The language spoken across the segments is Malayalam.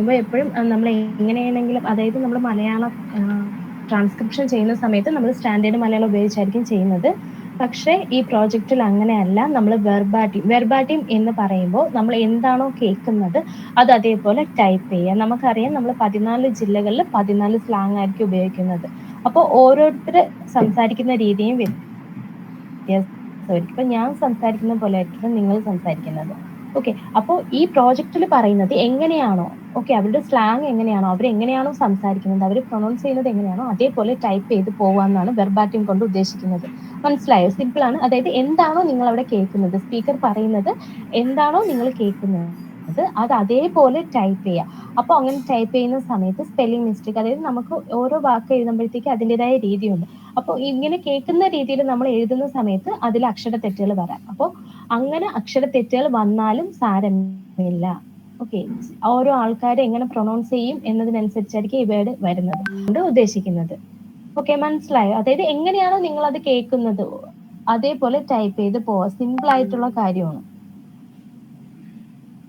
എപ്പോഴും നമ്മൾ എങ്ങനെയാണെങ്കിലും അതായത് നമ്മൾ മലയാളം ട്രാൻസ്ക്രിപ്ഷൻ ചെയ്യുന്ന സമയത്ത് നമ്മൾ സ്റ്റാൻഡേർഡ് മലയാളം ഉപയോഗിച്ചായിരിക്കും ചെയ്യുന്നത്. പക്ഷേ ഈ പ്രോജക്റ്റിൽ അങ്ങനെയല്ല. നമ്മൾ വെർബാറ്റിം എന്ന് പറയുമ്പോൾ നമ്മൾ എന്താണോ കേൾക്കുന്നത് അത് അതേപോലെ ടൈപ്പ് ചെയ്യുക. നമുക്കറിയാം നമ്മൾ 14 ജില്ലകളിൽ 14 സ്ലാങ് ആയിരിക്കും ഉപയോഗിക്കുന്നത്. അപ്പോൾ ഓരോരുത്തർ സംസാരിക്കുന്ന രീതിയും വ്യത്യാസമായിരിക്കും. ഇപ്പൊ ഞാൻ സംസാരിക്കുന്ന പോലെ ആയിരിക്കും നിങ്ങൾ സംസാരിക്കുന്നത്. ഓക്കെ, അപ്പോൾ ഈ പ്രോജക്റ്റിൽ പറയുന്നത് എങ്ങനെയാണോ, ഓക്കെ, അവരുടെ സ്ലാങ് എങ്ങനെയാണോ, അവരെങ്ങനെയാണോ സംസാരിക്കുന്നത്, അവർ പ്രൊണൗൺസ് ചെയ്യുന്നത് എങ്ങനെയാണോ അതേപോലെ ടൈപ്പ് ചെയ്ത് പോവാന്നാണ് വെർബാറ്റിം കൊണ്ട് ഉദ്ദേശിക്കുന്നത്. മനസ്സിലായോ? സിമ്പിൾ ആണ്. അതായത് എന്താണോ നിങ്ങൾ അവിടെ കേൾക്കുന്നത്, സ്പീക്കർ പറയുന്നത് എന്താണോ നിങ്ങൾ കേൾക്കുന്നത് അത് അതേപോലെ ടൈപ്പ് ചെയ്യുക. അപ്പോൾ അങ്ങനെ ടൈപ്പ് ചെയ്യുന്ന സമയത്ത് സ്പെല്ലിംഗ് മിസ്റ്റേക്ക്, അതായത് നമുക്ക് ഓരോ വാക്ക് എഴുതുമ്പോഴത്തേക്ക് അതിൻ്റെതായ രീതിയുണ്ട്. അപ്പോൾ ഇങ്ങനെ കേൾക്കുന്ന രീതിയിൽ നമ്മൾ എഴുതുന്ന സമയത്ത് അതിൽ അക്ഷരത്തെറ്റുകൾ വരാം. അപ്പോൾ അങ്ങനെ അക്ഷരത്തെറ്റുകൾ വന്നാലും സാരമില്ല. ഓക്കെ, ഓരോ ആൾക്കാരെ എങ്ങനെ പ്രൊണൗൺസ് ചെയ്യും എന്നതിനനുസരിച്ചായിരിക്കും ഈ വേർഡ് വരുന്നത് കൊണ്ട് ഉദ്ദേശിക്കുന്നത്. ഓക്കെ, മനസ്സിലായോ? അതായത് എങ്ങനെയാണോ നിങ്ങൾ അത് കേൾക്കുന്നത് അതേപോലെ ടൈപ്പ് ചെയ്ത് പോവാ. സിമ്പിൾ ആയിട്ടുള്ള കാര്യമാണ്.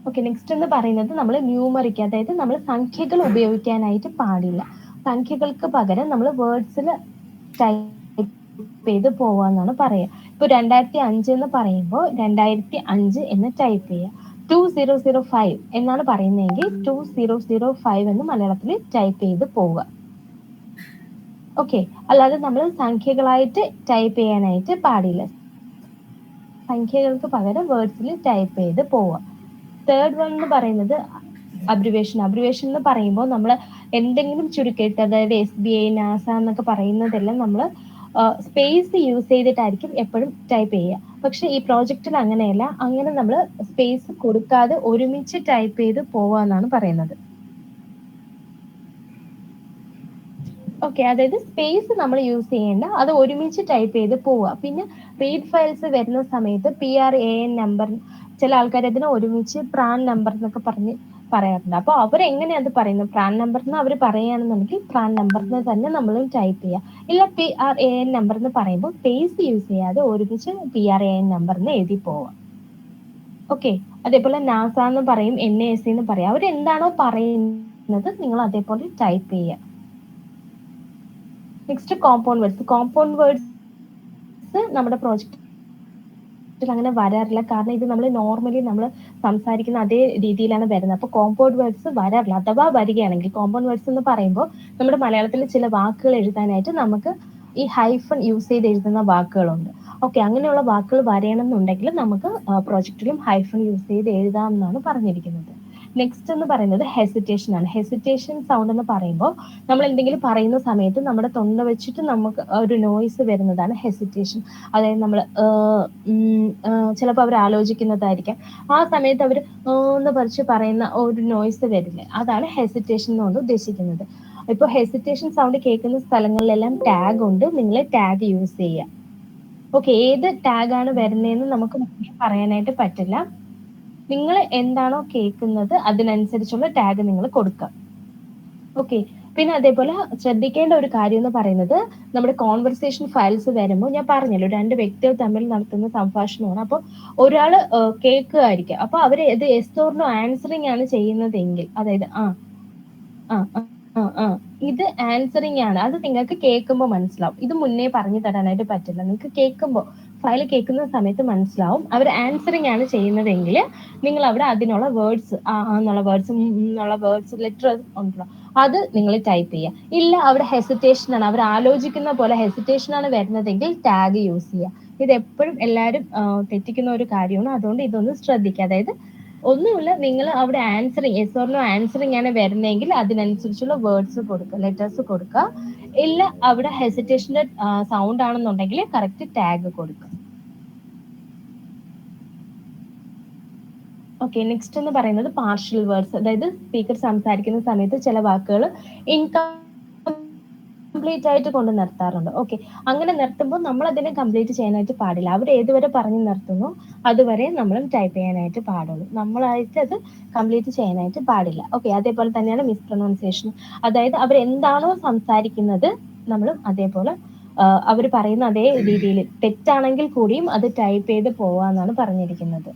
ഓക്കെ, നെക്സ്റ്റ് എന്ന് പറയുന്നത് നമ്മൾ ന്യൂമറിക്, അതായത് നമ്മൾ സംഖ്യകൾ ഉപയോഗിക്കാനായിട്ട് പാടില്ല. സംഖ്യകൾക്ക് പകരം നമ്മൾ വേർഡ്സിൽ ടൈപ്പ് ചെയ്ത് പോവാന്നാണ് പറയുക. ഇപ്പൊ 2005 എന്ന് പറയുമ്പോൾ 2005 എന്ന് ടൈപ്പ് ചെയ്യുക. 2005 എന്നാണ് പറയുന്നതെങ്കിൽ 2005 എന്ന് മലയാളത്തിൽ ടൈപ്പ് ചെയ്ത് പോവുക. ഓക്കെ, അല്ലാതെ നമ്മൾ സംഖ്യകളായിട്ട് ടൈപ്പ് ചെയ്യാനായിട്ട് പാടില്ല. സംഖ്യകൾക്ക് പകരം വേർഡ്സിൽ ടൈപ്പ് ചെയ്ത് പോവുക. തേർഡ് വൺ എന്ന് പറയുന്നത് അബ്രിവേഷൻ എന്ന് പറയുമ്പോൾ നമ്മൾ എന്തെങ്കിലും ചുരുക്കിയിട്ട്, അതായത് SBI, നാസ എന്നൊക്കെ പറയുന്നതെല്ലാം നമ്മൾ സ്പേസ് യൂസ് ചെയ്തിട്ടായിരിക്കും എപ്പോഴും ടൈപ്പ് ചെയ്യുക. പക്ഷെ ഈ പ്രോജക്റ്റിൽ അങ്ങനെയല്ല. അങ്ങനെ നമ്മൾ സ്പേസ് കൊടുക്കാതെ ഒരുമിച്ച് ടൈപ്പ് ചെയ്ത് പോവാന്നാണ് പറയുന്നത്. ഓക്കെ, അതായത് സ്പേസ് നമ്മൾ യൂസ് ചെയ്യേണ്ട, അത് ഒരുമിച്ച് ടൈപ്പ് ചെയ്ത് പോവുക. പിന്നെ റീഡ് ഫയൽസ് വരുന്ന സമയത്ത് PRAN നമ്പർ, ചില ആൾക്കാർ അതിനെ ഒരുമിച്ച് പ്രാൻ നമ്പർ എന്നൊക്കെ പറഞ്ഞ് പറയാറുണ്ട്. അപ്പോൾ അവരെങ്ങനെ അത് പറയുന്നത്? പ്രാൻ നമ്പർ എന്ന് അവർ പറയുകയാണെന്നുണ്ടെങ്കിൽ പ്രാൻ നമ്പർ എന്ന് തന്നെ നമ്മളും ടൈപ്പ് ചെയ്യുക. ഇല്ല PRAN നമ്പർ എന്ന് പറയുമ്പോൾ സ്പേസ് യൂസ് ചെയ്യാതെ ഒരുമിച്ച് PRAN നമ്പർ എന്ന് എഴുതി പോവാം. ഓക്കെ, അതേപോലെ നാസ എന്ന് പറയും, NAC എന്ന് പറയും. അവരെന്താണോ പറയുന്നത് നിങ്ങൾ അതേപോലെ ടൈപ്പ് ചെയ്യുക. നെക്സ്റ്റ് കോമ്പൗണ്ട് വേർഡ്സ് നമ്മുടെ പ്രോജക്റ്റിൽ അങ്ങനെ വരാറില്ല. കാരണം ഇത് നമ്മൾ നോർമലി നമ്മൾ സംസാരിക്കുന്ന അതേ രീതിയിലാണ് വരുന്നത്. അപ്പോൾ കോമ്പൗണ്ട് വേർഡ്സ് വരാറില്ല. അഥവാ വരികയാണെങ്കിൽ കോമ്പൗണ്ട് വേർഡ്സ് എന്ന് പറയുമ്പോൾ നമ്മുടെ മലയാളത്തിൽ ചില വാക്കുകൾ എഴുതാനായിട്ട് നമുക്ക് ഈ ഹൈഫൺ യൂസ് ചെയ്ത് എഴുതുന്ന വാക്കുകളുണ്ട്. ഓക്കെ, അങ്ങനെയുള്ള വാക്കുകൾ വരണമെന്നുണ്ടെങ്കിൽ നമുക്ക് പ്രോജക്റ്റിലും ഹൈഫൺ യൂസ് ചെയ്ത് എഴുതാം എന്നാണ് പറഞ്ഞിരിക്കുന്നത്. നെക്സ്റ്റ് എന്ന് പറയുന്നത് ഹെസിറ്റേഷൻ ആണ്. ഹെസിറ്റേഷൻ സൗണ്ട് എന്ന് പറയുമ്പോൾ നമ്മൾ എന്തെങ്കിലും പറയുന്ന സമയത്ത് നമ്മുടെ തൊണ്ട വെച്ചിട്ട് നമുക്ക് ഒരു നോയ്സ് വരുന്നതാണ് ഹെസിറ്റേഷൻ. അതായത് നമ്മൾ ചിലപ്പോൾ അവർ ആലോചിക്കുന്നതായിരിക്കാം, ആ സമയത്ത് അവർ എന്ന് പറിച്ച് പറയുന്ന ഒരു നോയ്സ് വരില്ലേ, അതാണ് ഹെസിറ്റേഷൻ കൊണ്ട് ഉദ്ദേശിക്കുന്നത്. ഇപ്പോൾ ഹെസിറ്റേഷൻ സൗണ്ട് കേൾക്കുന്ന സ്ഥലങ്ങളിലെല്ലാം ടാഗ് ഉണ്ട്. നിങ്ങൾ ടാഗ് യൂസ് ചെയ്യുക. ഓക്കെ, ഏത് ടാഗാണ് വരുന്നതെന്ന് നമുക്ക് പറയാനായിട്ട് പറ്റില്ല. നിങ്ങൾ എന്താണോ കേൾക്കുന്നത് അതിനനുസരിച്ചുള്ള ടാഗ് നിങ്ങൾ കൊടുക്കുക. ഓക്കെ, പിന്നെ അതേപോലെ ശ്രദ്ധിക്കേണ്ട ഒരു കാര്യം എന്ന് പറയുന്നത്, നമ്മുടെ കോൺവെർസേഷൻ ഫയൽസ് വരുമ്പോൾ ഞാൻ പറഞ്ഞല്ലോ 2 വ്യക്തികൾ തമ്മിൽ നടത്തുന്ന സംഭാഷണമാണ്. അപ്പോൾ ഒരാൾ കേൾക്കുകയായിരിക്കും. അപ്പോൾ അവർ ഇത് യെസ് ഓർ നോ ആൻസറിങ് ആണ് ചെയ്യുന്നതെങ്കിൽ, അതായത് ഇത് ആൻസറിങ് ആണ്, അത് നിങ്ങൾക്ക് കേൾക്കുമ്പോൾ മനസ്സിലാവും. ഇത് മുന്നേ പറഞ്ഞു തരാനായിട്ട് പറ്റില്ല. നിങ്ങൾക്ക് കേൾക്കുമ്പോൾ ഫയൽ കേൾക്കുന്ന സമയത്ത് മനസ്സിലാവും. അവർ ആൻസറിങ് ആണ് ചെയ്യുന്നതെങ്കിൽ നിങ്ങൾ അവിടെ അതിനുള്ള വേർഡ്സ് എന്നുള്ള വേർഡ്സ് ലെറ്റർ ഉണ്ടല്ലോ അത് നിങ്ങൾ ടൈപ്പ് ചെയ്യുക. ഇല്ല അവിടെ ഹെസിറ്റേഷൻ ആണ്, അവർ ആലോചിക്കുന്ന പോലെ ഹെസിറ്റേഷൻ ആണ് വരുന്നതെങ്കിൽ ടാഗ് യൂസ് ചെയ്യുക. ഇത് എപ്പോഴും എല്ലാവരും തെറ്റിക്കുന്ന ഒരു കാര്യമാണ്. അതുകൊണ്ട് ഇതൊന്ന് ശ്രദ്ധിക്കുക. അതായത് ഒന്നുമില്ല, നിങ്ങൾ അവിടെ answering yes or no answering ആണ് വരുന്നതെങ്കിൽ അതിനനുസരിച്ചുള്ള വേർഡ്സ് കൊടുക്കുക, ലെറ്റേഴ്സ് കൊടുക്കുക. ഇല്ല അവിടെ ഹെസിറ്റേഷന്റെ സൗണ്ട് ആണെന്നുണ്ടെങ്കിൽ കറക്റ്റ് ടാഗ് കൊടുക്കുക. ഓക്കെ, നെക്സ്റ്റ് എന്ന് പറയുന്നത് പാർഷ്യൽ വേർഡ്സ്. അതായത് സ്പീക്കർ സംസാരിക്കുന്ന സമയത്ത് ചില വാക്കുകൾ ഇൻകംപ്ലീറ്റ് ആയിട്ട് കൊണ്ട് നിർത്താറുണ്ട്. ഓക്കെ, അങ്ങനെ നിർത്തുമ്പോൾ നമ്മൾ അതിനെ കംപ്ലീറ്റ് ചെയ്യാനായിട്ട് പാടില്ല. അവർ ഏതുവരെ പറഞ്ഞു നിർത്തുന്നു അതുവരെ നമ്മളും ടൈപ്പ് ചെയ്യാനായിട്ട് പാടുള്ളൂ. നമ്മളായിട്ട് അത് കംപ്ലീറ്റ് ചെയ്യാനായിട്ട് പാടില്ല. ഓക്കെ, അതേപോലെ തന്നെയാണ് മിസ്പ്രൊനൗൺസിയേഷൻ. അതായത് അവർ എന്താണോ സംസാരിക്കുന്നത് നമ്മളും അതേപോലെ അവർ പറയുന്ന അതേ രീതിയിൽ തെറ്റാണെങ്കിൽ കൂടിയും അത് ടൈപ്പ് ചെയ്ത് പോവാന്നാണ് പറഞ്ഞിരിക്കുന്നത്.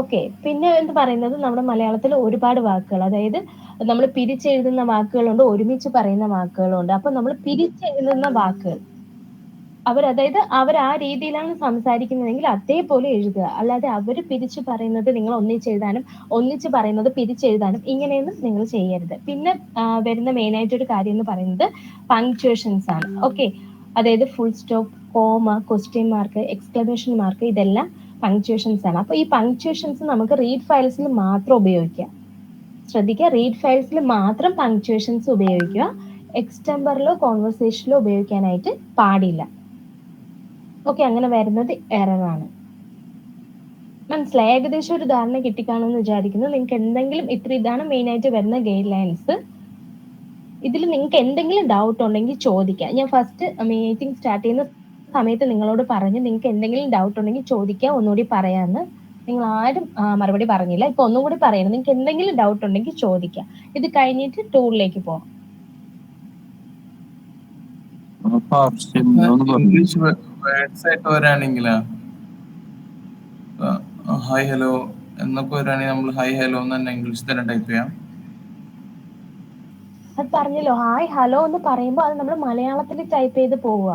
ഓക്കെ. പിന്നെ എന്ന് പറയുന്നത് നമ്മുടെ മലയാളത്തിൽ ഒരുപാട് വാക്കുകൾ, അതായത് നമ്മൾ പിരിച്ചെഴുതുന്ന വാക്കുകളുണ്ട്, ഒരുമിച്ച് പറയുന്ന വാക്കുകളുണ്ട്. അപ്പൊ നമ്മൾ പിരിച്ചെഴുതുന്ന വാക്കുകൾ അവർ ആ രീതിയിലാണ് സംസാരിക്കുന്നതെങ്കിൽ അതേപോലെ എഴുതുക. അല്ലാതെ അവർ പിരിച്ചു പറയുന്നത് നിങ്ങൾ ഒന്നിച്ചെഴുതാനും ഒന്നിച്ച് പറയുന്നത് പിരിച്ചെഴുതാനും ഇങ്ങനെയൊന്നും നിങ്ങൾ ചെയ്യരുത്. പിന്നെ വരുന്ന മെയിനായിട്ടൊരു കാര്യം എന്ന് പറയുന്നത് പങ്ക്ച്വേഷൻസ് ആണ്. ഓക്കെ, അതായത് full stop, comma, question mark, exclamation mark, ഇതെല്ലാം പങ്ക്ച്വേഷൻസ് ആണ്. അപ്പൊ ഈ പങ്ക്ച്വേഷൻസ് നമുക്ക് റീഡ് ഫയൽസിൽ മാത്രം ഉപയോഗിക്കാം. ശ്രദ്ധിക്കുക, റീഡ് ഫയൽസിൽ മാത്രം പങ്ക്ച്വേഷൻസ് ഉപയോഗിക്കുക. എക്സ്റ്റംബറിലോ കോൺവെർസേഷനിലോ ഉപയോഗിക്കാനായിട്ട് പാടില്ല. ഓക്കെ, അങ്ങനെ വരുന്നത് എററാണ്. മനസ്സിലായി? ഏകദേശം ഒരു ധാരണ കിട്ടിക്കാണെന്ന് വിചാരിക്കുന്നു. നിങ്ങൾക്ക് എന്തെങ്കിലും ഇതാണ് മെയിൻ ആയിട്ട് വരുന്ന ഗൈഡ് ലൈൻസ്. ഇതിൽ നിങ്ങൾക്ക് എന്തെങ്കിലും ഡൗട്ട് ഉണ്ടെങ്കിൽ ചോദിക്കാം. ഞാൻ ഫസ്റ്റ് മീറ്റിംഗ് സ്റ്റാർട്ട് ചെയ്യുന്ന സമയത്ത് നിങ്ങളോട് പറഞ്ഞു നിങ്ങൾക്ക് എന്തെങ്കിലും ഡൗട്ട് ഉണ്ടെങ്കിൽ ചോദിക്കുക, ഒന്നുകൂടി പറയാമെന്ന്. നിങ്ങൾ ആരും മറുപടി പറഞ്ഞില്ല. ഇപ്പൊ ഒന്നും കൂടി പറയണം, നിങ്ങൾക്ക് എന്തെങ്കിലും ഡൗട്ട് ഉണ്ടെങ്കിൽ ചോദിക്കാം. ഇത് കഴിഞ്ഞിട്ട് ടൂറിലേക്ക് പോകാം. ഇംഗ്ലീഷ് വേർഡ്സ് ആയിട്ട് വരാണെങ്കിലാ ഹായ് ഹലോ എന്നൊക്കെ വരാണെങ്കിൽ നമ്മൾ ഹായ് ഹലോ എന്ന് തന്നെ ഇംഗ്ലീഷിൽ തന്നെ ടൈപ്പ് ചെയ്യാം. അത് പറഞ്ഞല്ലോ, ഹായ് ഹലോ എന്ന് പറയുമ്പോൾ അത് നമ്മൾ മലയാളത്തിൽ ടൈപ്പ് ചെയ്ത് പോവുക.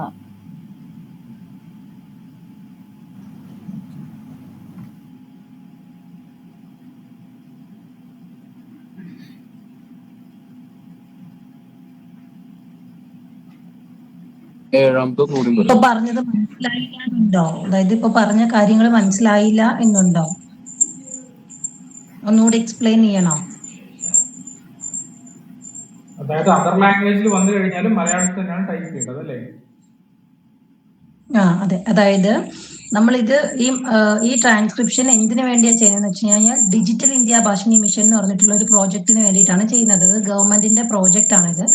ഇപ്പൊ പറഞ്ഞത് മനസ്സിലായില്ല എന്നുണ്ടോ? അതായത് ഇപ്പൊ പറഞ്ഞ കാര്യങ്ങൾ മനസ്സിലായില്ല എന്നുണ്ടോ? ഒന്നുകൂടി എക്സ്പ്ലെയിൻ ചെയ്യണോ? അതായത് അതർ ലാംഗ്വേജിൽ വന്നു കഴിഞ്ഞാലും മലയാളത്തിൽ തന്നെയാണ് ടൈപ്പ് ചെയ്യേണ്ടത് അല്ലേ? അതെ. അതായത് നമ്മളിത് ഈ ട്രാൻസ്ക്രിപ്ഷൻ എന്തിനു വേണ്ടിയാണ് ചെയ്യുന്നത് വെച്ച് കഴിഞ്ഞാൽ ഡിജിറ്റൽ ഇന്ത്യ ഭാഷിണി മിഷൻ എന്ന് പറഞ്ഞിട്ടുള്ള ഒരു പ്രോജക്റ്റിന് വേണ്ടിയിട്ടാണ് ചെയ്യുന്നത്. അത് ഗവൺമെന്റിന്റെ പ്രോജക്റ്റ് ആണിത്.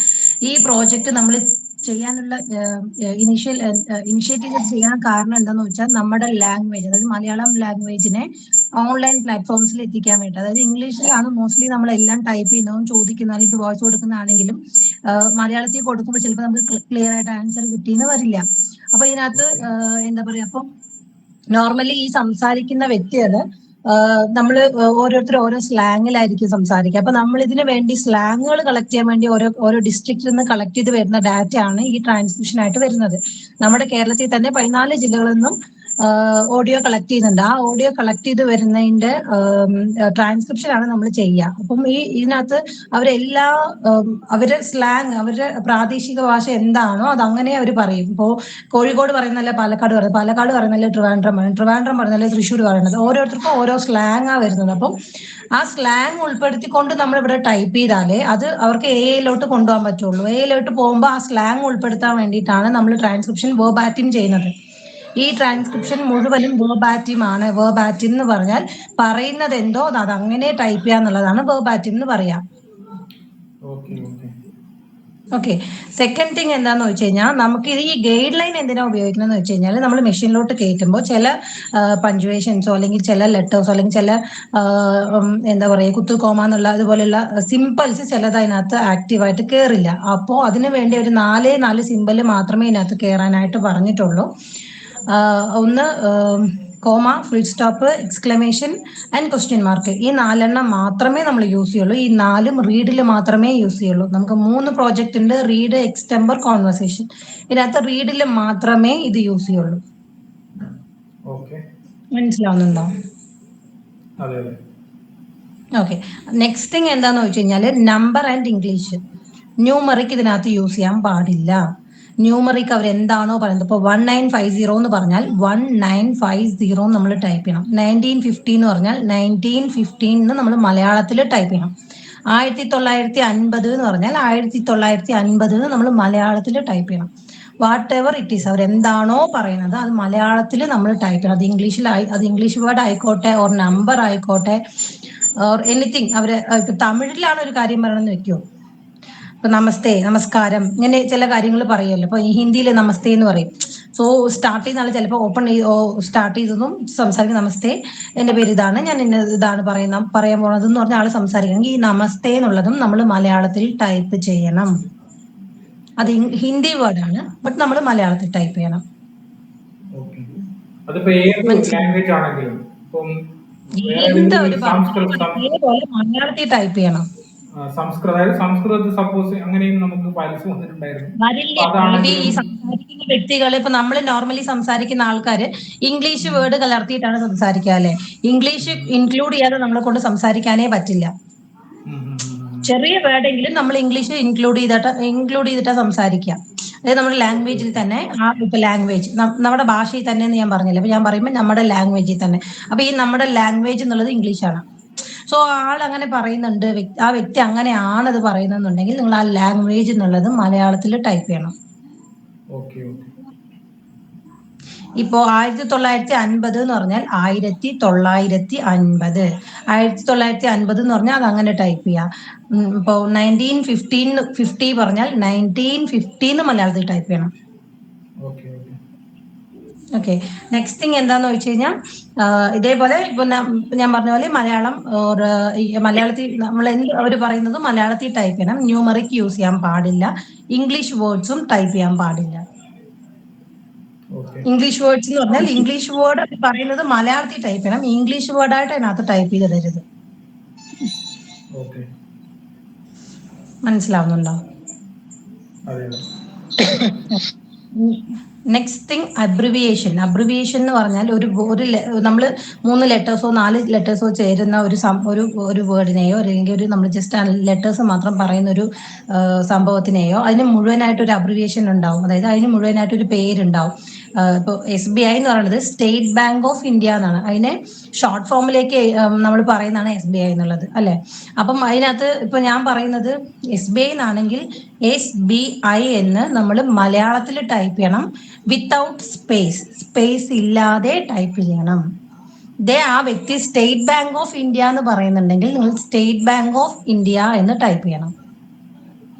ഈ പ്രോജക്റ്റ് നമ്മൾ ചെയ്യാനുള്ള ഇനിഷ്യേറ്റീവ് ചെയ്യാൻ കാരണം എന്താന്ന് വെച്ചാൽ നമ്മുടെ ലാംഗ്വേജ്, അതായത് മലയാളം ലാംഗ്വേജിനെ ഓൺലൈൻ പ്ലാറ്റ്ഫോംസിൽ എത്തിക്കാൻ വേണ്ടി. അതായത് ഇംഗ്ലീഷിലാണ് മോസ്റ്റ്ലി നമ്മളെല്ലാം ടൈപ്പ് ചെയ്യുന്നതും ചോദിക്കുന്ന അല്ലെങ്കിൽ വോയിസ് കൊടുക്കുന്നതാണെങ്കിലും മലയാളത്തിൽ കൊടുക്കുമ്പോൾ ചിലപ്പോൾ നമുക്ക് ക്ലിയർ ആയിട്ട് ആൻസർ കിട്ടിയെന്ന് വരില്ല. അപ്പൊ ഇതിനകത്ത് എന്താ പറയാ, അപ്പൊ നോർമലി ഈ സംസാരിക്കുന്ന വ്യക്തികള് നമ്മൾ ഓരോരുത്തർ ഓരോ സ്ലാങ്ങിലായിരിക്കും സംസാരിക്കുക. അപ്പൊ നമ്മൾ ഇതിനു വേണ്ടി സ്ലാങ്ങുകൾ കളക്ട് ചെയ്യാൻ വേണ്ടി ഓരോ ഡിസ്ട്രിക്റ്റിൽ നിന്ന് കളക്ട് ചെയ്ത് വരുന്ന ഡാറ്റ ആണ് ഈ ട്രാൻസ്മിഷൻ ആയിട്ട് വരുന്നത്. നമ്മുടെ കേരളത്തിൽ തന്നെ 14 ജില്ലകളിൽ നിന്നും ഓഡിയോ കളക്ട് ചെയ്യുന്നുണ്ട്. ആ ഓഡിയോ കളക്ട് ചെയ്ത് വരുന്നതിന്റെ ട്രാൻസ്ക്രിപ്ഷൻ ആണ് നമ്മൾ ചെയ്യുക. അപ്പം ഇതിനകത്ത് അവരെല്ലാ അവരുടെ സ്ലാങ്, അവരുടെ പ്രാദേശിക ഭാഷ എന്താണോ അത് അങ്ങനെ അവർ പറയും. ഇപ്പോ കോഴിക്കോട് പറയുന്നല്ല പാലക്കാട് പറയുന്നത്, പാലക്കാട് പറയുന്നല്ല ട്രിവാൻഡ്രം പറയുന്നത്, ട്രിവാൻഡ്രം പറയുന്നല്ല തൃശ്ശൂർ പറയുന്നത്. ഓരോരുത്തർക്കും ഓരോ സ്ലാങ് ആ വരുന്നത്. അപ്പം ആ സ്ലാങ് ഉൾപ്പെടുത്തിക്കൊണ്ട് നമ്മൾ ഇവിടെ ടൈപ്പ് ചെയ്താലേ അത് അവർക്ക് എയിലോട്ട് കൊണ്ടുപോകാൻ പറ്റുള്ളൂ. എയിലോട്ട് പോകുമ്പോൾ ആ സ്ലാങ് ഉൾപ്പെടുത്താൻ വേണ്ടിയിട്ടാണ് നമ്മൾ ട്രാൻസ്ക്രിപ്ഷൻ വേർബാറ്റിം ചെയ്യുന്നത്. ഈ ട്രാൻസ്ക്രിപ്ഷൻ മുഴുവനും വേർബാറ്റിം ആണ്. വേർബാറ്റിം എന്ന് പറഞ്ഞാൽ പറയുന്നത് എന്തോ അത് അങ്ങനെ ടൈപ്പ് ചെയ്യാന്നുള്ളതാണ് വേർബാറ്റിം എന്ന് പറയാം. ഓക്കെ. സെക്കൻഡ് തിങ് എന്താന്ന് വെച്ച് കഴിഞ്ഞാൽ നമുക്ക് ഈ ഗൈഡ് ലൈൻ എന്തിനാ ഉപയോഗിക്കുന്നത് വെച്ച് കഴിഞ്ഞാൽ നമ്മൾ മെഷീനിലോട്ട് കയറ്റുമ്പോൾ ചില പഞ്ച്വേഷൻസോ അല്ലെങ്കിൽ ചില ലെറ്റേഴ്സോ അല്ലെങ്കിൽ ചില എന്താ പറയുക കുത്തുകോമ എന്നുള്ള അതുപോലെയുള്ള സിമ്പിൾസ് ചിലത് അതിനകത്ത് ആക്റ്റീവായിട്ട് കയറില്ല. അപ്പോൾ അതിനു വേണ്ടി ഒരു 4 സിമ്പിൾ മാത്രമേ ഇതിനകത്ത് കയറാനായിട്ട് പറഞ്ഞിട്ടുള്ളൂ. ഒന്ന് comma, full stop, exclamation and question mark. ഈ 4 മാത്രമേ നമ്മൾ യൂസ് ചെയ്യുള്ളൂ. ഈ 4 റീഡിൽ മാത്രമേ യൂസ് ചെയ്യുള്ളൂ. നമുക്ക് 3 പ്രോജക്റ്റ് ഉണ്ട്: റീഡ്, എക്സ്റ്റംബർ, കോൺവെർസേഷൻ. ഇതിനകത്ത് റീഡിൽ മാത്രമേ ഇത് യൂസ് ചെയ്യുള്ളൂ. മനസ്സിലാവുന്നുണ്ടോ? ഓക്കെ. നെക്സ്റ്റ് തിങ് എന്താന്ന് വെച്ച് കഴിഞ്ഞാല് നമ്പർ ആൻഡ് ഇംഗ്ലീഷ്. ന്യൂമറിക് ഇതിനകത്ത് യൂസ് ചെയ്യാൻ പാടില്ല. ന്യൂമറിക് അവർ എന്താണോ പറയുന്നത്, ഇപ്പോൾ 1950 എന്ന് പറഞ്ഞാൽ 1950 നമ്മൾ ടൈപ്പ് ചെയ്യണം. 1950 എന്ന് പറഞ്ഞാൽ 1915 എന്ന് നമ്മൾ മലയാളത്തിൽ ടൈപ്പ് ചെയ്യണം. 1950 എന്ന് പറഞ്ഞാൽ 1950 എന്ന് നമ്മൾ മലയാളത്തിൽ ടൈപ്പ് ചെയ്യണം. വാട്ട് എവർ ഇറ്റ് ഈസ്, അവരെന്താണോ പറയുന്നത് അത് മലയാളത്തിൽ നമ്മൾ ടൈപ്പ് ചെയ്യണം. അത് ഇംഗ്ലീഷ് വേർഡ് ആയിക്കോട്ടെ, ഓർ നമ്പർ ആയിക്കോട്ടെ, ഓർ എനിത്തിങ്. അവര് ഇപ്പൊ തമിഴിലാണ് ഒരു കാര്യം പറയണമെന്ന് വെക്കുമോ, ഇപ്പൊ നമസ്തേ, നമസ്കാരം, ഇങ്ങനെ ചില കാര്യങ്ങൾ പറയുമല്ലോ. ഇപ്പൊ ഈ ഹിന്ദിയിൽ നമസ്തേ എന്ന് പറയും. സോ സ്റ്റാർട്ട് ചെയ്യുന്ന ആൾ ചിലപ്പോൾ സ്റ്റാർട്ട് ചെയ്തതും സംസാരിക്കും നമസ്തേ, എന്റെ പേര് ഇതാണ്, ഞാൻ ഇതാണ് പറയാൻ പോണത് എന്ന് പറഞ്ഞ ആൾ സംസാരിക്കണമെങ്കിൽ ഈ നമസ്തേ എന്നുള്ളതും നമ്മൾ മലയാളത്തിൽ ടൈപ്പ് ചെയ്യണം. അത് ഹിന്ദി വേർഡാണ്, ബട്ട് നമ്മൾ മലയാളത്തിൽ ടൈപ്പ് ചെയ്യണം. അതിപ്പോ ഏത് ലാംഗ്വേജ് ആണെങ്കിലും ഇപ്പം വേറെ എന്താ ഒരു ഏതെങ്കിലും അതേപോലെ മലയാളത്തിൽ ടൈപ്പ് ചെയ്യണം. സംസ്കൃതത്തിൽ സപ്പോസ് അങ്ങനെയും നമുക്ക് പൈൽസ് വന്നിട്ടുണ്ടായിരുന്നു. വരില്ല. മേ ബി ഈ സംസാരിക്കുന്ന വ്യക്തികൾ, ഇപ്പൊ നമ്മൾ നോർമലി സംസാരിക്കുന്ന ആൾക്കാര് ഇംഗ്ലീഷ് വേർഡ് കലർത്തിയിട്ടാണ് സംസാരിക്കുക അല്ലെ. ഇംഗ്ലീഷ് ഇൻക്ലൂഡ് ചെയ്യാതെ നമ്മളെ കൊണ്ട് സംസാരിക്കാനേ പറ്റില്ല. ചെറിയ വേർഡെങ്കിലും നമ്മൾ ഇംഗ്ലീഷ് ഇൻക്ലൂഡ് ചെയ്തിട്ടാ സംസാരിക്കുക. അതായത് നമ്മുടെ ലാംഗ്വേജിൽ തന്നെ, ആ ഇപ്പൊ ലാംഗ്വേജ് നമ്മുടെ ഭാഷയിൽ തന്നെ എന്ന് ഞാൻ പറഞ്ഞില്ല. അപ്പൊ ഞാൻ പറയുമ്പോൾ നമ്മുടെ ലാംഗ്വേജിൽ തന്നെ. അപ്പൊ ഈ നമ്മുടെ ലാംഗ്വേജ് എന്നുള്ളത് ഇംഗ്ലീഷാണ്. സോ ആൾ അങ്ങനെ പറയുന്നുണ്ട്, ആ വ്യക്തി അങ്ങനെയാണത് പറയുന്നുണ്ടെങ്കിൽ നിങ്ങൾ ആ ലാംഗ്വേജ് എന്നുള്ളത് മലയാളത്തിൽ ടൈപ്പ് ചെയ്യണം. ഇപ്പോ 1950 എന്ന് പറഞ്ഞാൽ 1950, 1950 എന്ന് പറഞ്ഞാൽ അത് അങ്ങനെ ടൈപ്പ് ചെയ്യാം. ഇപ്പോ 1950 പറഞ്ഞാൽ 1950 എന്ന് മലയാളത്തിൽ ടൈപ്പ് ചെയ്യണം. ഓക്കെ. നെക്സ്റ്റ് തിങ് എന്താന്ന് വെച്ച് കഴിഞ്ഞാൽ, ഇതേപോലെ ഇപ്പൊ ഞാൻ പറഞ്ഞ പോലെ മലയാളത്തിൽ നമ്മൾ അവർ പറയുന്നത് മലയാളത്തിൽ ടൈപ്പ് ചെയ്യണം. ന്യൂമറിക് യൂസ് ചെയ്യാൻ പാടില്ല. ഇംഗ്ലീഷ് വേർഡ്സും ടൈപ്പ് ചെയ്യാൻ പാടില്ല. ഇംഗ്ലീഷ് വേർഡ്സ് എന്ന് പറഞ്ഞാൽ ഇംഗ്ലീഷ് വേർഡ് പറയുന്നത് മലയാളത്തിൽ ടൈപ്പ് ചെയ്യണം. ഇംഗ്ലീഷ് വേർഡായിട്ട് അതിനകത്ത് ടൈപ്പ് ചെയ്തിടരുത്. മനസ്സിലാവുന്നുണ്ടോ? Next thing abbreviation. അബ്രിവിയേഷൻ എന്ന് പറഞ്ഞാൽ നമ്മൾ 3 ലെറ്റേഴ്സോ 4 ലെറ്റേഴ്സോ ചേരുന്ന ഒരു വേർഡിനെയോ അല്ലെങ്കിൽ നമ്മൾ ജസ്റ്റ് ലെറ്റേഴ്സ് മാത്രം പറയുന്ന ഒരു സംഭവത്തിനെയോ അതിന് മുഴുവനായിട്ട് ഒരു അബ്രിവിയേഷൻ ഉണ്ടാവും. അതായത് അതിന് മുഴുവനായിട്ട് ഒരു പേരുണ്ടാവും. ഇപ്പോൾ SBI എന്ന് പറയുന്നത് സ്റ്റേറ്റ് ബാങ്ക് ഓഫ് ഇന്ത്യ എന്നാണ്. അതിനെ ഷോർട്ട് ഫോമിലേക്ക് നമ്മൾ പറയുന്നതാണ് SBI എന്നുള്ളത് അല്ലെ. അപ്പം അതിനകത്ത് ഇപ്പൊ ഞാൻ പറയുന്നത് SBI എന്നാണെങ്കിൽ SBI എന്ന് നമ്മൾ മലയാളത്തിൽ ടൈപ്പ് ചെയ്യണം. വിത്തൗട്ട് സ്പേസ് ഇല്ലാതെ ടൈപ്പ് ചെയ്യണം. ആ വ്യക്തി സ്റ്റേറ്റ് ബാങ്ക് ഓഫ് ഇന്ത്യ എന്ന് പറയുന്നുണ്ടെങ്കിൽ നിങ്ങൾ സ്റ്റേറ്റ് ബാങ്ക് ഓഫ് ഇന്ത്യ എന്ന് ടൈപ്പ് ചെയ്യണം.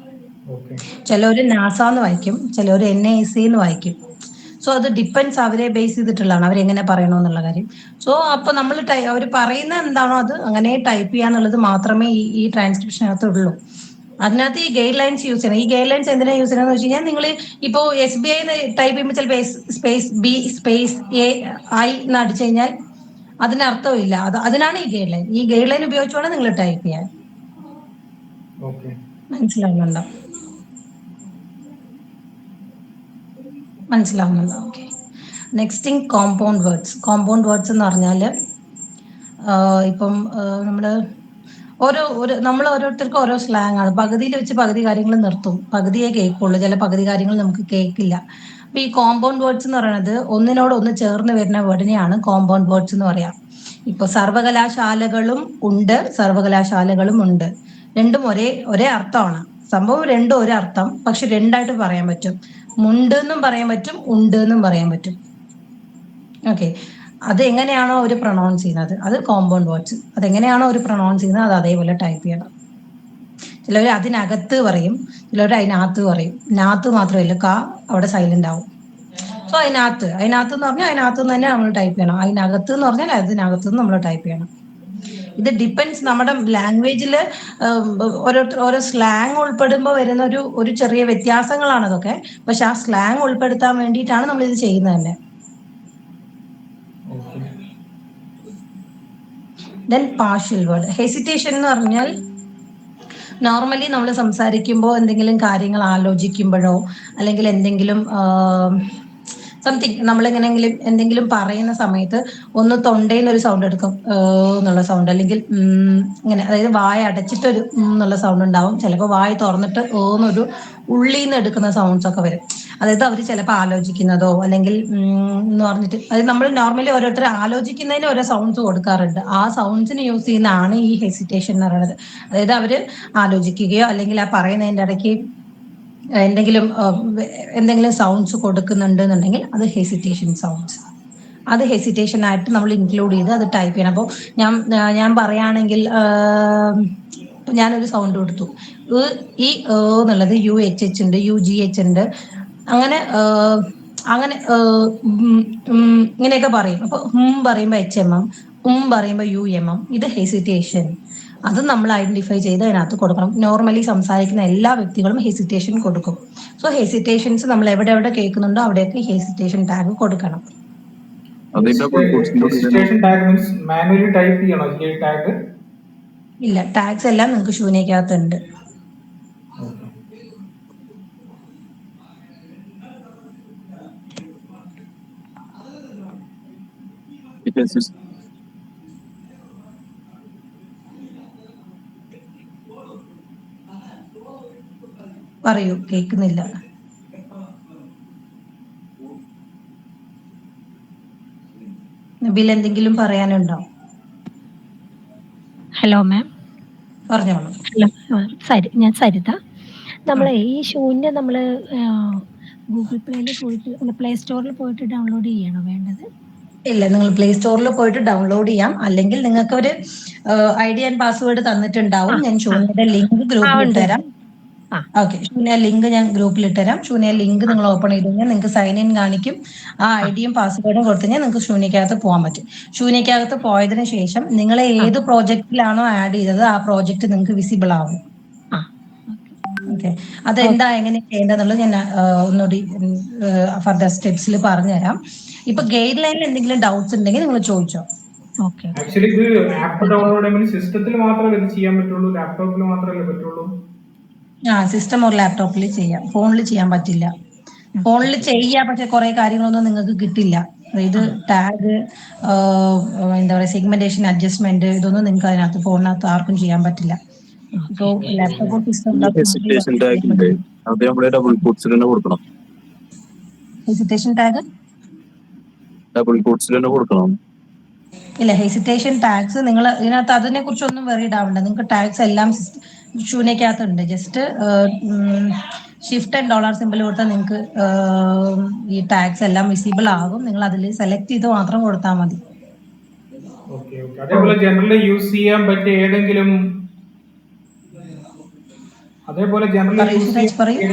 ചിലവര് നാസ എന്ന് വായിക്കും, ചിലവര് NIC എന്ന് വായിക്കും. സോ അത് ഡിപ്പെൻസ് അവരെ ബേസ് ചെയ്തിട്ടുള്ളതാണ്, അവരെങ്ങനെ പറയണമെന്നുള്ള കാര്യം. സോ അപ്പൊ നമ്മൾ അവർ പറയുന്ന എന്താണോ അത് അങ്ങനെ ടൈപ്പ് ചെയ്യാന്നുള്ളത് മാത്രമേ ഈ ട്രാൻസ്ക്രിപ്ഷനകത്തുള്ളൂ. അതിനകത്ത് ഈ ഗൈഡ് ലൈൻസ് യൂസ് ചെയ്യണം. ഈ ഗൈഡ് ലൈൻസ് എന്തിനാ യൂസ് ചെയ്യണമെന്ന് വെച്ച് കഴിഞ്ഞാൽ, നിങ്ങൾ ഇപ്പോൾ SBI ടൈപ്പ് ചെയ്യുമ്പോൾ ചിലപ്പോൾ SPACE എന്ന് അടിച്ചു കഴിഞ്ഞാൽ അതിനർത്ഥമില്ല. അതിനാണ് ഈ ഗൈഡ് ലൈൻ. ഈ ഗൈഡ് ലൈൻ ഉപയോഗിച്ചുകൊണ്ട് നിങ്ങൾ ടൈപ്പ് ചെയ്യാൻ. മനസ്സിലാവുന്നുണ്ടോ? Okay. Next thing compound words. Compound words എന്ന് പറഞ്ഞാൽ ഇപ്പം നമ്മൾ ഓരോരുത്തർക്കും ഓരോ സ്ലാങ് ആണ്. പകുതിയിൽ വെച്ച് പകുതി കാര്യങ്ങൾ നിർത്തും, പകുതിയെ കേൾക്കുള്ളൂ, ചില പകുതി കാര്യങ്ങൾ നമുക്ക് കേൾക്കില്ല. അപ്പൊ ഈ കോമ്പൗണ്ട് വേർഡ്സ് എന്ന് പറയുന്നത് ഒന്നിനോട് ഒന്ന് ചേർന്ന് വരുന്ന വേർഡിനെയാണ് കോമ്പൗണ്ട് വേർഡ്സ് എന്ന് പറയാം. ഇപ്പൊ സർവകലാശാലകളും ഉണ്ട്. രണ്ടും ഒരേ അർത്ഥമാണ്. സംഭവം രണ്ടും ഒരേ അർത്ഥം, പക്ഷെ രണ്ടായിട്ട് പറയാൻ പറ്റും. മുണ്ട് എന്നും പറയാൻ പറ്റും, ഉണ്ട് എന്നും പറയാൻ പറ്റും. ഓക്കെ. അത് എങ്ങനെയാണോ അവർ പ്രൊണൗൺസ് ചെയ്യുന്നത് അത് കോമ്പൗണ്ട് വേർഡ്സ്. അതെങ്ങനെയാണോ അവർ പ്രൊണൗൺസ് ചെയ്യുന്നത് അത് അതേപോലെ ടൈപ്പ് ചെയ്യണം. ചിലവർ അതിനകത്ത് പറയും, ചിലവർ അതിനകത്ത് പറയും. നാത്ത് മാത്രമല്ല, അവിടെ സൈലന്റ് ആവും. സോ അതിനകത്ത് എന്ന് പറഞ്ഞാൽ അതിനകത്ത് തന്നെ നമ്മൾ ടൈപ്പ് ചെയ്യണം. അതിനകത്ത് എന്ന് പറഞ്ഞാൽ അതിനകത്ത് നമ്മൾ ടൈപ്പ് ചെയ്യണം. ഇത് ഡിപ്പെൻസ് നമ്മുടെ ലാംഗ്വേജിൽ ഓരോ സ്ലാങ് ഉൾപ്പെടുമ്പോൾ വരുന്ന ഒരു ചെറിയ വ്യത്യാസങ്ങളാണ് അതൊക്കെ. പക്ഷെ ആ സ്ലാങ് ഉൾപ്പെടുത്താൻ വേണ്ടിയിട്ടാണ് നമ്മൾ ഇത് ചെയ്യുന്നത് തന്നെ. Then partial word. ഹെസിറ്റേഷൻ എന്ന് പറഞ്ഞാൽ നോർമലി നമ്മൾ സംസാരിക്കുമ്പോൾ എന്തെങ്കിലും കാര്യങ്ങൾ ആലോചിക്കുമ്പോഴോ അല്ലെങ്കിൽ എന്തെങ്കിലും സംതിങ് നമ്മളെങ്ങനെങ്കിലും എന്തെങ്കിലും പറയുന്ന സമയത്ത് ഒന്ന് തൊണ്ടയിൽ നിന്ന് ഒരു സൗണ്ട് എടുക്കും, എന്നുള്ള സൗണ്ട്, അല്ലെങ്കിൽ ഇങ്ങനെ, അതായത് വായ അടച്ചിട്ടൊരു എന്നുള്ള സൗണ്ട് ഉണ്ടാവും. ചിലപ്പോൾ വായ തുറന്നിട്ട് എന്നൊരു ഉള്ളിൽ നിന്ന് എടുക്കുന്ന സൗണ്ട്സ് ഒക്കെ വരും. അതായത് അവർ ചിലപ്പോൾ ആലോചിക്കുന്നതോ അല്ലെങ്കിൽ എന്ന് പറഞ്ഞിട്ട്, അതായത് നമ്മൾ നോർമലി ഓരോരുത്തർ ആലോചിക്കുന്നതിന് ഓരോ സൗണ്ട്സ് കൊടുക്കാറുണ്ട്. ആ സൗണ്ട്സിന് യൂസ് ചെയ്യുന്നതാണ് ഈ ഹെസിറ്റേഷൻ എന്ന് പറയുന്നത്. അതായത് അവര് ആലോചിക്കുകയോ അല്ലെങ്കിൽ ആ പറയുന്നതിൻ്റെ ഇടയ്ക്ക് എന്തെങ്കിലും സൗണ്ട്സ് കൊടുക്കുന്നുണ്ട് എന്നുണ്ടെങ്കിൽ അത് ഹെസിറ്റേഷൻ സൗണ്ട്സ്. അത് ഹെസിറ്റേഷൻ ആയിട്ട് നമ്മൾ ഇൻക്ലൂഡ് ചെയ്ത് അത് ടൈപ്പ് ചെയ്യണം. അപ്പോൾ ഞാൻ പറയുകയാണെങ്കിൽ ഞാനൊരു സൗണ്ട് കൊടുത്തു, ഈ എന്നുള്ളത് UHH ഉണ്ട്, UGH ഉണ്ട്, അങ്ങനെ ഇങ്ങനെയൊക്കെ പറയും. അപ്പൊ പറയുമ്പോൾ HMM, പറയുമ്പോൾ UMM. ഇത് ഹെസിറ്റേഷൻ. അത് നമ്മൾ ഐഡന്റിഫൈ ചെയ്ത് അതിനകത്ത് കൊടുക്കണം. നോർമലി സംസാരിക്കുന്ന എല്ലാ വ്യക്തികളും ഹെസിറ്റേഷൻ കൊടുക്കും. സോ ഹെസിറ്റേഷൻസ് നമ്മൾ എവിടെ കേൾക്കുന്നുണ്ടോ അവിടെയൊക്കെ ഹെസിറ്റേഷൻ ടാഗ് കൊടുക്കണം. അത് ഡബിൾ കോട്സിന്റെ ഉള്ളിൽ തന്നെ registration tag means manually type ചെയ്യണോ ഈ ടാഗ്? ഇല്ല, ടാഗ്സ് എല്ലാം നിങ്ങൾക്ക് ശൂന്യക്കകത്തുണ്ട്. പിന്നെ പറയൂ, കേൾക്കുന്നില്ല. നബീൽ എന്തെങ്കിലും പറയാനുണ്ടോ? Hello ma'am. പറഞ്ഞോളൂ. ഹലോ, ഞാൻ സരിത. നമ്മളെ ഈ ശൂന്യം നമ്മൾ ഗൂഗിൾ പ്ലേയിൽ പോയിട്ട് അല്ല പ്ലേ സ്റ്റോറിൽ പോയിട്ട് ഡൗൺലോഡ് ചെയ്യണോ വേണ്ടത്? ഇല്ല, നിങ്ങൾ പ്ലേ സ്റ്റോറിൽ പോയിട്ട് ഡൗൺലോഡ് ചെയ്യാം. അല്ലെങ്കിൽ നിങ്ങൾക്ക് ഒരു ഐഡി ആൻഡ് പാസ്വേഡ് തന്നിട്ടുണ്ടാവും. ഞാൻ ശൂന്യയുടെ ലിങ്ക് ഗ്രൂപ്പിൽ ഉണ്ട്. ഇട്ടുതരാം. ഓക്കെ, ശൂന്യ ലിങ്ക് ഞാൻ ഗ്രൂപ്പിൽ ഇട്ടുതരാം. ശൂന്യ ലിങ്ക് നിങ്ങൾ ഓപ്പൺ ചെയ്ത് കഴിഞ്ഞാൽ നിങ്ങൾക്ക് സൈൻ ഇൻ കാണിക്കും. ആ ഐഡിയും പാസ്വേഡും കൊടുത്തു കഴിഞ്ഞാൽ നിങ്ങൾക്ക് ശൂന്യക്കകത്ത് പോകാൻ പറ്റും. ശൂന്യക്കകത്ത് പോയതിനു ശേഷം നിങ്ങൾ ഏത് പ്രോജക്റ്റിലാണോ ആഡ് ചെയ്തത് ആ പ്രോജക്റ്റ് നിങ്ങൾക്ക് വിസിബിൾ ആവും. ഓക്കെ, അതെന്താ എങ്ങനെ ചെയ്യേണ്ടതെന്നുള്ളത് ഞാൻ ഒന്നുകൂടി ഫർദർ സ്റ്റെപ്സിൽ പറഞ്ഞുതരാം. ഇപ്പൊ ഗൈഡ് ലൈനിൽ എന്തെങ്കിലും ഡൗട്ട്സ് ഉണ്ടെങ്കിൽ നിങ്ങൾ ചോദിച്ചോ. ആക്ച്വലി ഇത് ആപ്പ് ഡൗൺലോഡ് ചെയ്യുമ്പോൾ സിസ്റ്റത്തിൽ മാത്രമേ ഇത് ചെയ്യാൻ പറ്റുള്ളൂ, ലാപ്ടോപ്പിൽ മാത്രമല്ലേ പറ്റുള്ളൂ? സിസ്റ്റം ഒരു ലാപ്ടോപ്പിൽ ചെയ്യാം, ഫോണിൽ ചെയ്യാൻ പറ്റില്ല. ഫോണിൽ ചെയ്യാം, പക്ഷെ കുറെ കാര്യങ്ങളൊന്നും നിങ്ങൾക്ക് കിട്ടില്ല. അതായത് ടാഗ്, എന്താ പറയുക, സെഗ്മെന്റേഷൻ, അഡ്ജസ്റ്റ്മെന്റ്, ഇതൊന്നും നിങ്ങൾക്ക് അതിനകത്ത് ഫോണിനകത്ത് ആർക്കും ചെയ്യാൻ പറ്റില്ല. സോ ലാപ്ടോപ്പോ സിസ്റ്റം ഹെസിറ്റേഷൻ ടാഗ് ഉണ്ട്, അത് നമ്മള് ഡബിൾ കോട്സിൽ തന്നെ കൊടുക്കണം. ഹെസിറ്റേഷൻ ടാഗ് ഡബിൾ കോട്സിൽ തന്നെ കൊടുക്കണം. ഇല്ല, ഹെസിറ്റേഷൻ ടാഗ്സ് നിങ്ങൾ ഇതിനകത്ത് അതിനെ കുറിച്ചൊന്നും വെറീഡ് ആവണ്ട. നിങ്ങൾക്ക് ടാഗ്സ് എല്ലാം ശൂന്യക്കകത്തുണ്ട്. Just shift and dollar symbol കൊടുത്താൽ നിങ്ങൾക്ക് ഈ ടാഗ്സ് എല്ലാം വിസിബിൾ ആകും. നിങ്ങൾ അതിൽ സെലക്ട് ചെയ്ത് മാത്രം കൊടുത്താൽ മതി. അതേപോലെ ജനറലി യൂസ് ചെയ്യാൻ പറ്റിയ ഏതെങ്കിലും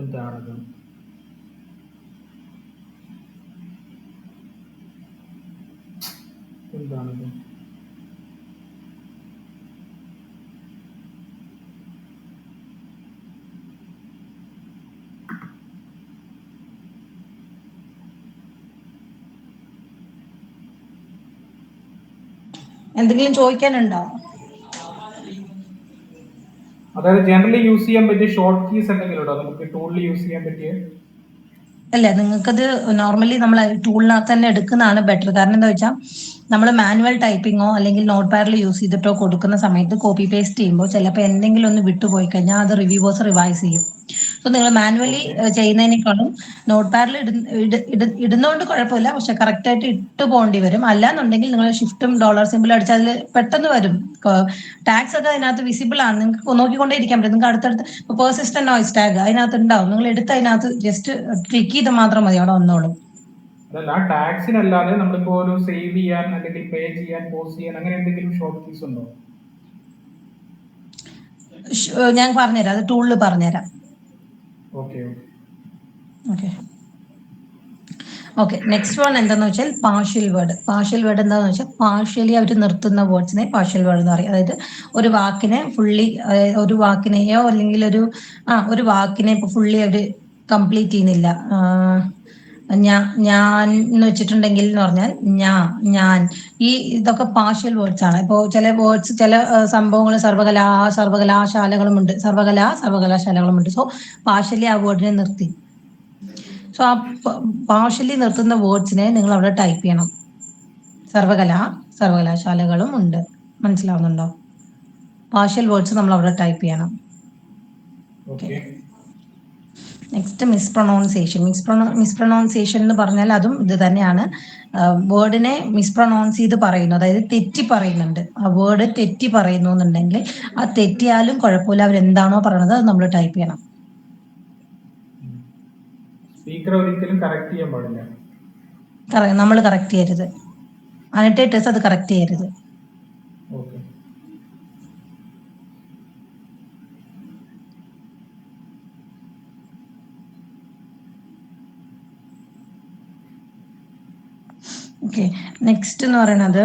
എന്താണത്? എന്താണത്? എന്തെങ്കിലും ചോദിക്കാനുണ്ടോ? അതായത് ജനറലി യൂസ് ചെയ്യാൻ പറ്റിയ ഷോർട്ട് കീസ് എന്തെങ്കിലും ഉണ്ടോ നമുക്ക് ടൂളിൽ യൂസ് ചെയ്യാൻ പറ്റിയ? അല്ല, നിങ്ങൾക്കത് നോർമലി നമ്മൾ ടൂളിനകത്ത് തന്നെ എടുക്കുന്നതാണ് ബെറ്റർ. കാരണം എന്താ വെച്ചാൽ നമ്മൾ മാനുവൽ ടൈപ്പിങ്ങോ അല്ലെങ്കിൽ നോട്ട് പാഡിൽ യൂസ് ചെയ്തിട്ടോ കൊടുക്കുന്ന സമയത്ത് കോപ്പി പേസ്റ്റ് ചെയ്യുമ്പോൾ ചിലപ്പോൾ എന്തെങ്കിലും ഒന്ന് വിട്ടുപോയി കഴിഞ്ഞാൽ അത് റിവ്യൂവേഴ്സ് റിവൈസ് ചെയ്യും. സോ നിങ്ങൾ മാനുവലി ചെയ്യുന്നതിനേക്കാളും നോട്ട് പാഡിൽ ഇടുന്നതുകൊണ്ട് കുഴപ്പമില്ല, പക്ഷെ കറക്റ്റ് ആയിട്ട് ഇട്ട് പോകേണ്ടി വരും. അല്ലാന്നുണ്ടെങ്കിൽ നിങ്ങൾ ഷിഫ്റ്റും ഡോളർ സിമ്പിൾ അടിച്ചാൽ അതിൽ പെട്ടെന്ന് വരും. ടാഗ്സ് ഒക്കെ അതിനകത്ത് വിസിബിൾ ആണ്, നിങ്ങൾക്ക് നോക്കിക്കൊണ്ടേ ഇരിക്കാൻ പറ്റും. നിങ്ങൾക്ക് അടുത്തടുത്ത് പെർസിസ്റ്റന്റ് നോയ്സ് ടാഗ് അതിനകത്ത് ഉണ്ടാവും. നിങ്ങൾ എടുത്ത് അതിനകത്ത് ജസ്റ്റ് ക്ലിക്ക് ചെയ്ത് മാത്രം മതി, അവിടെ വന്നോളും. അതല്ല, ടാക്സിനല്ലാതെ നമ്മളിപ്പോ ഒരു സേവ് ചെയ്യാൻ അല്ലെങ്കിൽ പേ ചെയ്യാൻ, പോസ്റ്റ് ചെയ്യാൻ, അങ്ങനെ എന്തെങ്കിലും ഷോർട്ട് കീസ് ഉണ്ടോ? ഞാൻ പറഞ്ഞുതരാം, അത് ടൂളിൽ പറഞ്ഞുതരാം. ഓക്കെ, നെക്സ്റ്റ് വൺ എന്താന്ന് വെച്ചാൽ പാർഷ്യൽ വേർഡ്. പാർഷ്യൽ വേർഡ് എന്താന്ന് വെച്ചാൽ പാർഷ്യലി അവർ നിർത്തുന്ന വേർഡ്സിനെ പാർഷ്യൽ വേർഡ് എന്ന് പറയും. അതായത് ഒരു വാക്കിനെ ഫുള്ളി, ഒരു വാക്കിനെയോ അല്ലെങ്കിൽ ഒരു വാക്കിനെ ഇപ്പൊ ഫുള്ളി അവർ കംപ്ലീറ്റ് ചെയ്യുന്നില്ല. ഞാൻ എന്ന് വെച്ചിട്ടുണ്ടെങ്കിൽ എന്ന് പറഞ്ഞാൽ ഞാൻ ഇതൊക്കെ പാർഷ്യൽ വേർഡ്സ് ആണ്. ഇപ്പോൾ ചില വേർഡ്സ്, ചില സംഭവങ്ങൾ സർവകലാശാലകളുമുണ്ട്, സർവകലാശാലകളുമുണ്ട്. സോ പാർഷ്യലി ആ വേർഡിനെ നിർത്തി. സോ ആ പാർഷ്യലി നിർത്തുന്ന വേർഡ്സിനെ നിങ്ങൾ അവിടെ ടൈപ്പ് ചെയ്യണം. സർവകലാശാലകളും ഉണ്ട്, മനസ്സിലാവുന്നുണ്ടോ? പാർഷ്യൽ വേർഡ്സ് നമ്മൾ അവിടെ ടൈപ്പ് ചെയ്യണം. നെക്സ്റ്റ് മിസ്പ്രൊണൗൺസിയേഷൻ. മിസ്പ്രൊണൗൺസിയേഷൻ എന്ന് പറഞ്ഞാൽ അതും ഇത് തന്നെയാണ്. വേർഡിനെ മിസ്പ്രൊണൗൺസ് ചെയ്ത് പറയുന്നു, അതായത് തെറ്റി പറയുന്നുണ്ട്. ആ വേർഡ് തെറ്റി പറയുന്നു എന്നുണ്ടെങ്കിൽ ആ തെറ്റിയാലും കുഴപ്പമില്ല, അവരെന്താണോ പറയണത് അത് നമ്മൾ ടൈപ്പ് ചെയ്യണം. സ്പീക്കർ ഒരിക്കലും കറക്റ്റ് ചെയ്യാൻ പാടില്ല. നമ്മൾ കറക്റ്റ് ചെയ്യരുത്, അനോട്ടേറ്റേഴ്സ് അത് കറക്റ്റ് ചെയ്യരുത്. ഓക്കെ, നെക്സ്റ്റ് എന്ന് പറയുന്നത്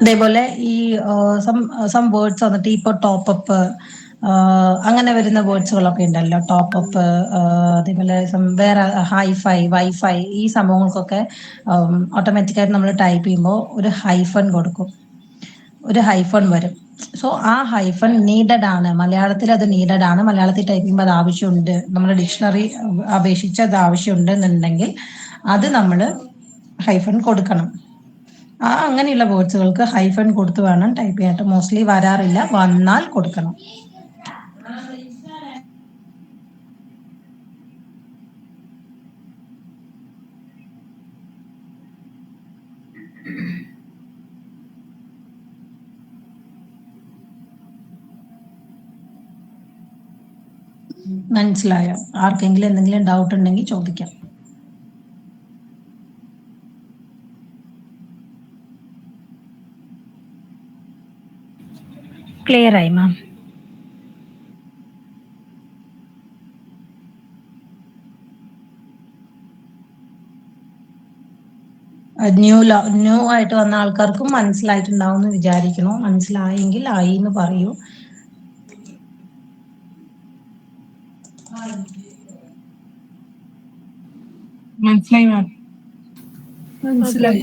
അതേപോലെ ഈ സം വേർഡ്സ് വന്നിട്ട് ഇപ്പൊ ടോപ്പപ്പ് അങ്ങനെ വരുന്ന വേർഡ്സുകളൊക്കെ ഉണ്ടല്ലോ. ടോപ്പപ്പ്, അതേപോലെ വേറെ ഹൈഫൈ, വൈഫൈ, ഈ സംഭവങ്ങൾക്കൊക്കെ ഓട്ടോമാറ്റിക്കായിട്ട് നമ്മൾ ടൈപ്പ് ചെയ്യുമ്പോൾ ഒരു ഹൈഫൺ കൊടുക്കും, ഒരു ഹൈഫൺ വരും. സോ ആ ഹൈഫൺ നീഡഡ് ആണ്, മലയാളത്തിൽ അത് നീഡഡ് ആണ്, മലയാളത്തിൽ ടൈപ്പ് ചെയ്യുമ്പോൾ അത് ആവശ്യമുണ്ട്, നമ്മുടെ ഡിക്ഷണറി അപേക്ഷിച്ച് അത് ആവശ്യമുണ്ട് എന്നുണ്ടെങ്കിൽ അത് നമ്മൾ ഹൈഫൺ കൊടുക്കണം. അങ്ങനെയുള്ള വേർഡ്സുകൾക്ക് ഹൈഫൺ കൊടുത്ത് വേണം ടൈപ്പ് ചെയ്യാനായിട്ട്. മോസ്റ്റ്ലി വരാറില്ല, വന്നാൽ കൊടുക്കണം. മനസ്സിലായോ? ആർക്കെങ്കിലും എന്തെങ്കിലും ഡൗട്ട് ഉണ്ടെങ്കിൽ ചോദിക്കാം. ക്ലിയർ ആയി മാം. ന്യൂ ആയിട്ട് വന്ന ആൾക്കാർക്കും മനസ്സിലായിട്ടുണ്ടാവും എന്ന് വിചാരിക്കണു. മനസ്സിലായെങ്കിൽ ആയി എന്ന് പറയൂ. മനസ്സിലായി മാം. മനസ്സിലായി.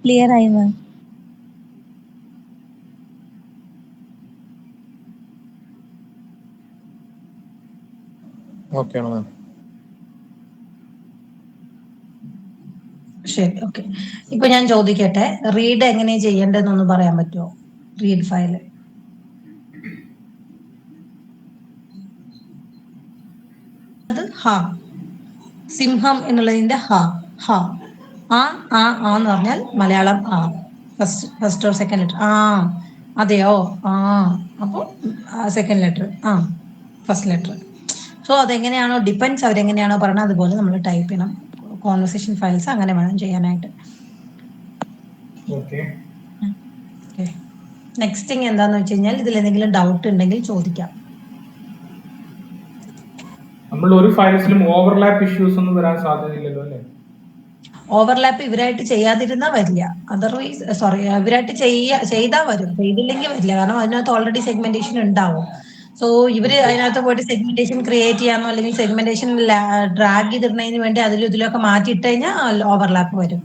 ക്ലിയർ ആയി മാം. ഓക്കെയാണ് മാം. ശരി, ഓക്കെ. ഇപ്പൊ ഞാൻ ചോദിക്കട്ടെ, റീഡ് എങ്ങനെ ചെയ്യേണ്ടതെന്നൊന്ന് പറയാൻ പറ്റുമോ? റീഡ് ഫയല് അത് സിംഹം എന്നുള്ളതിന്റെ എന്ന് പറഞ്ഞാൽ Malayalam first or second letter. അതെയോ, അപ്പൊ second letter, first letter. So അതെങ്ങനെയാണോ ഡിപ്പെൻസ്, അവരെങ്ങനെയാണോ പറഞ്ഞത് അതുപോലെ നമ്മൾ ടൈപ്പ് ചെയ്യണം. കോൺവെർസേഷൻ ഫയൽസ് അങ്ങനെ വേണം ചെയ്യാനായിട്ട്. നെക്സ്റ്റ് തിങ് എന്താന്ന് വെച്ച് കഴിഞ്ഞാൽ, ഇതിൽ എന്തെങ്കിലും ഡൗട്ട് ഉണ്ടെങ്കിൽ ചോദിക്കാം. നമ്മൾ ഒരു ഫയൽസിലും ഓവർലാപ്പ് ഇഷ്യൂസ് ഒന്നും വരാൻ സാധ്യതയില്ലല്ലോ അല്ലേ? ഓവർലാപ്പ് ഇവരായിട്ട് ചെയ്യാതിരുന്നാ വരില്ല. അതർവൈസ് ഇവരായിട്ട് ചെയ്താൽ വരും, ചെയ്തില്ലെങ്കിൽ വരില്ല. കാരണം അതിനകത്ത് ഓൾറെഡി സെഗ്മെന്റേഷൻ ഉണ്ടാവും. സോ ഇവര് അതിനകത്ത് പോയിട്ട് സെഗ്മെന്റേഷൻ ക്രിയേറ്റ് ചെയ്യാനോ അല്ലെങ്കിൽ സെഗ്മെന്റേഷൻ ഡ്രാഗ് ചെയ്തിടുന്നതിന് വേണ്ടി അതിലും ഇതിലൊക്കെ മാറ്റിയിട്ട് കഴിഞ്ഞാൽ ഓവർലാപ്പ് വരും.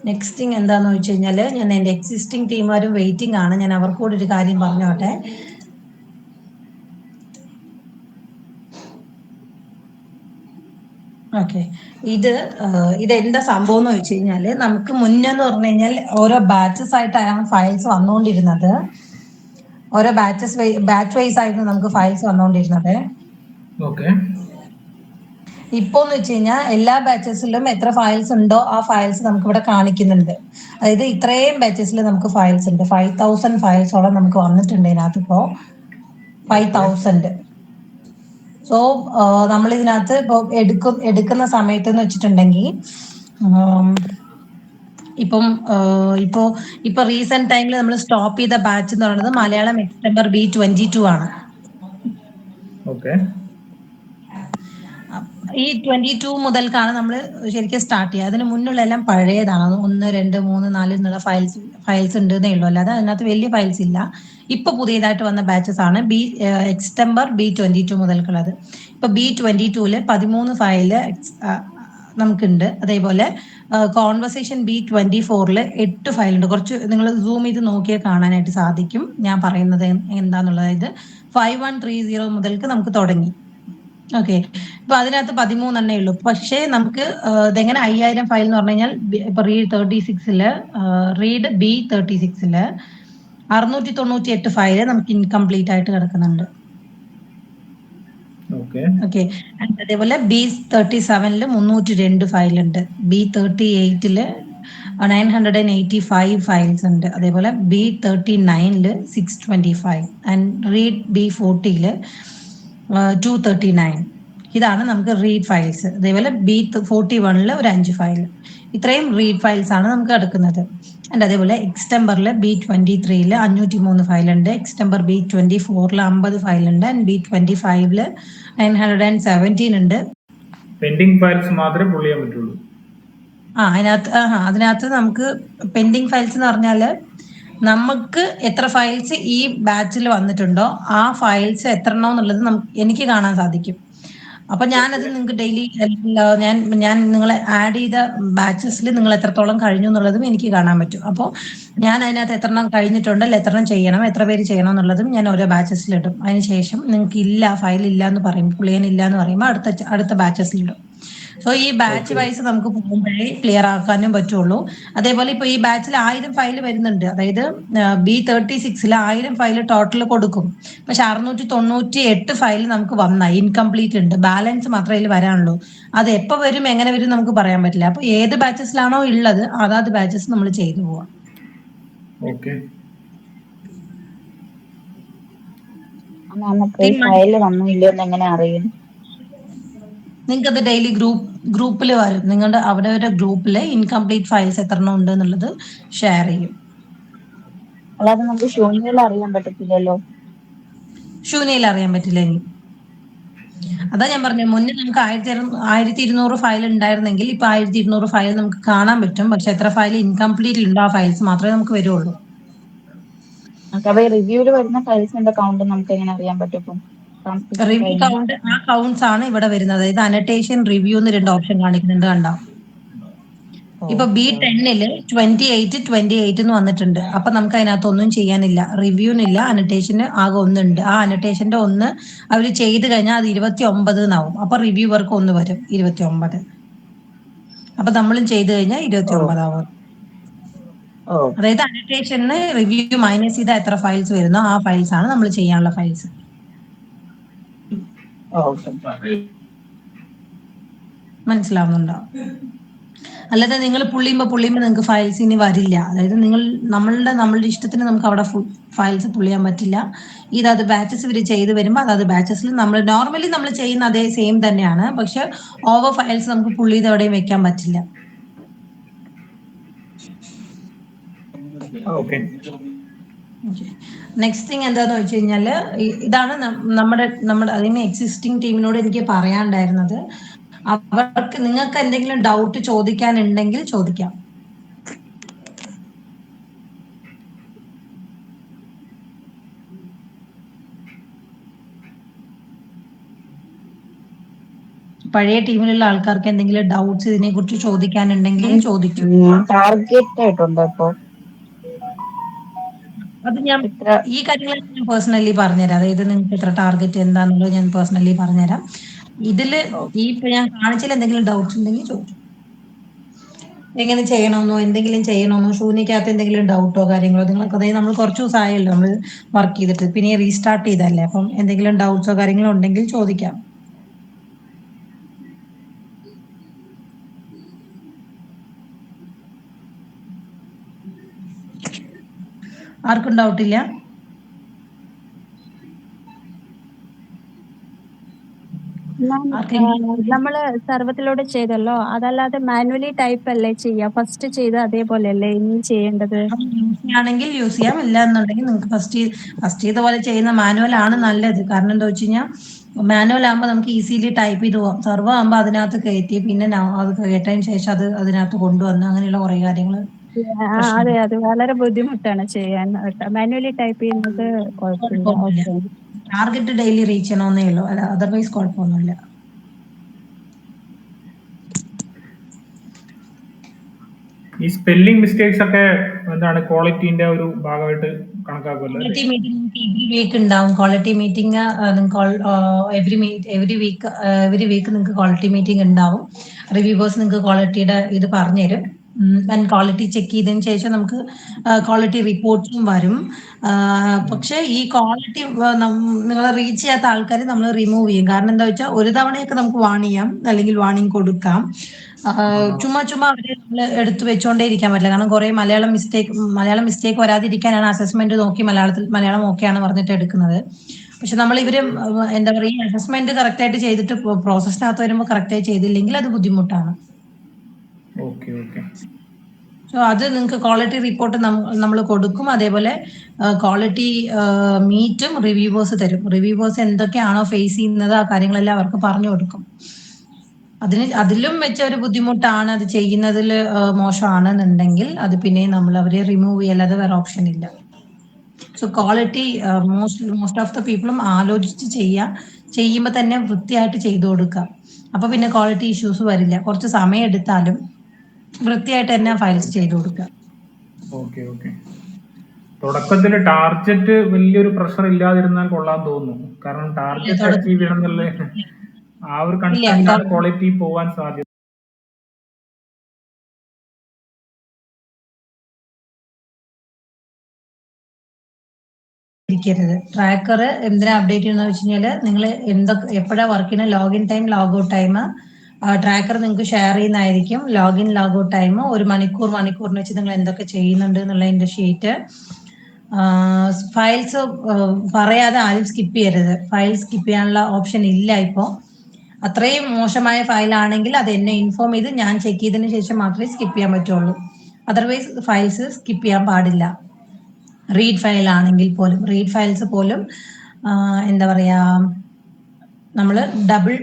നെക്സ്റ്റ് തിങ് എന്താന്ന് വെച്ച് കഴിഞ്ഞാല്, ഞാൻ എന്റെ എക്സിസ്റ്റിംഗ് ടീമുകാരും വെയിറ്റിംഗ് ആണ്, ഞാൻ അവർക്കൂടെ ഒരു കാര്യം പറഞ്ഞോട്ടെ. ഓക്കെ, ഇത് എന്താ സംഭവം എന്ന് വെച്ച് കഴിഞ്ഞാല്, നമുക്ക് മുന്നെന്ന് പറഞ്ഞു കഴിഞ്ഞാൽ ഓരോ ബാച്ചസ് ആയിട്ടാണ് ഫയൽസ് വന്നുകൊണ്ടിരുന്നത്. ഓരോ ബാച്ച് വൈസ് ആയിരുന്നു നമുക്ക് ഫയൽസ് വന്നുകൊണ്ടിരുന്നത്. ഇപ്പോന്ന് വെച്ച് കഴിഞ്ഞാൽ എല്ലാ ബാച്ചസിലും എത്ര ഫയൽസ് ഉണ്ടോ ആ ഫയൽസ് നമുക്ക് ഇവിടെ കാണിക്കുന്നുണ്ട്. അതായത് ഇത്രയും ബാച്ചസിൽ നമുക്ക് ഫയൽസ് ഉണ്ട്. 5000 ഫയൽസോളം നമുക്ക് വന്നിട്ടുണ്ട് ഇതിനകത്ത് ഇപ്പോ. 5000. സോ നമ്മൾ ഇതിനകത്ത് ഇപ്പൊ എടുക്കുന്ന സമയത്ത് എന്ന് വെച്ചിട്ടുണ്ടെങ്കിൽ, ഇപ്പൊ റീസെന്റ് ടൈമിൽ നമ്മൾ സ്റ്റോപ്പ് ചെയ്ത ബാച്ച് എന്ന് പറയുന്നത് മലയാളം സെപ്റ്റംബർ B22 ആണ്. ഈ 22 മുതൽക്കാണ് നമ്മൾ ശരിക്കും സ്റ്റാർട്ട് ചെയ്യുക. അതിന് മുന്നുള്ള എല്ലാം പഴയതാണ്. 1, 2, 3, 4 എന്നുള്ള ഫയൽസ് ഉണ്ടെന്നേ ഉള്ളൂ, അല്ലാതെ അതിനകത്ത് വലിയ ഫയൽസ് ഇല്ല. ഇപ്പൊ പുതിയതായിട്ട് വന്ന ബാച്ചസ് ആണ് സെപ്റ്റംബർ B22 മുതൽക്കുള്ളത്. ഇപ്പൊ B22 13 ഫയല് നമുക്കുണ്ട്. അതേപോലെ കോൺവെർസേഷൻ B24 8 ഫയലുണ്ട്. കുറച്ച് നിങ്ങൾ സൂം ചെയ്ത് നോക്കിയാൽ കാണാനായിട്ട് സാധിക്കും ഞാൻ പറയുന്നത് എന്താന്നുള്ളത്. അതായത് 5130 മുതൽക്ക് നമുക്ക് തുടങ്ങി. ഓക്കെ, ഇപ്പൊ അതിനകത്ത് 13 എണ്ണേ ഉള്ളൂ. പക്ഷേ നമുക്ക് ഇതെങ്ങനെ 5000 ഫയൽ എന്ന് പറഞ്ഞു കഴിഞ്ഞാൽ, ഇപ്പൊ റീഡ് B36 698 ഫയല് നമുക്ക് ഇൻകംപ്ലീറ്റ് ആയിട്ട് കിടക്കുന്നുണ്ട്. ഓക്കെ, അതേപോലെ B37 302 ഫയലുണ്ട്. B38 985 ഫയൽസ് ഉണ്ട്. അതേപോലെ B39 625 ആൻഡ് റീഡ് B40 239. ഇതാണ് നമുക്ക് റീഡ് ഫയൽസ്. അതേപോലെ B41 ഒരു 5 ഫയൽ. ഇത്രയും റീഡ് ഫയൽസ് ആണ് നമുക്ക് എടുക്കുന്നത്. ആൻഡ് അതേപോലെ എക്സ്റ്റംബറിൽ B23 503 ഫയലുണ്ട്. എക്സ്റ്റംബർ B24 50 ഫയലുണ്ട്. ആൻഡ് B25 917 ഉണ്ട്. പെൻഡിങ് ഫയൽസ് മാത്രമേ പുൾ ചെയ്യാൻ പറ്റുള്ളൂ. അതിനകത്ത് നമുക്ക് പെൻഡിങ് ഫയൽസ് എന്ന് പറഞ്ഞാല് നമുക്ക് എത്ര ഫയൽസ് ഈ ബാച്ചിൽ വന്നിട്ടുണ്ടോ ആ ഫയൽസ് എത്ര എണ്ണം എന്നുള്ളത് എനിക്ക് കാണാൻ സാധിക്കും. അപ്പൊ ഞാനത് നിങ്ങൾക്ക് ഡെയിലി ഞാൻ നിങ്ങളെ ആഡ് ചെയ്ത ബാച്ചസിൽ നിങ്ങൾ എത്രത്തോളം കഴിഞ്ഞു എന്നുള്ളതും എനിക്ക് കാണാൻ പറ്റും. അപ്പോൾ ഞാൻ അതിനകത്ത് എത്ര എണ്ണം കഴിഞ്ഞിട്ടുണ്ട്, എത്ര എണ്ണം ചെയ്യണം, എത്ര പേര് ചെയ്യണം എന്നുള്ളതും ഞാൻ ഓരോ ബാച്ചസിലിടും. അതിനുശേഷം നിങ്ങൾക്ക് ഫയൽ ഇല്ല എന്ന് പറയും, പുള്ളിയനില്ല എന്ന് പറയുമ്പോൾ അടുത്ത ബാച്ചസിലിടും. സോ ഈ ബാച്ച് വൈസ് നമുക്ക് പോകുമ്പോഴേ ക്ലിയർ ആക്കാനും പറ്റുള്ളൂ. അതേപോലെ ഇപ്പൊ ഈ ബാച്ചിൽ 1000 ഫയൽ വരുന്നുണ്ട്. അതായത് B36 1000 ഫയൽ ടോട്ടൽ കൊടുക്കും. പക്ഷെ 698 ഫയൽ നമുക്ക് ഇൻകംപ്ലീറ്റ് ഉണ്ട്. ബാലൻസ് മാത്രമേ ഇതിൽ വരാനുള്ളൂ. അത് എപ്പോ വരും എങ്ങനെ വരും നമുക്ക് പറയാൻ പറ്റില്ല. അപ്പൊ ഏത് ബാച്ചസിലാണോ ഉള്ളത് അതാത് ബാച്ചസ് നമ്മൾ ചെയ്തു പോവാം. ഫയല് വന്നില്ലെന്ന് എങ്ങനെ അറിയും? നിങ്ങൾക്ക് അത് ഡെയിലി ഗ്രൂപ്പിൽ വരും. നിങ്ങളുടെ അവരവരുടെ ഗ്രൂപ്പില് ഇൻകംപ്ലീറ്റ് ഫയൽസ് എത്ര എണ്ണം ഉണ്ട് എന്നുള്ളത് ഷെയർ ചെയ്യും. അല്ലാതെ നമുക്ക് ശൂന്യയിൽ അറിയാൻ പറ്റത്തില്ലല്ലോ. ശൂന്യയിൽ അറിയാൻ പറ്റില്ല. അതാ ഞാൻ പറഞ്ഞത്, മുന്നേ നമുക്ക് 1200 ഫയൽ ഉണ്ടായിരുന്നെങ്കിൽ ഇപ്പൊ 1200 ഫയൽ നമുക്ക് കാണാൻ പറ്റും. പക്ഷെ എത്ര ഫയൽ ഇൻകംപ്ലീറ്റ് ഉണ്ടോ ആ ഫയൽസ് മാത്രമേ നമുക്ക് വരുള്ളൂ. റിവ്യൂല് വരുന്ന ഫയൽസിന്റെ കൗണ്ട് നമുക്ക് എങ്ങനെ അറിയാൻ പറ്റും? റിവ്യൂ കൗണ്ട് കൗണ്ട്സ് ആണ് ഇവിടെ വരുന്നത്. അതായത് അനോട്ടേഷൻ, റിവ്യൂ എന്ന് 2 ഓപ്ഷൻ കാണിക്കുന്നുണ്ട്, കണ്ടോ? ഇപ്പൊ B10 28 എന്ന് വന്നിട്ടുണ്ട്. അപ്പൊ നമുക്ക് അതിനകത്ത് ഒന്നും ചെയ്യാനില്ല, റിവ്യൂനില്ല, അനോട്ടേഷന് ആകെ ഒന്നുണ്ട്. ആ അനോട്ടേഷന്റെ 1 അവര് ചെയ്ത് കഴിഞ്ഞാൽ അത് 29 എന്നാവും. അപ്പൊ റിവ്യൂവർക്ക് 1 വരും 29. അപ്പൊ നമ്മളും ചെയ്ത് കഴിഞ്ഞാൽ 29 ആവും. അതായത് അനോട്ടേഷന് റിവ്യൂ മൈനസ് ചെയ്താൽ എത്ര ഫയൽസ് വരുന്നോ ആ ഫയൽസ് ആണ് നമ്മൾ ചെയ്യാനുള്ള ഫയൽസ്. മനസ്സിലാവുന്നുണ്ടോ? അല്ലാതെ നിങ്ങൾ പുള്ളിയുമ്പോ നിങ്ങൾക്ക് ഫയൽസ് ഇനി വരില്ല. അതായത് നമ്മളുടെ ഇഷ്ടത്തിന് നമുക്ക് അവിടെ ഫയൽസ് പുള്ളിയാൻ പറ്റില്ല. അത് ബാച്ചസ് ഇവർ ചെയ്ത് വരുമ്പോൾ അതായത് ബാച്ചസിൽ നമ്മൾ നോർമലി നമ്മൾ ചെയ്യുന്ന അതേ സെയിം തന്നെയാണ്. പക്ഷെ ഓവർ ഫയൽസ് നമുക്ക് പുള്ളി ചെയ്ത് എവിടെയും വെക്കാൻ പറ്റില്ല. നെക്സ്റ്റ് തിങ് എന്താന്ന് വെച്ച് കഴിഞ്ഞാല് ഇതാണ് നമ്മുടെ അതിന് എക്സിസ്റ്റിംഗ് ടീമിനോട് എനിക്ക് പറയാനുണ്ടായിരുന്നത്. അവർക്ക് നിങ്ങൾക്ക് എന്തെങ്കിലും ഡൗട്ട് ചോദിക്കാനുണ്ടെങ്കിൽ ചോദിക്കാം. പഴയ ടീമിലുള്ള ആൾക്കാർക്ക് എന്തെങ്കിലും ഡൗട്ട്സ് ഇതിനെ കുറിച്ച് ചോദിക്കാനുണ്ടെങ്കിൽ ചോദിക്കും. ടാർഗറ്റ് ആയിട്ടുണ്ടോ ഇപ്പോ? അത് ഞാൻ ഈ കാര്യങ്ങൾ ഞാൻ പേഴ്സണലി പറഞ്ഞുതരാം. അതായത് നിങ്ങൾക്ക് എത്ര ടാർഗറ്റ് എന്താണെന്നുള്ളത് ഞാൻ പേഴ്സണലി പറഞ്ഞുതരാം. ഇതില് ഇപ്പൊ ഞാൻ കാണിച്ചാൽ എന്തെങ്കിലും ഡൗട്ട്സ് ഉണ്ടെങ്കിൽ ചോദിച്ചു. എങ്ങനെ എന്തെങ്കിലും ചെയ്യണമെന്നോ ശൂന്യക്കകത്ത് എന്തെങ്കിലും ഡൗട്ടോ കാര്യങ്ങളോ നിങ്ങൾക്ക്, അതായത് നമ്മൾ കുറച്ച് ദിവസമായല്ലോ നമ്മൾ വർക്ക് ചെയ്തിട്ട്, പിന്നെ റീസ്റ്റാർട്ട് ചെയ്തല്ലേ, അപ്പം എന്തെങ്കിലും ഡൗട്ട്സോ കാര്യങ്ങളോ ഉണ്ടെങ്കിൽ ചോദിക്കാം. ആർക്കും ഡൗട്ടില്ല? നമ്മള് സർവത്തിലൂടെ ചെയ്തല്ലോ, അതല്ലാതെ മാനുവലി ടൈപ്പ് അല്ലേ ചെയ്യാ? ഫസ്റ്റ് ചെയ്ത അതേപോലെ അല്ലേ ഇനി ചെയ്യേണ്ടത്? ആണെങ്കിൽ യൂസ് ചെയ്യാം, ഇല്ല എന്നുണ്ടെങ്കിൽ നിങ്ങൾക്ക് ഫസ്റ്റ് ചെയ്ത പോലെ ചെയ്യുന്ന മാനുവൽ ആണ് നല്ലത്. കാരണം എന്താ വെച്ച് കഴിഞ്ഞാൽ മാനുവൽ ആകുമ്പോൾ നമുക്ക് ഈസിലി ടൈപ്പ് ചെയ്ത് പോകാം. സർവ ആകുമ്പോൾ അതിനകത്ത് കയറ്റി പിന്നെ അത് കേട്ടതിന് ശേഷം അതിനകത്ത് കൊണ്ടുവന്ന് അങ്ങനെയുള്ള കുറെ കാര്യങ്ങൾ. അതെ, അത് വളരെ ബുദ്ധിമുട്ടാണ് ചെയ്യാൻ. മാനുവലി ടൈപ്പ് ചെയ്യുന്നത് കുഴപ്പമില്ല. ടാർഗറ്റ് ഡെയിലി റീച്ച് ചെയ്യണമെന്നേ ഉള്ളൂ, അല്ല അതർവൈസ് കുഴപ്പമൊന്നുമില്ല. ഈ സ്പെല്ലിംഗ് മിസ്റ്റേക്സ് ഒക്കെ എന്താണ് ക്വാളിറ്റിന്റെ ഒരു ഭാഗമായിട്ട് കണക്കാക്കുമല്ലോ? ക്വാളിറ്റി മീറ്റിംഗ് എവറി വീക്ക് ഉണ്ടാവും. ക്വാളിറ്റി മീറ്റിംഗ് എവറി വീക്ക് നിങ്ങൾക്ക് ക്വാളിറ്റി മീറ്റിംഗ് ഉണ്ടാവും. റിവ്യൂവേഴ്സ് നിങ്ങൾക്ക് ക്വാളിറ്റിയുടെ ഇത് പറഞ്ഞുതരും. ക്വാളിറ്റി ചെക്ക് ചെയ്തതിന് ശേഷം നമുക്ക് ക്വാളിറ്റി റിപ്പോർട്ടും വരും. പക്ഷെ ഈ ക്വാളിറ്റി നിങ്ങളെ റീച്ച് ചെയ്യാത്ത ആൾക്കാരെ നമ്മൾ റിമൂവ് ചെയ്യും. കാരണം എന്താ വെച്ചാൽ ഒരു തവണയൊക്കെ നമുക്ക് വാൺ ചെയ്യാം, അല്ലെങ്കിൽ വാണിംഗ് കൊടുക്കാം. ചുമ്മാ അവരെ നമ്മൾ എടുത്തു വെച്ചോണ്ടേ ഇരിക്കാൻ പറ്റില്ല. കാരണം കുറെ മലയാളം മിസ്റ്റേക്ക് വരാതിരിക്കാനാണ് അസസ്മെന്റ് നോക്കി മലയാളം ഓക്കെയാണ് പറഞ്ഞിട്ട് എടുക്കുന്നത്. പക്ഷെ നമ്മൾ ഇവര് എന്താ പറയുക അസസ്മെന്റ് കറക്റ്റ് ആയിട്ട് ചെയ്തിട്ട് പ്രോസസ്സിനകത്ത് വരുമ്പോൾ കറക്റ്റ് ആയി ചെയ്തില്ലെങ്കിൽ അത് ബുദ്ധിമുട്ടാണ്. Okay okay. സോ അത് നിങ്ങൾക്ക് ക്വാളിറ്റി റിപ്പോർട്ട് നമ്മൾ കൊടുക്കും. അതേപോലെ ക്വാളിറ്റി മീറ്റും റിവ്യൂവേഴ്സ് തരും. റിവ്യൂവേഴ്സ് എന്തൊക്കെയാണോ ഫേസ് ചെയ്യുന്നത് ആ കാര്യങ്ങളെല്ലാം അവർക്ക് പറഞ്ഞു കൊടുക്കും. അതിലും വെച്ച ഒരു ബുദ്ധിമുട്ടാണ് അത് ചെയ്യുന്നതിൽ മോശമാണെന്നുണ്ടെങ്കിൽ അത് പിന്നെ നമ്മൾ അവരെ റിമൂവ് ചെയ്യല്ലാതെ വേറെ ഓപ്ഷൻ ഇല്ല. So quality most of the പീപ്പിളും ആലോചിച്ച് ചെയ്യുമ്പോൾ തന്നെ വൃത്തിയായിട്ട് ചെയ്തു കൊടുക്കുക. അപ്പൊ പിന്നെ ക്വാളിറ്റി ഇഷ്യൂസ് വരില്ല. കുറച്ച് സമയം എടുത്താലും വൃത്തിയായിട്ട് തന്നെ ഫയൽസ് ചെയ്തു കൊടുക്കുക. Okay okay. തുടക്കത്തിൽ ടാർഗറ്റ് വലിയൊരു പ്രഷർ ഇല്ലാതിരുന്നാൽ കൊള്ളാൻ തോന്നുന്നു. കാരണം ടാർഗറ്റ് അച്ചീവ് ചെയ്യണം എന്നുള്ള ആ ഒരു കൺസേണിലാണ് ക്വാളിറ്റി പോവാൻ സാധ്യത. ട്രാക്കർ എന്തിനാ അപ്ഡേറ്റ് ചെയ്യുന്നത് വെച്ച് കഴിഞ്ഞാൽ നിങ്ങൾ എപ്പോഴാ വർക്കിന് login time logout time tracker നിങ്ങൾക്ക് ഷെയർ ചെയ്യുന്നതായിരിക്കും. ലോഗിൻ ലോഗൗട്ട് ടൈം ഒരു മണിക്കൂറിന് വെച്ച് നിങ്ങൾ എന്തൊക്കെ ചെയ്യുന്നുണ്ട് എന്നുള്ളതിന്റെ ഷീറ്റ്. ഫയൽസ് പറയാതെ ആരും സ്കിപ്പ് ചെയ്യരുത്. ഫയൽ സ്കിപ്പ് ചെയ്യാനുള്ള ഓപ്ഷൻ ഇല്ല. ഇപ്പോൾ അത്രയും മോശമായ ഫയലാണെങ്കിൽ അത് എന്നെ ഇൻഫോം ചെയ്ത് ഞാൻ ചെക്ക് ചെയ്തതിന് ശേഷം മാത്രമേ സ്കിപ്പ് ചെയ്യാൻ പറ്റുള്ളൂ. അതർവൈസ് ഫയൽസ് സ്കിപ്പ് ചെയ്യാൻ പാടില്ല. റീഡ് ഫയൽ ആണെങ്കിൽ പോലും റീഡ് ഫയൽസ് പോലും എന്താ പറയാ നമ്മൾ ഡബിൾ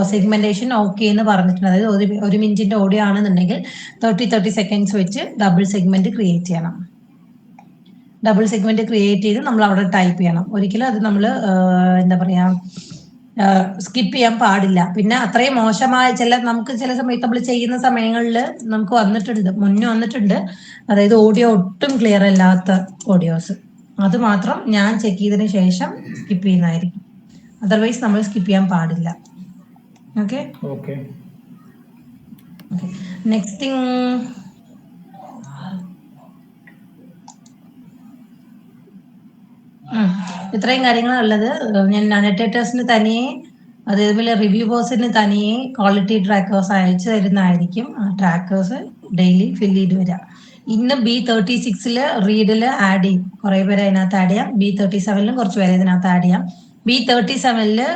സെഗ്മെന്റേഷൻ ഓക്കെ എന്ന് പറഞ്ഞിട്ടുണ്ട്. അതായത് ഒരു മിനിറ്റിന്റെ ഓഡിയോ ആണെന്നുണ്ടെങ്കിൽ 30 സെക്കൻഡ്സ് വെച്ച് ഡബിൾ സെഗ്മെന്റ് ക്രിയേറ്റ് ചെയ്യണം. ഡബിൾ സെഗ്മെന്റ് ക്രിയേറ്റ് ചെയ്ത് നമ്മൾ അവിടെ ടൈപ്പ് ചെയ്യണം. ഒരിക്കലും അത് നമ്മൾ എന്താ പറയാ സ്കിപ്പ് ചെയ്യാൻ പാടില്ല. പിന്നെ അത്രയും മോശമായ നമുക്ക് ചില സമയത്ത് നമ്മൾ ചെയ്യുന്ന സമയങ്ങളിൽ നമുക്ക് മുന്നേ വന്നിട്ടുണ്ട്. അതായത് ഓഡിയോ ഒട്ടും ക്ലിയർ അല്ലാത്ത ഓഡിയോസ്. അത് മാത്രം ഞാൻ ചെക്ക് ചെയ്തതിന് ശേഷം സ്കിപ്പ് ചെയ്യുന്നതായിരിക്കും. അതർവൈസ് നമ്മൾ സ്കിപ്പ് ചെയ്യാൻ പാടില്ല. Okay okay. നെക്സ്റ്റ് തിങ് ഇത്രയും കാര്യങ്ങളുള്ളത്. ഞാൻ അനോട്ടേറ്റേഴ്സിന് തനിയെ അതേപോലെ റിവ്യൂവേഴ്സിന് തനിയെ ക്വാളിറ്റി ട്രാക്കേഴ്സ് അയച്ചു തരുന്നതായിരിക്കും. ആ ട്രാക്കേഴ്സ് ഡെയിലി ഫിൽ ചെയ്ത് വരിക. ഇന്ന് B36 റീഡിൽ ആഡ് ചെയ്യും. കുറെ പേര് അതിനകത്ത് ആഡ് ചെയ്യാം. B37 കുറച്ച് പേരെ ഇതിനകത്ത് ആഡ് ചെയ്യാം. B37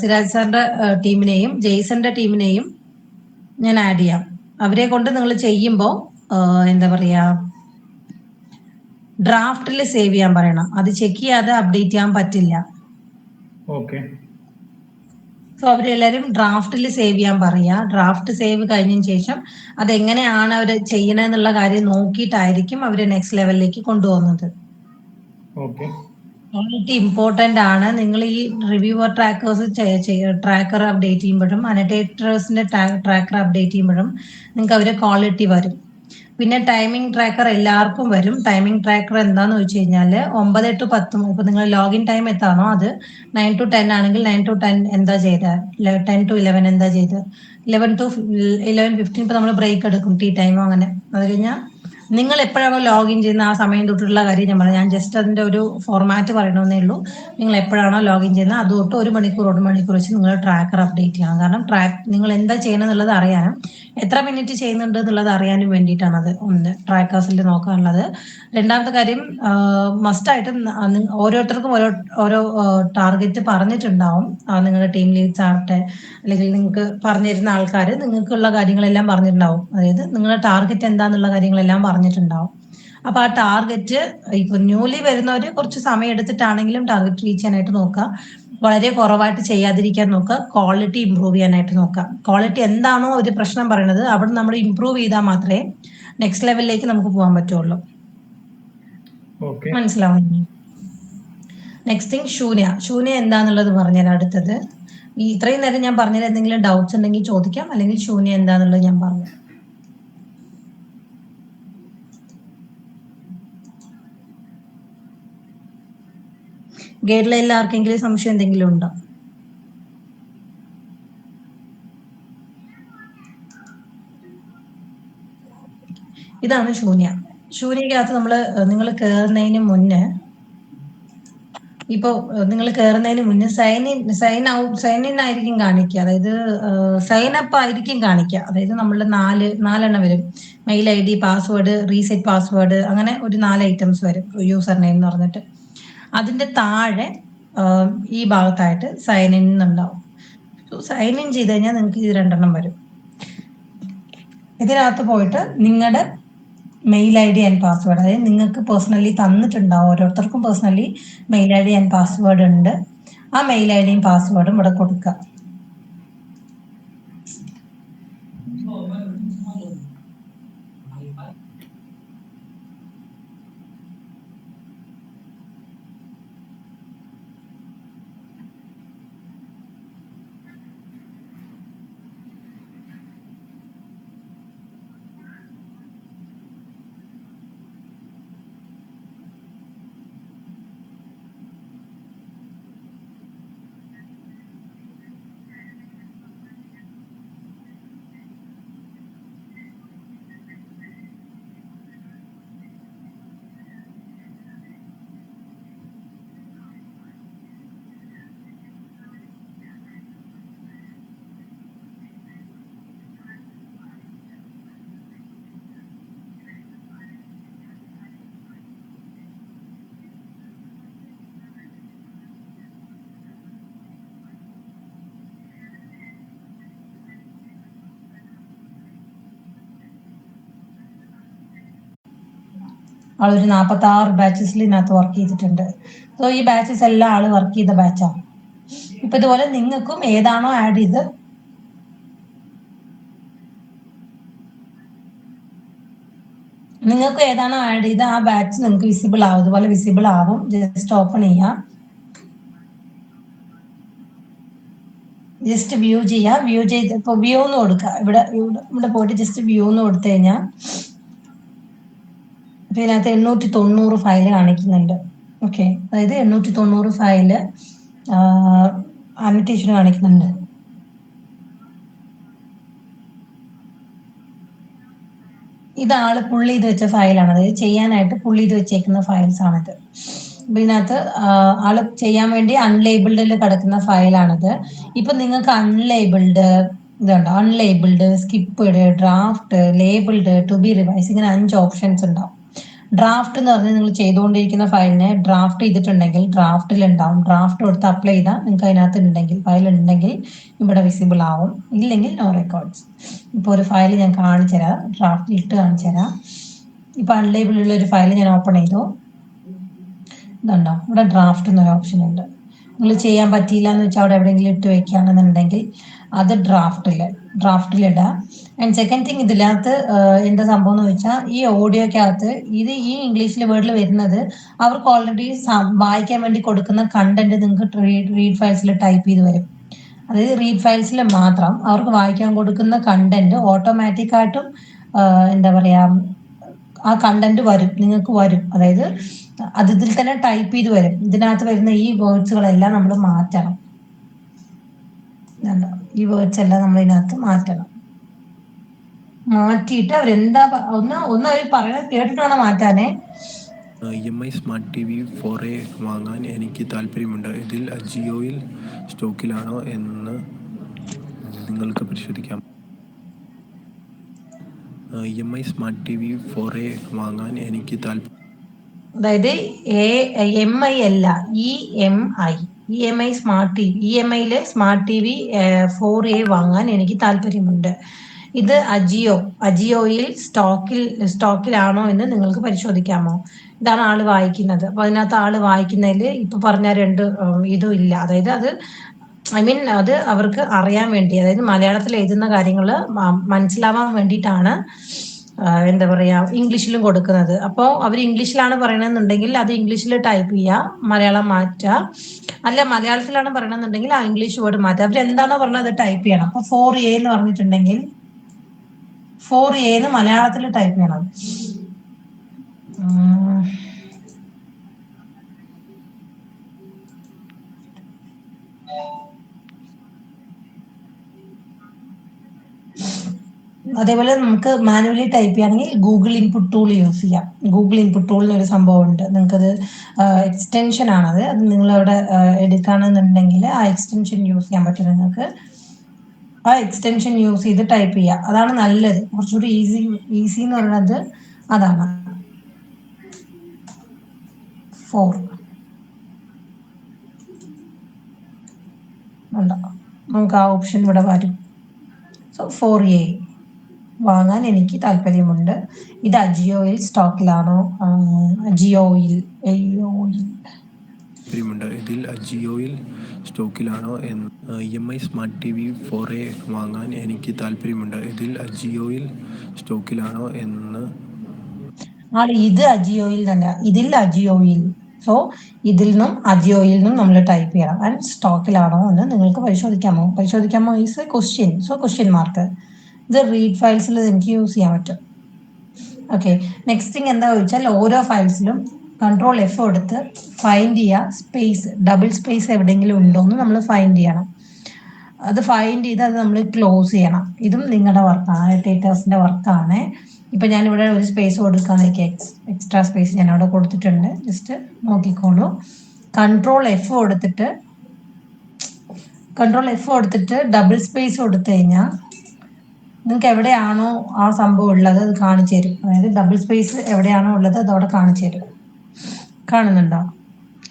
സിരാജ് സാറിന്റെ ടീമിനെയും ജെയ്സന്റെ ടീമിനെയും ഞാൻ ആഡ് ചെയ്യാം. അവരെ കൊണ്ട് നിങ്ങൾ ചെയ്യുമ്പോൾ എന്താ പറയാ ഡ്രാഫ്റ്റിൽ സേവ് ചെയ്യാൻ പറയണം. അത് ചെക്ക് ചെയ്യാതെ അപ്ഡേറ്റ് ചെയ്യാൻ പറ്റില്ല. ഓക്കെ. സോ അവരെല്ലാരും ഡ്രാഫ്റ്റിൽ സേവ് ചെയ്യാൻ പറയാ. ഡ്രാഫ്റ്റ് സേവ് കഴിഞ്ഞതിന് ശേഷം അതെങ്ങനെയാണ് അവർ ചെയ്യണമെന്നുള്ള കാര്യം നോക്കിയിട്ടായിരിക്കും അവര് നെക്സ്റ്റ് ലെവലിലേക്ക് കൊണ്ടുപോകുന്നത്. ഓക്കെ. ക്വാളിറ്റി ഇമ്പോർട്ടന്റ് ആണ്. നിങ്ങൾ ഈ റിവ്യൂവർ ട്രാക്കർ അപ്ഡേറ്റ് ചെയ്യുമ്പോഴും അനോട്ടേറ്റേഴ്സിന്റെ ട്രാക്കർ അപ്ഡേറ്റ് ചെയ്യുമ്പോഴും നിങ്ങൾക്ക് അവരെ ക്വാളിറ്റി വരും. പിന്നെ ടൈമിംഗ് ട്രാക്കർ എല്ലാവർക്കും വരും. ടൈമിംഗ് ട്രാക്കർ എന്താന്ന് വെച്ച് കഴിഞ്ഞാൽ 9 to 10 ഇപ്പൊ നിങ്ങൾ ലോഗിൻ ടൈം എത്താണോ അത് 9 to 10 ആണെങ്കിൽ 9 to 10 എന്താ ചെയ്ത്, 10 to 11 എന്താ ചെയ്ത്, 11 to 11:15 ഇപ്പൊ നമ്മൾ ബ്രേക്ക് എടുക്കും, ടീ ടൈമോ അങ്ങനെ. അത് കഴിഞ്ഞാൽ നിങ്ങൾ എപ്പോഴാണോ ലോഗിൻ ചെയ്യുന്ന ആ സമയം തൊട്ടുള്ള കാര്യം ഞാൻ പറയാം. ഞാൻ ജസ്റ്റ് അതിന്റെ ഒരു ഫോർമാറ്റ് പറയണമെന്നേ ഉള്ളൂ. നിങ്ങൾ എപ്പോഴാണോ ലോഗിൻ ചെയ്യുന്നത് അത് തൊട്ട് 1 മണിക്കൂർ വെച്ച് നിങ്ങൾ ട്രാക്കർ അപ്ഡേറ്റ് ചെയ്യണം. കാരണം നിങ്ങൾ എന്താ ചെയ്യണം എന്നുള്ളത് അറിയാനും എത്ര മിനിറ്റ് ചെയ്യുന്നുണ്ട് എന്നുള്ളത് അറിയാനും വേണ്ടിയിട്ടാണ് അത് ഒന്ന് ട്രാക്കേഴ്സിൽ നോക്കാനുള്ളത്. രണ്ടാമത്തെ കാര്യം മസ്റ്റായിട്ടും ഓരോരുത്തർക്കും ഓരോ ടാർഗറ്റ് പറഞ്ഞിട്ടുണ്ടാവും. നിങ്ങളുടെ ടീം ലീഡ്സ് ആവട്ടെ അല്ലെങ്കിൽ നിങ്ങൾക്ക് പറഞ്ഞിരുന്ന ആൾക്കാർ നിങ്ങൾക്കുള്ള കാര്യങ്ങളെല്ലാം പറഞ്ഞിട്ടുണ്ടാവും. അതായത് നിങ്ങളുടെ ടാർഗറ്റ് എന്താന്നുള്ള കാര്യങ്ങളെല്ലാം പറഞ്ഞിട്ടുണ്ടാവും. അപ്പൊ ആ ടാർഗറ്റ് ഇപ്പൊ ന്യൂലി വരുന്നവര് കുറച്ച് സമയം എടുത്തിട്ടാണെങ്കിലും ടാർഗറ്റ് റീച്ച് ചെയ്യാനായിട്ട് നോക്കുക. വളരെ കുറവായിട്ട് ചെയ്യാതിരിക്കാൻ നോക്കുക. ക്വാളിറ്റി ഇമ്പ്രൂവ് ചെയ്യാനായിട്ട് നോക്കുക. ക്വാളിറ്റി എന്താണോ ഒരു പ്രശ്നം പറയുന്നത് അവിടെ നമ്മൾ ഇമ്പ്രൂവ് ചെയ്താൽ മാത്രമേ നെക്സ്റ്റ് ലെവലിലേക്ക് നമുക്ക് പോകാൻ പറ്റുള്ളൂ. മനസ്സിലാവുന്നു? നെക്സ്റ്റ് തിങ് ശൂന്യ എന്താന്നുള്ളത് പറഞ്ഞുതരാം. അടുത്തത് ഇത്രയും നേരം ഞാൻ പറഞ്ഞതിൽ എന്തെങ്കിലും ഡൗട്ട്സ് ഉണ്ടെങ്കിൽ ചോദിക്കാം, അല്ലെങ്കിൽ ശൂന്യ എന്താന്നുള്ളത് ഞാൻ പറഞ്ഞു. ഗൈഡ് ലൈനിൽ ആർക്കെങ്കിലും സംശയം എന്തെങ്കിലും ഉണ്ടോ? ഇതാണ് ശൂന്യക്കകത്ത് നിങ്ങൾ കയറുന്നതിന് മുന്നേ നിങ്ങൾ കയറുന്നതിന് മുന്നേ സൈൻ ഇൻ ആയിരിക്കും കാണിക്കുക. അതായത് സൈൻ അപ്പ് ആയിരിക്കും കാണിക്കുക. അതായത് നമ്മളുടെ നാലെണ്ണം വരും. Mail ID, password, reset password, അങ്ങനെ ഒരു 4 ഐറ്റംസ് വരും. യൂസർ നെയിം എന്ന് പറഞ്ഞിട്ട് അതിന്റെ താഴെ ഈ ഭാഗത്തായിട്ട് സൈൻ ഇൻ എന്നുണ്ടാവും. സൈൻ ഇൻ ചെയ്ത് കഴിഞ്ഞാൽ നിങ്ങൾക്ക് ഇത് 2 വരും. ഇതിനകത്ത് പോയിട്ട് നിങ്ങളുടെ mail I D and password, അതായത് നിങ്ങൾക്ക് പേഴ്സണലി തന്നിട്ടുണ്ടാവും, ഓരോരുത്തർക്കും personally mail I D and password ഉണ്ട്. ആ മെയിൽ ഐ ഡിയും പാസ്വേഡും ഇവിടെ കൊടുക്കുക. ആളൊരു 46 ബാച്ചസിൽ ഇതിനകത്ത് വർക്ക് ചെയ്തിട്ടുണ്ട്. സോ ഈ ബാച്ചസ് എല്ലാം ആള് വർക്ക് ചെയ്ത ബാച്ചാണ്. ഇപ്പൊ ഇതുപോലെ നിങ്ങൾക്കും ഏതാണോ ആഡ് ചെയ്ത് ആ ബാച്ച് നിങ്ങൾക്ക് വിസിബിൾ ആവും. ഇതുപോലെ വിസിബിൾ ആവും. ജസ്റ്റ് ഓപ്പൺ ചെയ്യാം, ജസ്റ്റ് വ്യൂ ചെയ്യാം. വ്യൂ ചെയ്ത് ഇപ്പൊ വ്യൂ എന്ന് കൊടുക്കുക. ഇവിടെ പോയിട്ട് ജസ്റ്റ് വ്യൂ എന്ന് കൊടുത്തു കഴിഞ്ഞാൽ ഇതിനകത്ത് 890 ഫയല് കാണിക്കുന്നുണ്ട്. ഓക്കെ, അതായത് 890 ഫയല് അനോട്ടേഷൻ കാണിക്കുന്നുണ്ട്. ഇതാള് പുള്ളി ചെയ്ത് വെച്ച ഫയലാണ്, അതായത് ചെയ്യാനായിട്ട് പുള്ളി ചെയ്ത് വെച്ചേക്കുന്ന ഫയൽസ് ആണിത്. അപ്പൊ ഇതിനകത്ത് ആള് ചെയ്യാൻ വേണ്ടി അൺലേബിൾഡിൽ കിടക്കുന്ന ഫയലാണിത്. ഇപ്പൊ നിങ്ങൾക്ക് അൺലേബിൾഡ് ഇതുണ്ടോ, unlabelled, skipped, draft, labelled, to be revise, ഇങ്ങനെ 5 ഓപ്ഷൻസ് ഉണ്ടാവും. ഡ്രാഫ്റ്റ് എന്ന് പറഞ്ഞാൽ നിങ്ങൾ ചെയ്തുകൊണ്ടിരിക്കുന്ന ഫയലിനെ ഡ്രാഫ്റ്റ് ചെയ്തിട്ടുണ്ടെങ്കിൽ ഡ്രാഫ്റ്റിൽ ഉണ്ടാവും. ഡ്രാഫ്റ്റ് കൊടുത്ത് അപ്ലൈ ചെയ്താൽ നിങ്ങൾക്ക് അതിനകത്ത് ഉണ്ടെങ്കിൽ ഫയൽ ഉണ്ടെങ്കിൽ ഇവിടെ വിസിബിൾ ആവും, ഇല്ലെങ്കിൽ നോ റെക്കോർഡ്സ്. ഇപ്പോൾ ഒരു ഫയൽ ഞാൻ കാണിച്ചു തരാം, ഡ്രാഫ്റ്റിൽ ഇട്ട് കാണിച്ചു തരാം. ഇപ്പൊ അൺലേബിളുള്ള ഒരു ഫയൽ ഞാൻ ഓപ്പൺ ചെയ്തു. ഇതുണ്ടോ, ഇവിടെ ഡ്രാഫ്റ്റ് എന്നൊരു ഓപ്ഷൻ ഉണ്ട്. നിങ്ങൾ ചെയ്യാൻ പറ്റിയില്ല എന്ന് വെച്ചാൽ അവിടെ എവിടെയെങ്കിലും ഇട്ട് വെക്കുകയാണെന്നുണ്ടെങ്കിൽ അത് ഡ്രാഫ്റ്റിലിടുക. ആൻഡ് സെക്കൻഡ് തിങ്, ഇതിനകത്ത് എന്താ സംഭവം എന്ന് വെച്ചാൽ ഈ ഓഡിയോക്കകത്ത് ഈ ഇംഗ്ലീഷിലെ വേർഡിൽ വരുന്നത് അവർക്ക് ഓൾറെഡി വായിക്കാൻ വേണ്ടി കൊടുക്കുന്ന കണ്ടന്റ് നിങ്ങൾക്ക് റീഡ് ഫയൽസിൽ ടൈപ്പ് ചെയ്ത് വരും. അതായത് റീഡ് ഫയൽസിൽ മാത്രം അവർക്ക് വായിക്കാൻ കൊടുക്കുന്ന കണ്ടന്റ് ഓട്ടോമാറ്റിക് ആയിട്ടും എന്താ പറയാ ആ കണ്ടന്റ് വരും, നിങ്ങൾക്ക് വരും. അതായത് അത് ഇതിൽ തന്നെ ടൈപ്പ് ചെയ്ത് വരും. ഇതിനകത്ത് വരുന്ന ഈ വേർഡ്സുകളെല്ലാം നമ്മൾ മാറ്റണം. ഈ വേർഡ്സ് എല്ലാം നമ്മൾ ഇതിനകത്ത് മാറ്റണം. മാറ്റിയിട്ട് അവരെന്താ ഒന്ന് അവർ പറയുന്നത് കേട്ടിട്ട് വേണം മാറ്റാനേ. EMI സ്മാർട്ട് TV 4A വാങ്ങാൻ എനിക്ക് താല്പര്യമുണ്ട്. ഇതിൽ അജിയോയിൽ സ്റ്റോക്കിലാണോ എന്ന് നിങ്ങൾക്ക് പരിശോധിക്കാം. EMI സ്മാർട്ട് TV 4A വാങ്ങാൻ എനിക്ക് താല്പര്യം. അതായത് EMI അല്ല, EMI സ്മാർട്ട് TV, EMIയിലെ സ്മാർട്ട് TV 4A വാങ്ങാൻ എനിക്ക് താല്പര്യമുണ്ട്. ഇത് അജിയോയിൽ സ്റ്റോക്കിലാണോ എന്ന് നിങ്ങൾക്ക് പരിശോധിക്കാമോ? ഇതാണ് ആള് വായിക്കുന്നത്. അപ്പൊ അതിനകത്ത് ആള് വായിക്കുന്നതിൽ ഇപ്പൊ പറഞ്ഞ 2 ഇതും ഇല്ല. അതായത് അത് അത് അവർക്ക് അറിയാൻ വേണ്ടി, അതായത് മലയാളത്തിൽ എഴുതുന്ന കാര്യങ്ങൾ മനസ്സിലാവാൻ വേണ്ടിയിട്ടാണ് എന്താ പറയാ ഇംഗ്ലീഷിലും കൊടുക്കുന്നത്. അപ്പോൾ അവർ ഇംഗ്ലീഷിലാണ് പറയണമെന്നുണ്ടെങ്കിൽ അത് ഇംഗ്ലീഷിൽ ടൈപ്പ് ചെയ്യുക, മലയാളം മാറ്റുക. അല്ല മലയാളത്തിലാണ് പറയണമെന്നുണ്ടെങ്കിൽ ആ ഇംഗ്ലീഷ് വേർഡ് മാറ്റുക. അവരെന്താണോ പറഞ്ഞത് അത് ടൈപ്പ് ചെയ്യണം. അപ്പൊ 4A എന്ന് പറഞ്ഞിട്ടുണ്ടെങ്കിൽ 4A എന്ന് മലയാളത്തിൽ ടൈപ്പ് ചെയ്യണം. അതേപോലെ നമുക്ക് മാനുവലി ടൈപ്പ് ചെയ്യുകയാണെങ്കിൽ ഗൂഗിൾ ഇൻപുട്ട് ടൂൾ യൂസ് ചെയ്യാം. ഗൂഗിൾ ഇൻപുട്ട് ടൂൾ എന്നൊരു സംഭവം ഉണ്ട്. നിങ്ങൾക്കത് എക്സ്റ്റൻഷൻ ആണത്. അത് നിങ്ങളവിടെ എടുക്കുകയാണെന്നുണ്ടെങ്കിൽ ആ എക്സ്റ്റൻഷൻ യൂസ് ചെയ്യാൻ പറ്റും. നിങ്ങൾക്ക് ആ എക്സ്റ്റൻഷൻ യൂസ് ചെയ്ത് ടൈപ്പ് ചെയ്യുക. അതാണ് നല്ലത്. കുറച്ചുകൂടി ഈസി എന്ന് പറയുന്നത് അതാണ്. 4 ഉണ്ടോ, നമുക്ക് ആ ഓപ്ഷൻ ഇവിടെ വരും. സോ 4A വാങ്ങാൻ എനിക്ക് താല്പര്യമുണ്ട്. ഇത് അജിയോയിൽ സ്റ്റോക്കിലാണോ? അജിയോയിൽ താല്പര്യമുണ്ട്. ഇതിൽ അജിയോയിൽ സ്റ്റോക്കിലാണോ എന്ന്. EMI സ്മാർട്ട് TV 4A വാങ്ങാൻ എനിക്ക് താല്പര്യമുണ്ട്. ഇതിൽ അജിയോയിൽ സ്റ്റോക്കിലാണോ എന്ന്. ഇത് അജിയോയിൽ തന്നെ, ഇതിൽ അജിയോയിൽ. സോ ഇതിൽ നിന്നും അജിയോയിൽ നിന്നും നമ്മൾ ടൈപ്പ് ചെയ്യണം. ആൻഡ് സ്റ്റോക്കിലാണോ എന്ന് നിങ്ങൾക്ക് പരിശോധിക്കാമോ is question. So question mark. ഇത് റീഡ് ഫയൽസിൽ എനിക്ക് യൂസ് ചെയ്യാൻ പറ്റും. ഓക്കെ, നെക്സ്റ്റ് തിങ് എന്താ ചോദിച്ചാൽ ഓരോ ഫയൽസിലും Ctrl F കൊടുത്ത് ഫൈൻഡ് ചെയ്യുക, സ്പേസ് ഡബിൾ സ്പേസ് എവിടെയെങ്കിലും ഉണ്ടോ എന്ന് നമ്മൾ ഫൈൻഡ് ചെയ്യണം. അത് ഫൈൻഡ് ചെയ്ത് അത് നമ്മൾ ക്ലോസ് ചെയ്യണം. ഇതും നിങ്ങളുടെ വർക്കാണ്, അനോട്ടേറ്റേഴ്സിന്റെ വർക്കാണ്. ഇപ്പൊ ഞാൻ ഇവിടെ ഒരു സ്പേസ് കൊടുക്കാന്ന് വെക്കുക, എക്സ്ട്രാ സ്പേസ് ഞാൻ അവിടെ കൊടുത്തിട്ടുണ്ട്, ജസ്റ്റ് നോക്കിക്കോളൂ. Ctrl F കൊടുത്തിട്ട് ഡബിൾ സ്പേസ് കൊടുത്തു കഴിഞ്ഞാൽ നിങ്ങൾക്ക് എവിടെയാണോ ആ സംഭവം ഉള്ളത് അത് കാണിച്ചു തരും. അതായത് ഡബിൾ സ്പേസ് എവിടെയാണോ ഉള്ളത് അത് അവിടെ കാണിച്ചു തരും. കാണുന്നുണ്ടോ?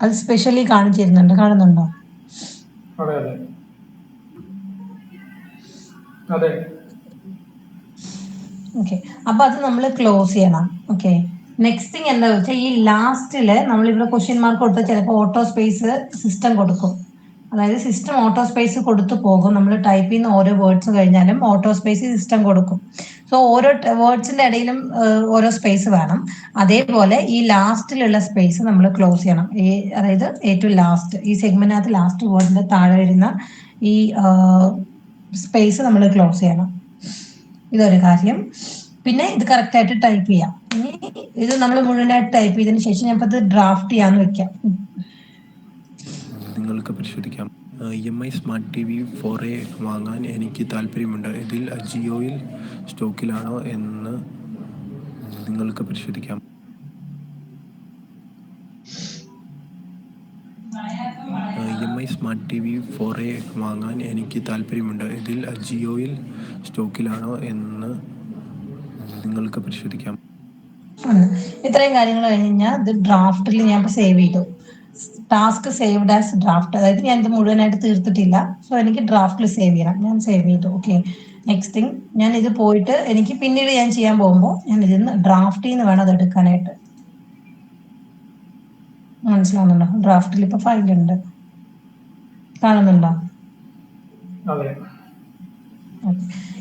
അത് സ്പെഷ്യലി കാണിച്ചു തരുന്നുണ്ട്, കാണുന്നുണ്ടോ? ഓക്കെ, അപ്പൊ അത് നമ്മൾ ക്ലോസ് ചെയ്യണം. ഓക്കെ, നെക്സ്റ്റ് തിങ് എന്താ വെച്ചാൽ ഈ ലാസ്റ്റില് നമ്മളിവിടെ ക്വസ്റ്റ്യൻ മാർക്ക് കൊടുത്താൽ ചിലപ്പോൾ ഓട്ടോ സ്പേസ് സിസ്റ്റം കൊടുക്കും. അതായത് സിസ്റ്റം ഓട്ടോ സ്പേസ് കൊടുത്തു പോകും. നമ്മൾ ടൈപ്പ് ചെയ്യുന്ന ഓരോ വേർഡ്സ് കഴിഞ്ഞാലും ഓട്ടോ സ്പേസ് സിസ്റ്റം കൊടുക്കും. സോ ഓരോ വേർഡ്സിന്റെ ഇടയിലും ഓരോ സ്പേസ് വേണം. അതേപോലെ ഈ ലാസ്റ്റിലുള്ള സ്പേസ് നമ്മൾ ക്ലോസ് ചെയ്യണം. അതായത് ഏറ്റവും ലാസ്റ്റ് ഈ സെഗ്മെന്റിനകത്ത് ലാസ്റ്റ് വേർഡിന്റെ താഴെ വരുന്ന ഈ സ്പേസ് നമ്മൾ ക്ലോസ് ചെയ്യണം. ഇതൊരു കാര്യം. പിന്നെ ഇത് കറക്റ്റ് ആയിട്ട് ടൈപ്പ് ചെയ്യാം. ഇനി ഇത് നമ്മൾ മുഴുവനായിട്ട് ടൈപ്പ് ചെയ്തതിന് ശേഷം ഞാൻ ഇത് ഡ്രാഫ്റ്റ് ചെയ്യാന്ന് വെക്കാം. നിങ്ങൾക്ക് പരിശോധിക്കാം. EMI സ്മാർട്ട് TV 4A വാങ്ങാൻ എനിക്ക് താല്പര്യമുണ്ട്. ഇതിൽ അജിയോയിൽ സ്റ്റോക്കിലാണോ എന്ന് നിങ്ങൾക്ക് പരിശോധിക്കാം. EMI സ്മാർട്ട് TV 4A വാങ്ങാൻ എനിക്ക് താല്പര്യമുണ്ട്. ഇതിൽ അജിയോയിൽ സ്റ്റോക്കിലാണോ എന്ന് നിങ്ങൾക്ക് പരിശോധിക്കാം. ഇത്രയും കാര്യങ്ങൾ കഴിഞ്ഞാൽ ഇത് ഡ്രാഫ്റ്റിൽ ഞാൻ സേവ് ചെയ്തു. ടാസ്ക് സേവ്ഡ് ആസ് ഡ്രാഫ്റ്റ്, അതായത് ഞാൻ ഇത് മുഴുവനായിട്ട് തീർത്തിട്ടില്ല. സോ എനിക്ക് ഡ്രാഫ്റ്റിൽ സേവ് ചെയ്യണം. ഞാൻ സേവ് ചെയ്തു. ഓക്കെ, നെക്സ്റ്റ് തിങ് ഞാൻ ഇത് പോയിട്ട് എനിക്ക് പിന്നീട് ഞാൻ ചെയ്യാൻ പോകുമ്പോൾ ഞാൻ ഇതിന്ന് ഡ്രാഫ്റ്റിൽ നിന്ന് വേണം അത് എടുക്കാനായിട്ട്. മനസ്സിലാവുന്നുണ്ടോ? ഡ്രാഫ്റ്റിൽ ഇപ്പൊ ഫയൽ ഉണ്ട്, കാണുന്നുണ്ടോ?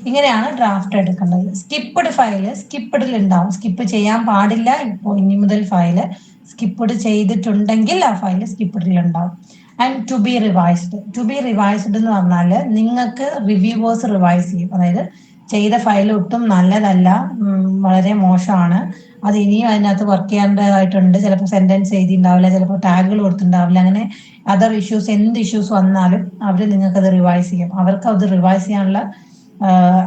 ഇങ്ങനെയാണ് ഡ്രാഫ്റ്റ് എടുക്കേണ്ടത്. സ്കിപ്പഡ് ഫയല് സ്കിപ്പഡിൽ ഉണ്ടാവും. സ്കിപ്പ് ചെയ്യാൻ പാടില്ല. ഇപ്പോൾ ഇനി മുതൽ ഫയല് സ്കിപ്പഡ് ചെയ്തിട്ടുണ്ടെങ്കിൽ ആ ഫയൽ സ്കിപ്പഡിൽ ഉണ്ടാവും. ആൻഡ് ടു ബി റിവൈസ്ഡ് എന്ന് പറഞ്ഞാൽ നിങ്ങൾക്ക് റിവ്യൂവേഴ്സ് റിവൈസ് ചെയ്യും. അതായത് ചെയ്ത ഫയൽ ഒട്ടും നല്ലതല്ല, വളരെ മോശമാണ്, അത് ഇനിയും അതിനകത്ത് വർക്ക് ചെയ്യേണ്ടതായിട്ടുണ്ട്, ചിലപ്പോൾ സെന്റൻസ് എഴുതിയിട്ടുണ്ടാവില്ല, ചിലപ്പോൾ ടാഗുകൾ കൊടുത്തിട്ടുണ്ടാവില്ല, അങ്ങനെ അതർ ഇഷ്യൂസ് എന്ത് ഇഷ്യൂസ് വന്നാലും അവർ നിങ്ങൾക്കത് റിവൈസ് ചെയ്യും. അവർക്ക് അത് റിവൈസ് ചെയ്യാനുള്ള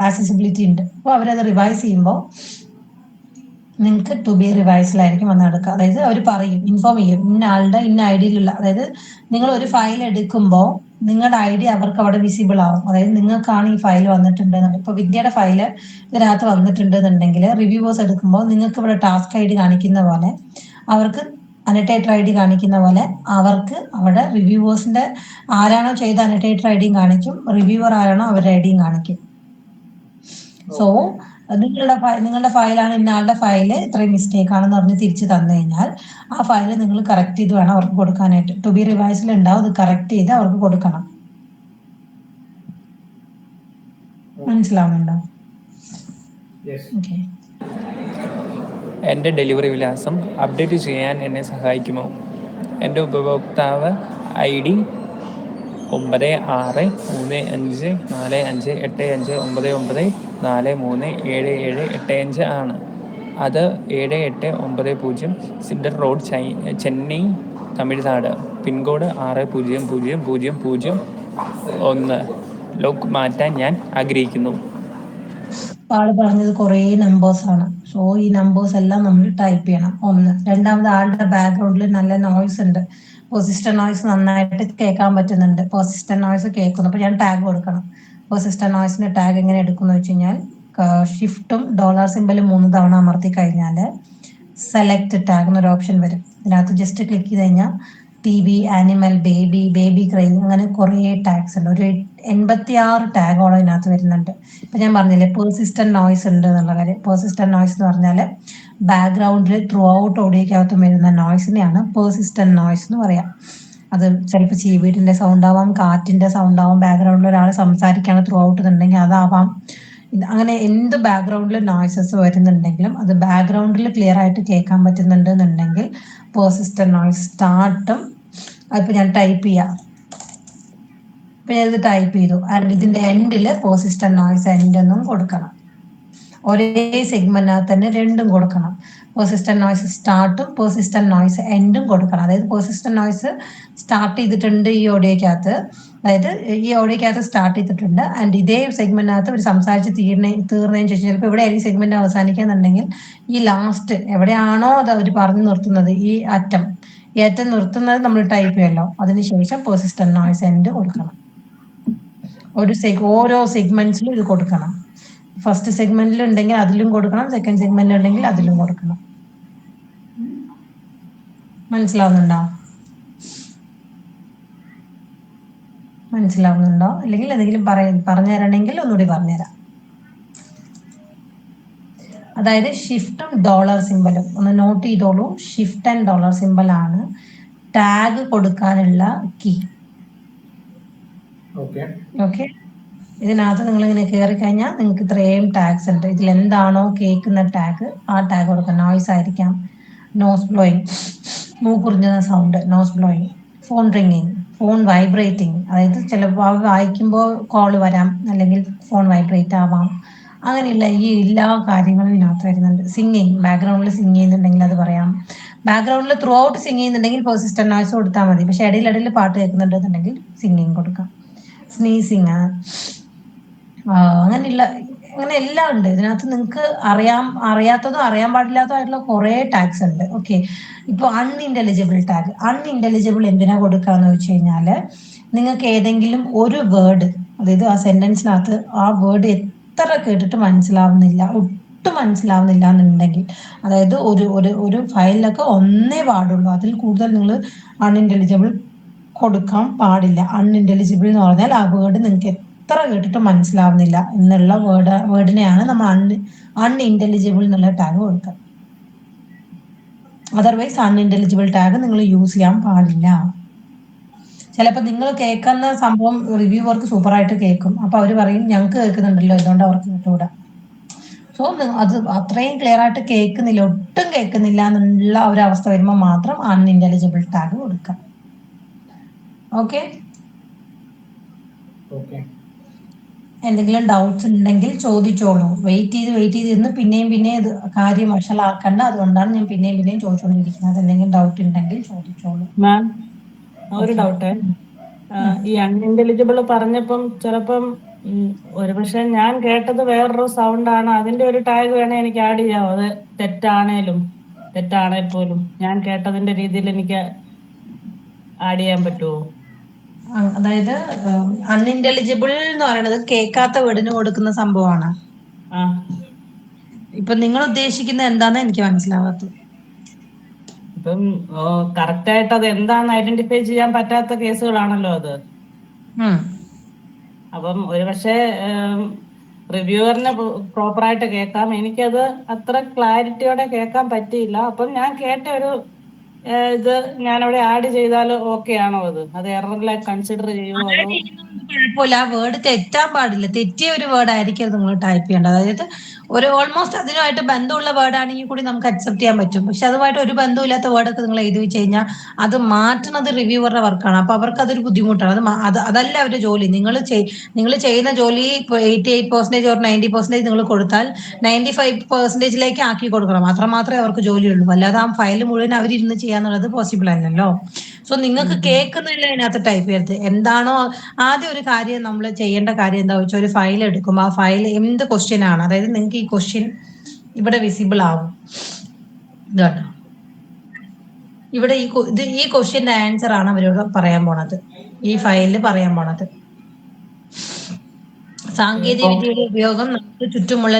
ആക്സസിബിലിറ്റി ഉണ്ട്. അപ്പോൾ അവരത് റിവൈസ് ചെയ്യുമ്പോൾ നിങ്ങൾക്ക് ടു ബി റിവൈസിലായിരിക്കും വന്ന് എടുക്കുക. അതായത് അവർ പറയും, ഇൻഫോം ചെയ്യും, ഇന്ന ആളുടെ ഇന്ന ഐഡിയിലുള്ള, അതായത് നിങ്ങൾ ഒരു ഫയൽ എടുക്കുമ്പോൾ നിങ്ങളുടെ ഐഡി അവർക്ക് അവിടെ വിസിബിൾ ആവും. അതായത് നിങ്ങൾക്കാണ് ഈ ഫയൽ വന്നിട്ടുണ്ടെന്നുണ്ടെങ്കിൽ, ഇപ്പൊ വിദ്യയുടെ ഫയല് ഇതിനകത്ത് വന്നിട്ടുണ്ടെന്നുണ്ടെങ്കിൽ റിവ്യൂവേഴ്സ് എടുക്കുമ്പോൾ നിങ്ങൾക്ക് ഇവിടെ ടാസ്ക് ഐഡി കാണിക്കുന്ന പോലെ അവർക്ക് അനോട്ടേറ്റർ ഐ ഡി കാണിക്കുന്ന പോലെ അവർക്ക് അവിടെ റിവ്യൂവേഴ്സിന്റെ ആരാണോ ചെയ്ത അനോട്ടേറ്റർ ഐ ഡിയും കാണിക്കും, റിവ്യൂവർ ആരാണോ അവരുടെ ഐ ഡിയും കാണിക്കും. സോ നിങ്ങളുടെ ഫയലാണ് ഇന്ന ആളുടെ ഫയല് ഇത്രയും മിസ്റ്റേക്ക് ആണെന്ന് പറഞ്ഞ് തിരിച്ചു തന്നു കഴിഞ്ഞാൽ ആ ഫയല് നിങ്ങൾ കറക്റ്റ് ചെയ്ത് വേണം അവർക്ക് കൊടുക്കാനായിട്ട്. ടു ബി റിവൈസിൽ ഉണ്ടാവും, അത് കറക്റ്റ് ചെയ്ത് അവർക്ക് കൊടുക്കണം. മനസ്സിലാവുന്നുണ്ടോ? ഓക്കെ. എൻ്റെ ഡെലിവറി വിലാസം അപ്ഡേറ്റ് ചെയ്യാൻ എന്നെ സഹായിക്കുമോ? എൻ്റെ ഉപഭോക്താവ് ID 96354589437785 ആണ്. അത് 7890 Cedar Road, Chennai, Tamil Nadu. Pin code 600001. Lock മാറ്റാൻ ഞാൻ ആഗ്രഹിക്കുന്നു. ആള് പറഞ്ഞത് കുറേ നമ്പേഴ്സ് ആണ്. സോ ഈ നമ്പേഴ്സ് എല്ലാം നമ്മൾ ടൈപ്പ് ചെയ്യണം. ഒന്ന്. രണ്ടാമത് ആളുടെ ബാക്ക്ഗ്രൗണ്ടിൽ നല്ല നോയ്സ് ഉണ്ട്. പെർസിസ്റ്റന്റ് നോയ്സ് നന്നായിട്ട് കേൾക്കാൻ പറ്റുന്നുണ്ട്. പെർസിസ്റ്റന്റ് നോയ്സ് കേൾക്കുന്നു. അപ്പൊ ഞാൻ ടാഗ് കൊടുക്കണം. പെർസിസ്റ്റന്റ് നോയ്സിന്റെ ടാഗ് എങ്ങനെ എടുക്കുന്നു വെച്ച് കഴിഞ്ഞാൽ ഷിഫ്റ്റും $സിംബലും 3 തവണ അമർത്തി കഴിഞ്ഞാൽ സെലക്ട് ടാഗ് എന്നൊരു ഓപ്ഷൻ വരും. ഇതിനകത്ത് ജസ്റ്റ് ക്ലിക്ക് ചെയ്ത് കഴിഞ്ഞാൽ TV, ആനിമൽ, ബേബി ക്രൈ, അങ്ങനെ കുറേ ടാഗ്സ് ഉണ്ട്. ഒരു 86 ടാഗോളം ഇതിനകത്ത് വരുന്നുണ്ട്. ഇപ്പൊ ഞാൻ പറഞ്ഞില്ലേ പെർസിസ്റ്റന്റ് നോയ്സ് ഉണ്ട് എന്നുള്ള കാര്യം. പെർസിസ്റ്റന്റ് നോയ്സ് എന്ന് പറഞ്ഞാല് ബാക്ക്ഗ്രൗണ്ടിൽ ത്രൂ ഔട്ട് ഓഡിയോക്കകത്തും വരുന്ന നോയ്സിനെയാണ് പെർസിസ്റ്റന്റ് നോയ്സ് എന്ന് പറയാം. അത് ചിലപ്പോൾ ചീവീടിന്റെ സൗണ്ട് ആവാം, കാറ്റിന്റെ സൗണ്ട് ആവാം, ബാക്ക്ഗ്രൗണ്ടിൽ ഒരാൾ സംസാരിക്കുകയാണ് ത്രൂ ഔട്ട് എന്നുണ്ടെങ്കിൽ അതാവാം. അങ്ങനെ എന്ത് ബാക്ക്ഗ്രൗണ്ടിൽ നോയ്സസ് വരുന്നുണ്ടെങ്കിലും അത് ബാക്ക്ഗ്രൗണ്ടിൽ ക്ലിയർ ആയിട്ട് കേൾക്കാൻ പറ്റുന്നുണ്ട് എന്നുണ്ടെങ്കിൽ പെർസിസ്റ്റന്റ് നോയ്സ് സ്റ്റാർട്ടും. അതിപ്പോ ഞാൻ ടൈപ്പ് ചെയ്യാം. ഇപ്പൊ ഞാൻ ഇത് ടൈപ്പ് ചെയ്തു. ആൻഡ് ഇതിന്റെ എൻഡില് പെർസിസ്റ്റന്റ് നോയ്സ് എൻഡ് എന്നും കൊടുക്കണം. ഒരേ സെഗ്മെന്റിനകത്ത് തന്നെ രണ്ടും കൊടുക്കണം. പെർസിസ്റ്റന്റ് നോയ്സ് സ്റ്റാർട്ടും പെർസിസ്റ്റന്റ് നോയ്സ് എൻഡും കൊടുക്കണം. അതായത് പെർസിസ്റ്റന്റ് നോയ്സ് സ്റ്റാർട്ട് ചെയ്തിട്ടുണ്ട് ഈ ഓഡിയോക്കകത്ത്, അതായത് ഈ ഓഡിയോക്കകത്ത് സ്റ്റാർട്ട് ചെയ്തിട്ടുണ്ട്. ആൻഡ് ഇതേ സെഗ്മെന്റിനകത്ത് ഒരു സംസാരിച്ച് തീർന്നതിന് ശേഷം ചിലപ്പോൾ ഇവിടെ ഈ സെഗ്മെന്റ് അവസാനിക്കുന്നുണ്ടെങ്കിൽ ഈ ലാസ്റ്റ് എവിടെയാണോ അത് അവർ പറഞ്ഞു നിർത്തുന്നത്, ഈ അറ്റം നിർത്തുന്നത് നമ്മൾ ടൈപ്പ് ചെയ്യല്ലോ, അതിനുശേഷം പെർസിസ്റ്റന്റ് നോയ്സ് എൻഡ് കൊടുക്കണം. ഓരോ സെഗ്മെന്റ്സിലും ഇത് കൊടുക്കണം. ഫസ്റ്റ് സെഗ്മെന്റിൽ ഉണ്ടെങ്കിൽ അതിലും കൊടുക്കണം, സെക്കൻഡ് സെഗ്മെന്റിൽ ഉണ്ടെങ്കിൽ അതിലും കൊടുക്കണം. മനസ്സിലാവുന്നുണ്ടോ? അല്ലെങ്കിൽ എന്തെങ്കിലും പറഞ്ഞു തരണമെങ്കിൽ ഒന്നുകൂടി പറഞ്ഞുതരാം. അതായത് ഷിഫ്റ്റും ഡോളർ സിമ്പലും ഒന്ന് നോട്ട് ചെയ്തോളൂ. ഷിഫ്റ്റ് ആൻഡ് ഡോളർ സിമ്പൽ ആണ് ടാഗ് കൊടുക്കാനുള്ള കീ. ഓക്കെ, ഇതിനകത്ത് നിങ്ങൾ ഇങ്ങനെ കയറി കഴിഞ്ഞാൽ നിങ്ങൾക്ക് ഇത്രയും ടാഗ്സ് ഉണ്ട്. ഇതിൽ എന്താണോ കേൾക്കുന്ന ടാഗ് ആ ടാഗ് കൊടുക്കാം. നോയ്സ് ആയിരിക്കാം, നോസ് ബ്ലോയിങ്, മൂക്കുറിഞ്ഞുന്ന സൗണ്ട്, നോസ് ബ്ലോയിങ്, ഫോൺ റിങ്ങിങ്, ഫോൺ വൈബ്രേറ്റിംഗ്, അതായത് ചിലപ്പോൾ വായിക്കുമ്പോൾ കോള് വരാം, അല്ലെങ്കിൽ ഫോൺ വൈബ്രേറ്റ് ആവാം. അങ്ങനെയുള്ള ഈ എല്ലാ കാര്യങ്ങളും ഇതിനകത്ത് വരുന്നുണ്ട്. സിംഗിങ്, ബാക്ക്ഗ്രൗണ്ടിൽ സിംഗ് ചെയ്യുന്നുണ്ടെങ്കിൽ അത് പറയാം. ബാക്ക്ഗ്രൗണ്ടിൽ ത്രൂ ഔട്ട് സിംഗ് ചെയ്യുന്നുണ്ടെങ്കിൽ പെർസിസ്റ്റന്റ് നോയ്സ് കൊടുത്താൽ മതി. പക്ഷെ ഇടയിൽ പാട്ട് കേൾക്കുന്നുണ്ടെന്നുണ്ടെങ്കിൽ സിംഗിങ് കൊടുക്കാം. സ്നീസിങ്, അങ്ങനെ എല്ലാം ഉണ്ട് ഇതിനകത്ത്. നിങ്ങൾക്ക് അറിയാത്തതോ അറിയാൻ പാടില്ലാത്തതോ ആയിട്ടുള്ള കുറെ ടാഗ്സ് ഉണ്ട്. ഓക്കെ, ഇപ്പൊ അൺഇന്റലിജിബിൾ ടാഗ്. അൺഇന്റലിജിബിൾ എന്തിനാ കൊടുക്കാന്ന് വെച്ച് കഴിഞ്ഞാല് നിങ്ങൾക്ക് ഏതെങ്കിലും ഒരു വേർഡ്, അതായത് ആ സെന്റൻസിനകത്ത് ആ വേർഡ് എത്ര കേട്ടിട്ട് ഒട്ടും മനസ്സിലാവുന്നില്ല എന്നുണ്ടെങ്കിൽ, അതായത് ഒരു ഫയലിലൊക്കെ ഒന്നേ പാടുള്ളൂ, അതിൽ കൂടുതൽ നിങ്ങൾ അൺഇന്റലിജിബിൾ കൊടുക്കാൻ പാടില്ല. അൺഇന്റലിജിബിൾ എന്ന് പറഞ്ഞാൽ ആ വേർഡ് നിങ്ങൾക്ക് എത്ര കേട്ടിട്ട് മനസ്സിലാവുന്നില്ല എന്നുള്ള വേർഡിനെയാണ് നമ്മൾ അൺഇന്റലിജിബിൾ എന്നുള്ള ടാഗ് കൊടുക്കുക. അതർവൈസ് അൺഇന്റലിജിബിൾ ടാഗ് നിങ്ങൾ യൂസ് ചെയ്യാൻ പാടില്ല. ചിലപ്പോൾ നിങ്ങൾ കേൾക്കുന്ന സംഭവം റിവ്യൂവർക്ക് സൂപ്പറായിട്ട് കേൾക്കും, അപ്പൊ അവർ പറയും ഞങ്ങൾക്ക് കേൾക്കുന്നുണ്ടല്ലോ, അതുകൊണ്ട് അവർക്ക് കേട്ടുകൂടാ. സോ അത് അത്രയും ക്ലിയർ ആയിട്ട് കേൾക്കുന്നില്ല, ഒട്ടും കേൾക്കുന്നില്ല എന്നുള്ള ഒരു അവസ്ഥ വരുമ്പോൾ മാത്രം അൺഇന്റലിജിബിൾ ടാഗ് കൊടുക്കാം. ഓക്കെ, എന്തെങ്കിലും ഡൗട്ട്സ് ഉണ്ടെങ്കിൽ ചോദിച്ചോളൂ. വെയിറ്റ് ചെയ്ത് ഇരുന്ന് പിന്നെയും ഇത് കാര്യം വഷളാക്കണ്ട. അതുകൊണ്ടാണ് ഞാൻ പിന്നെയും ചോദിച്ചുകൊണ്ടിരിക്കുന്നത്. എന്തെങ്കിലും ഡൗട്ട് ഉണ്ടെങ്കിൽ ചോദിച്ചോളൂ. മാം, ഒരു ഡൗട്ട്. ഈ അൺഇന്റലിജിബിൾ പറഞ്ഞപ്പം ചിലപ്പം ഒരുപക്ഷെ ഞാൻ കേട്ടത് വേറൊരു സൗണ്ടാണ്, അതിന്റെ ഒരു ടാഗ് വേണേ എനിക്ക് ആഡ് ചെയ്യാമോ? അത് തെറ്റാണേൽ പോലും ഞാൻ കേട്ടതിന്റെ രീതിയിൽ എനിക്ക് ആഡ് ചെയ്യാൻ പറ്റുമോ? അതായത് അൺഇന്റലിജിബിൾ എന്ന് പറയുന്നത് കേൾക്കാത്ത വേർഡിന് കൊടുക്കുന്ന സംഭവമാണ്. ഇപ്പൊ നിങ്ങൾ ഉദ്ദേശിക്കുന്നത് എന്താന്ന് എനിക്ക് മനസ്സിലാവാത്തത്. ഇപ്പം കറക്റ്റ് ആയിട്ട് അത് എന്താന്ന് ഐഡന്റിഫൈ ചെയ്യാൻ പറ്റാത്ത കേസുകളാണല്ലോ അത്. അപ്പം ഒരുപക്ഷെ റിവ്യൂവറിന് പ്രോപ്പറായിട്ട് കേൾക്കാം, എനിക്കത് അത്ര ക്ലാരിറ്റിയോടെ കേൾക്കാൻ പറ്റിയില്ല. അപ്പം ഞാൻ കേട്ട ഒരു ഇത് ഞാനവിടെ ആഡ് ചെയ്താൽ ഓക്കെ ആണോ? അത് എററിലെ കൺസിഡർ ചെയ്യുമോ? കുഴപ്പമില്ല, ആ വേർഡ് തെറ്റാൻ പാടില്ല. തെറ്റിയ ഒരു വേർഡ് ആയിരിക്കും നിങ്ങൾ ടൈപ്പ് ചെയ്യേണ്ടത്. അതായത് ഒരു ഓൾമോസ്റ്റ് അതിനുമായിട്ട് ബന്ധമുള്ള വേർഡ് ആണെങ്കിൽ കൂടി നമുക്ക് അക്സെപ്റ്റ് ചെയ്യാൻ പറ്റും. പക്ഷെ അതുമായിട്ട് ഒരു ബന്ധമില്ലാത്ത വേർഡൊക്കെ നിങ്ങൾ എഴുതി വെച്ച് കഴിഞ്ഞാൽ അത് മാറ്റുന്നത് റിവ്യൂവറുടെ വർക്കാണ്. അപ്പൊ അവർക്ക് അതൊരു ബുദ്ധിമുട്ടാണ്. അതല്ല അവരുടെ ജോലി. നിങ്ങൾ ചെയ്യുന്ന ജോലി 88% or 90% നിങ്ങൾ കൊടുത്താൽ 95% ആക്കി കൊടുക്കണം. മാത്രമേ അവർക്ക് ജോലിയുള്ളൂ. അല്ലാതെ ആ ഫയൽ മുഴുവൻ അവരിരുന്ന് ചെയ്യാന്നുള്ളത് പോസിബിൾ അല്ലല്ലോ. സോ നിങ്ങൾക്ക് കേൾക്കുന്നില്ല അതിനകത്ത് ടൈപ്പ് ചെയ്യരുത്. എന്താണോ ആദ്യം ഒരു കാര്യം നമ്മൾ ചെയ്യേണ്ട കാര്യം എന്താ വെച്ചാൽ, ഒരു ഫയൽ എടുക്കും, ആ ഫയൽ എന്ത് ക്വസ്റ്റ്യൻ ആണ്, അതായത് നിങ്ങൾക്ക് ഈ ക്വസ്റ്റ്യൻ ഇവിടെ വിസിബിൾ ആവും. ഇതാട്ടോ, ഇവിടെ ഈ ക്വസ്റ്റ്യന്റെ ആൻസർ ആണ് അവരോട് പറയാൻ പോണത്, ഈ ഫയലിൽ പറയാൻ പോണത്. സാങ്കേതിക വിദ്യയുടെ ഉപയോഗം നമുക്ക് ചുറ്റുമുള്ള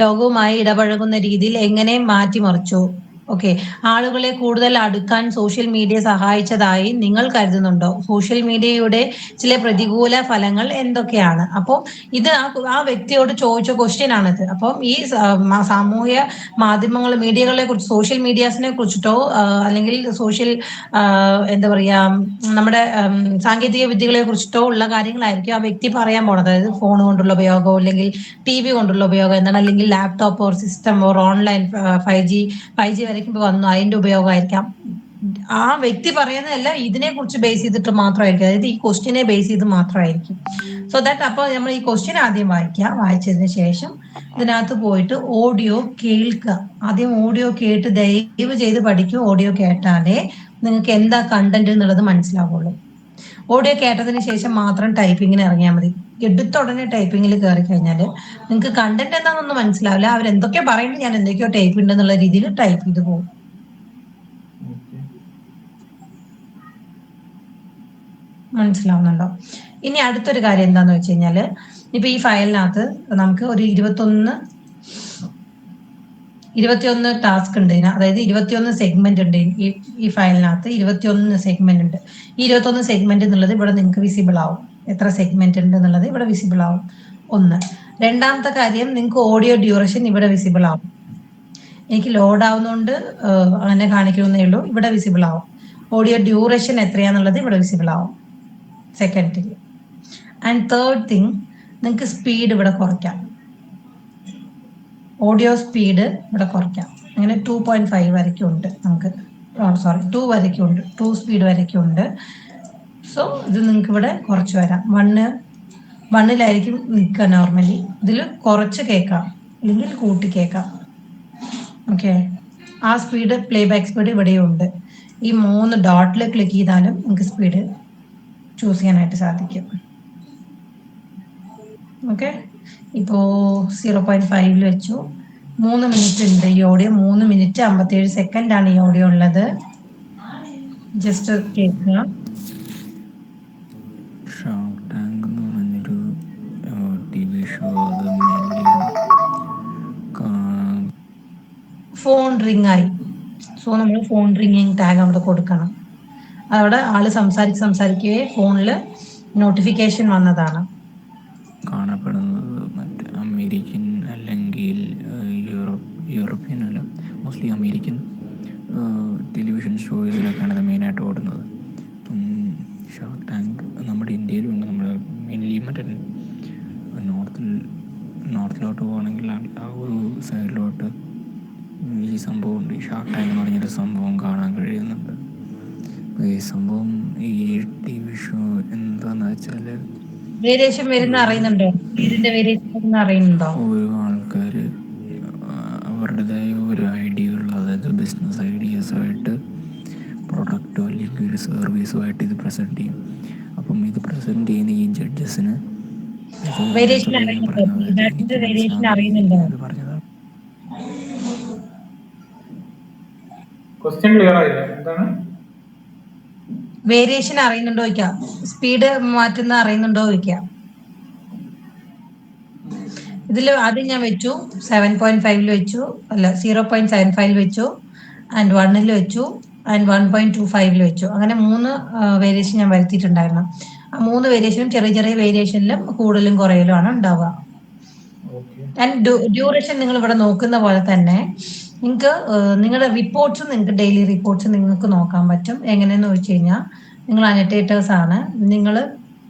ലോകവുമായി ഇടപഴകുന്ന രീതിയിൽ എങ്ങനെ മാറ്റിമറിച്ചു, ഓക്കെ, ആളുകളെ കൂടുതൽ അടുക്കാൻ സോഷ്യൽ മീഡിയ സഹായിച്ചതായി നിങ്ങൾ കരുതുന്നുണ്ടോ? സോഷ്യൽ മീഡിയയുടെ ചില പ്രതികൂല ഫലങ്ങൾ എന്തൊക്കെയാണ്? അപ്പോൾ ഇത് ആ വ്യക്തിയോട് ചോദിച്ച ക്വസ്റ്റ്യൻ ആണിത്. അപ്പം ഈ സാമൂഹ്യ മാധ്യമങ്ങൾ, മീഡിയകളെ കുറിച്ച്, സോഷ്യൽ മീഡിയാസിനെ കുറിച്ചിട്ടോ അല്ലെങ്കിൽ സോഷ്യൽ എന്താ പറയാ, നമ്മുടെ സാങ്കേതിക വിദ്യകളെ കുറിച്ചിട്ടോ ഉള്ള കാര്യങ്ങളായിരിക്കും ആ വ്യക്തി പറയാൻ പോണത്. അതായത് ഫോൺ കൊണ്ടുള്ള ഉപയോഗം, അല്ലെങ്കിൽ TV കൊണ്ടുള്ള ഉപയോഗം എന്താണ്, അല്ലെങ്കിൽ laptop or system or online 5G വരയ്ക്ക് വന്നു അതിന്റെ ഉപയോഗമായിരിക്കാം. ആ വ്യക്തി പറയുന്നതല്ല, ഇതിനെ കുറിച്ച് ബേസ് ചെയ്തിട്ട് മാത്രമായിരിക്കും, അതായത് ഈ ക്വസ്റ്റ്യനെ ബേസ് ചെയ്ത് മാത്രമായിരിക്കും. സോ ദാറ്റ് അപ്പോൾ നമ്മൾ ഈ ക്വസ്റ്റ്യൻ ആദ്യം വായിക്കുക. വായിച്ചതിന് ശേഷം ഇതിനകത്ത് പോയിട്ട് ഓഡിയോ കേൾക്കുക. ആദ്യം ഓഡിയോ കേട്ട് ദയവ് ചെയ്ത് പഠിക്കുക. ഓഡിയോ കേട്ടാലേ നിങ്ങൾക്ക് എന്താ കണ്ടന്റ് എന്നുള്ളത് മനസ്സിലാവുള്ളൂ. ഓഡിയോ കേട്ടതിന് ശേഷം മാത്രം ടൈപ്പിങ്ങിന് ഇറങ്ങിയാൽ മതി. എടുത്ത ഉടനെ ടൈപ്പിങ്ങിൽ കയറി കഴിഞ്ഞാൽ നിങ്ങൾക്ക് കണ്ടന്റ് എന്താണെന്നൊന്നും മനസ്സിലാവില്ല. അവരെന്തൊക്കെ പറയുന്നത്, ഞാൻ എന്തൊക്കെയോ ടൈപ്പ് ഉണ്ടെന്നുള്ള രീതിയിൽ ടൈപ്പ് ചെയ്ത് പോകും. മനസ്സിലാവുന്നുണ്ടോ? ഇനി അടുത്തൊരു കാര്യം എന്താന്ന് വെച്ച് കഴിഞ്ഞാല്, ഇപ്പൊ ഈ ഫയലിനകത്ത് നമുക്ക് ഒരു 21 ടാസ്ക് ഉണ്ട്. അതായത് 21 സെഗ്മെന്റ് ഉണ്ട് ഈ ഫയലിനകത്ത്. 21 സെഗ്മെന്റ് ഉണ്ട്. ഈ 21 സെഗ്മെന്റ് എന്നുള്ളത് ഇവിടെ നിങ്ങൾക്ക് വിസിബിൾ ആവും. എത്ര സെഗ്മെന്റ് ഉണ്ട് എന്നുള്ളത് ഇവിടെ വിസിബിൾ ആവും. ഒന്ന്. രണ്ടാമത്തെ കാര്യം, നിങ്ങൾക്ക് ഓഡിയോ ഡ്യൂറേഷൻ ഇവിടെ വിസിബിൾ ആവും. എനിക്ക് ലോഡ് ആവുന്നതുകൊണ്ട് അങ്ങനെ കാണിക്കുന്നേ ഉള്ളൂ. ഇവിടെ വിസിബിൾ ആവും. ഓഡിയോ ഡ്യൂറേഷൻ എത്രയാന്നുള്ളത് ഇവിടെ വിസിബിൾ ആവും സെക്കൻഡിൽ. ആൻഡ് തേർഡ് തിങ്, നിങ്ങൾക്ക് സ്പീഡ് ഇവിടെ കുറയ്ക്കാം. ഓഡിയോ സ്പീഡ് ഇവിടെ കുറയ്ക്കാം. അങ്ങനെ 2.5 വരയ്ക്കും ഉണ്ട് നമുക്ക്. 2 വരയ്ക്കും ഉണ്ട്. 2 സ്പീഡ് വരയ്ക്കും ഉണ്ട്. സോ ഇത് നിങ്ങൾക്ക് ഇവിടെ കുറച്ച് വരാം. 1ലായിരിക്കും നിൽക്കുക നോർമലി. ഇതിൽ കുറച്ച് കേൾക്കാം, അല്ലെങ്കിൽ കൂട്ടി കേൾക്കാം. ഓക്കെ, ആ സ്പീഡ്, പ്ലേ ബാക്ക് സ്പീഡ് ഇവിടെയും ഉണ്ട്. ഈ 3 ഡോട്ടിൽ ക്ലിക്ക് ചെയ്താലും നിങ്ങൾക്ക് സ്പീഡ് ചൂസ് ചെയ്യാനായിട്ട് സാധിക്കും. ഓക്കെ, ഇപ്പോ 0.5 വെച്ചു. 3 മിനിറ്റ് ഉണ്ട് ഈ ഓഡിയോ. 3 മിനിറ്റ് 57 സെക്കൻഡ് ആണ് ഈ ഓഡിയോ ഉള്ളത്. ജസ്റ്റ് കേൾക്കുക. ഷാർക്ക് ടാങ്ക് എന്ന് പറഞ്ഞൊരു TV ഷോ. ഫോൺ റിംഗ് ആയി. സോ നമ്മൾ ഫോൺ റിംഗിങ് ടാഗ് അവിടെ കൊടുക്കണം. അവിടെ ആള് സംസാരിക്കവേ ഫോണിൽ നോട്ടിഫിക്കേഷൻ വന്നതാണ്. കാണപ്പെടുന്നത് മറ്റ് അമേരിക്കൻ അല്ലെങ്കിൽ യൂറോപ്യൻ അല്ല, മോസ്റ്റ്ലി അമേരിക്കൻ ടെലിവിഷൻ ഷോയിലൊക്കെയാണ് ഇത് മെയിനായിട്ട് ഓടുന്നത്. ഷാർക്ക് ടാങ്ക് നമ്മുടെ ഇന്ത്യയിലും ഉണ്ട്. നമ്മുടെ മെയിൻലി മറ്റേ നോർത്തിലോട്ട് പോകണമെങ്കിൽ ആ ഒരു സൈഡിലോട്ട് ഈ സംഭവം ഉണ്ട്. ഈ ഷാർക്ക് ടാങ്ക് എന്ന് പറഞ്ഞൊരു സംഭവം കാണാൻ കഴിയുന്നുണ്ട്. ഈ സംഭവം, ഈ TV ഷോ എന്താന്ന് വെച്ചാൽ വേരിയേഷൻ വരുന്ന അറിയുന്നുണ്ടോ? ഇതിന്റെ വേരിയേഷൻ വരുന്ന അറിയുന്നുണ്ടോ? ഓരോ ആൾക്കാർ അവരുടേതായ ഒരു ഐഡിയകൾ, അതായത് ബിസിനസ് ഐഡിയാസുമായിട്ട് പ്രൊഡക്റ്റോ അല്ലെങ്കിൽ ഒരു സർവീസോ ആയിട്ട് ഇത് പ്രസന്റ് ചെയ്യും. അപ്പം ഇത് പ്രസന്റ് ചെയ്യുന്ന ഈ ജഡ്ജസിന് വേരിയേഷൻ അറിയുന്നുണ്ടോ? ക്വസ്റ്റ്യൻ ക്ലിയർ ആയില്ല. എന്താണ് വേരിയേഷൻ അറിയുന്നുണ്ടോ ചോദിക്കാം. സ്പീഡ് മാറ്റുന്ന അറിയുന്നുണ്ടോ ചോദിക്കാം. ഇതിൽ ആദ്യം ഞാൻ വെച്ചു 7.5 വെച്ചു, അല്ല 0.75 വെച്ചു, ആൻഡ് 1 വെച്ചു, ആൻഡ് 1.25 വെച്ചു. അങ്ങനെ 3 വേരിയേഷൻ ഞാൻ വരുത്തിയിട്ടുണ്ടായിരുന്നു. ആ 3 വേരിയേഷനും ചെറിയ ചെറിയ വേരിയേഷനിലും കൂടുതലും കുറയലും ആണ് ഉണ്ടാവുക. ആൻഡ് ഡ്യൂറേഷൻ നിങ്ങൾ ഇവിടെ നോക്കുന്ന പോലെ തന്നെ നിങ്ങൾക്ക് നിങ്ങളുടെ റിപ്പോർട്ട്സ്, നിങ്ങൾക്ക് ഡെയിലി റിപ്പോർട്ട്സ് നിങ്ങൾക്ക് നോക്കാൻ പറ്റും. എങ്ങനെയെന്ന് വെച്ച് കഴിഞ്ഞാൽ, നിങ്ങൾ അനറ്റേറ്റേഴ്സ് ആണ്. നിങ്ങൾ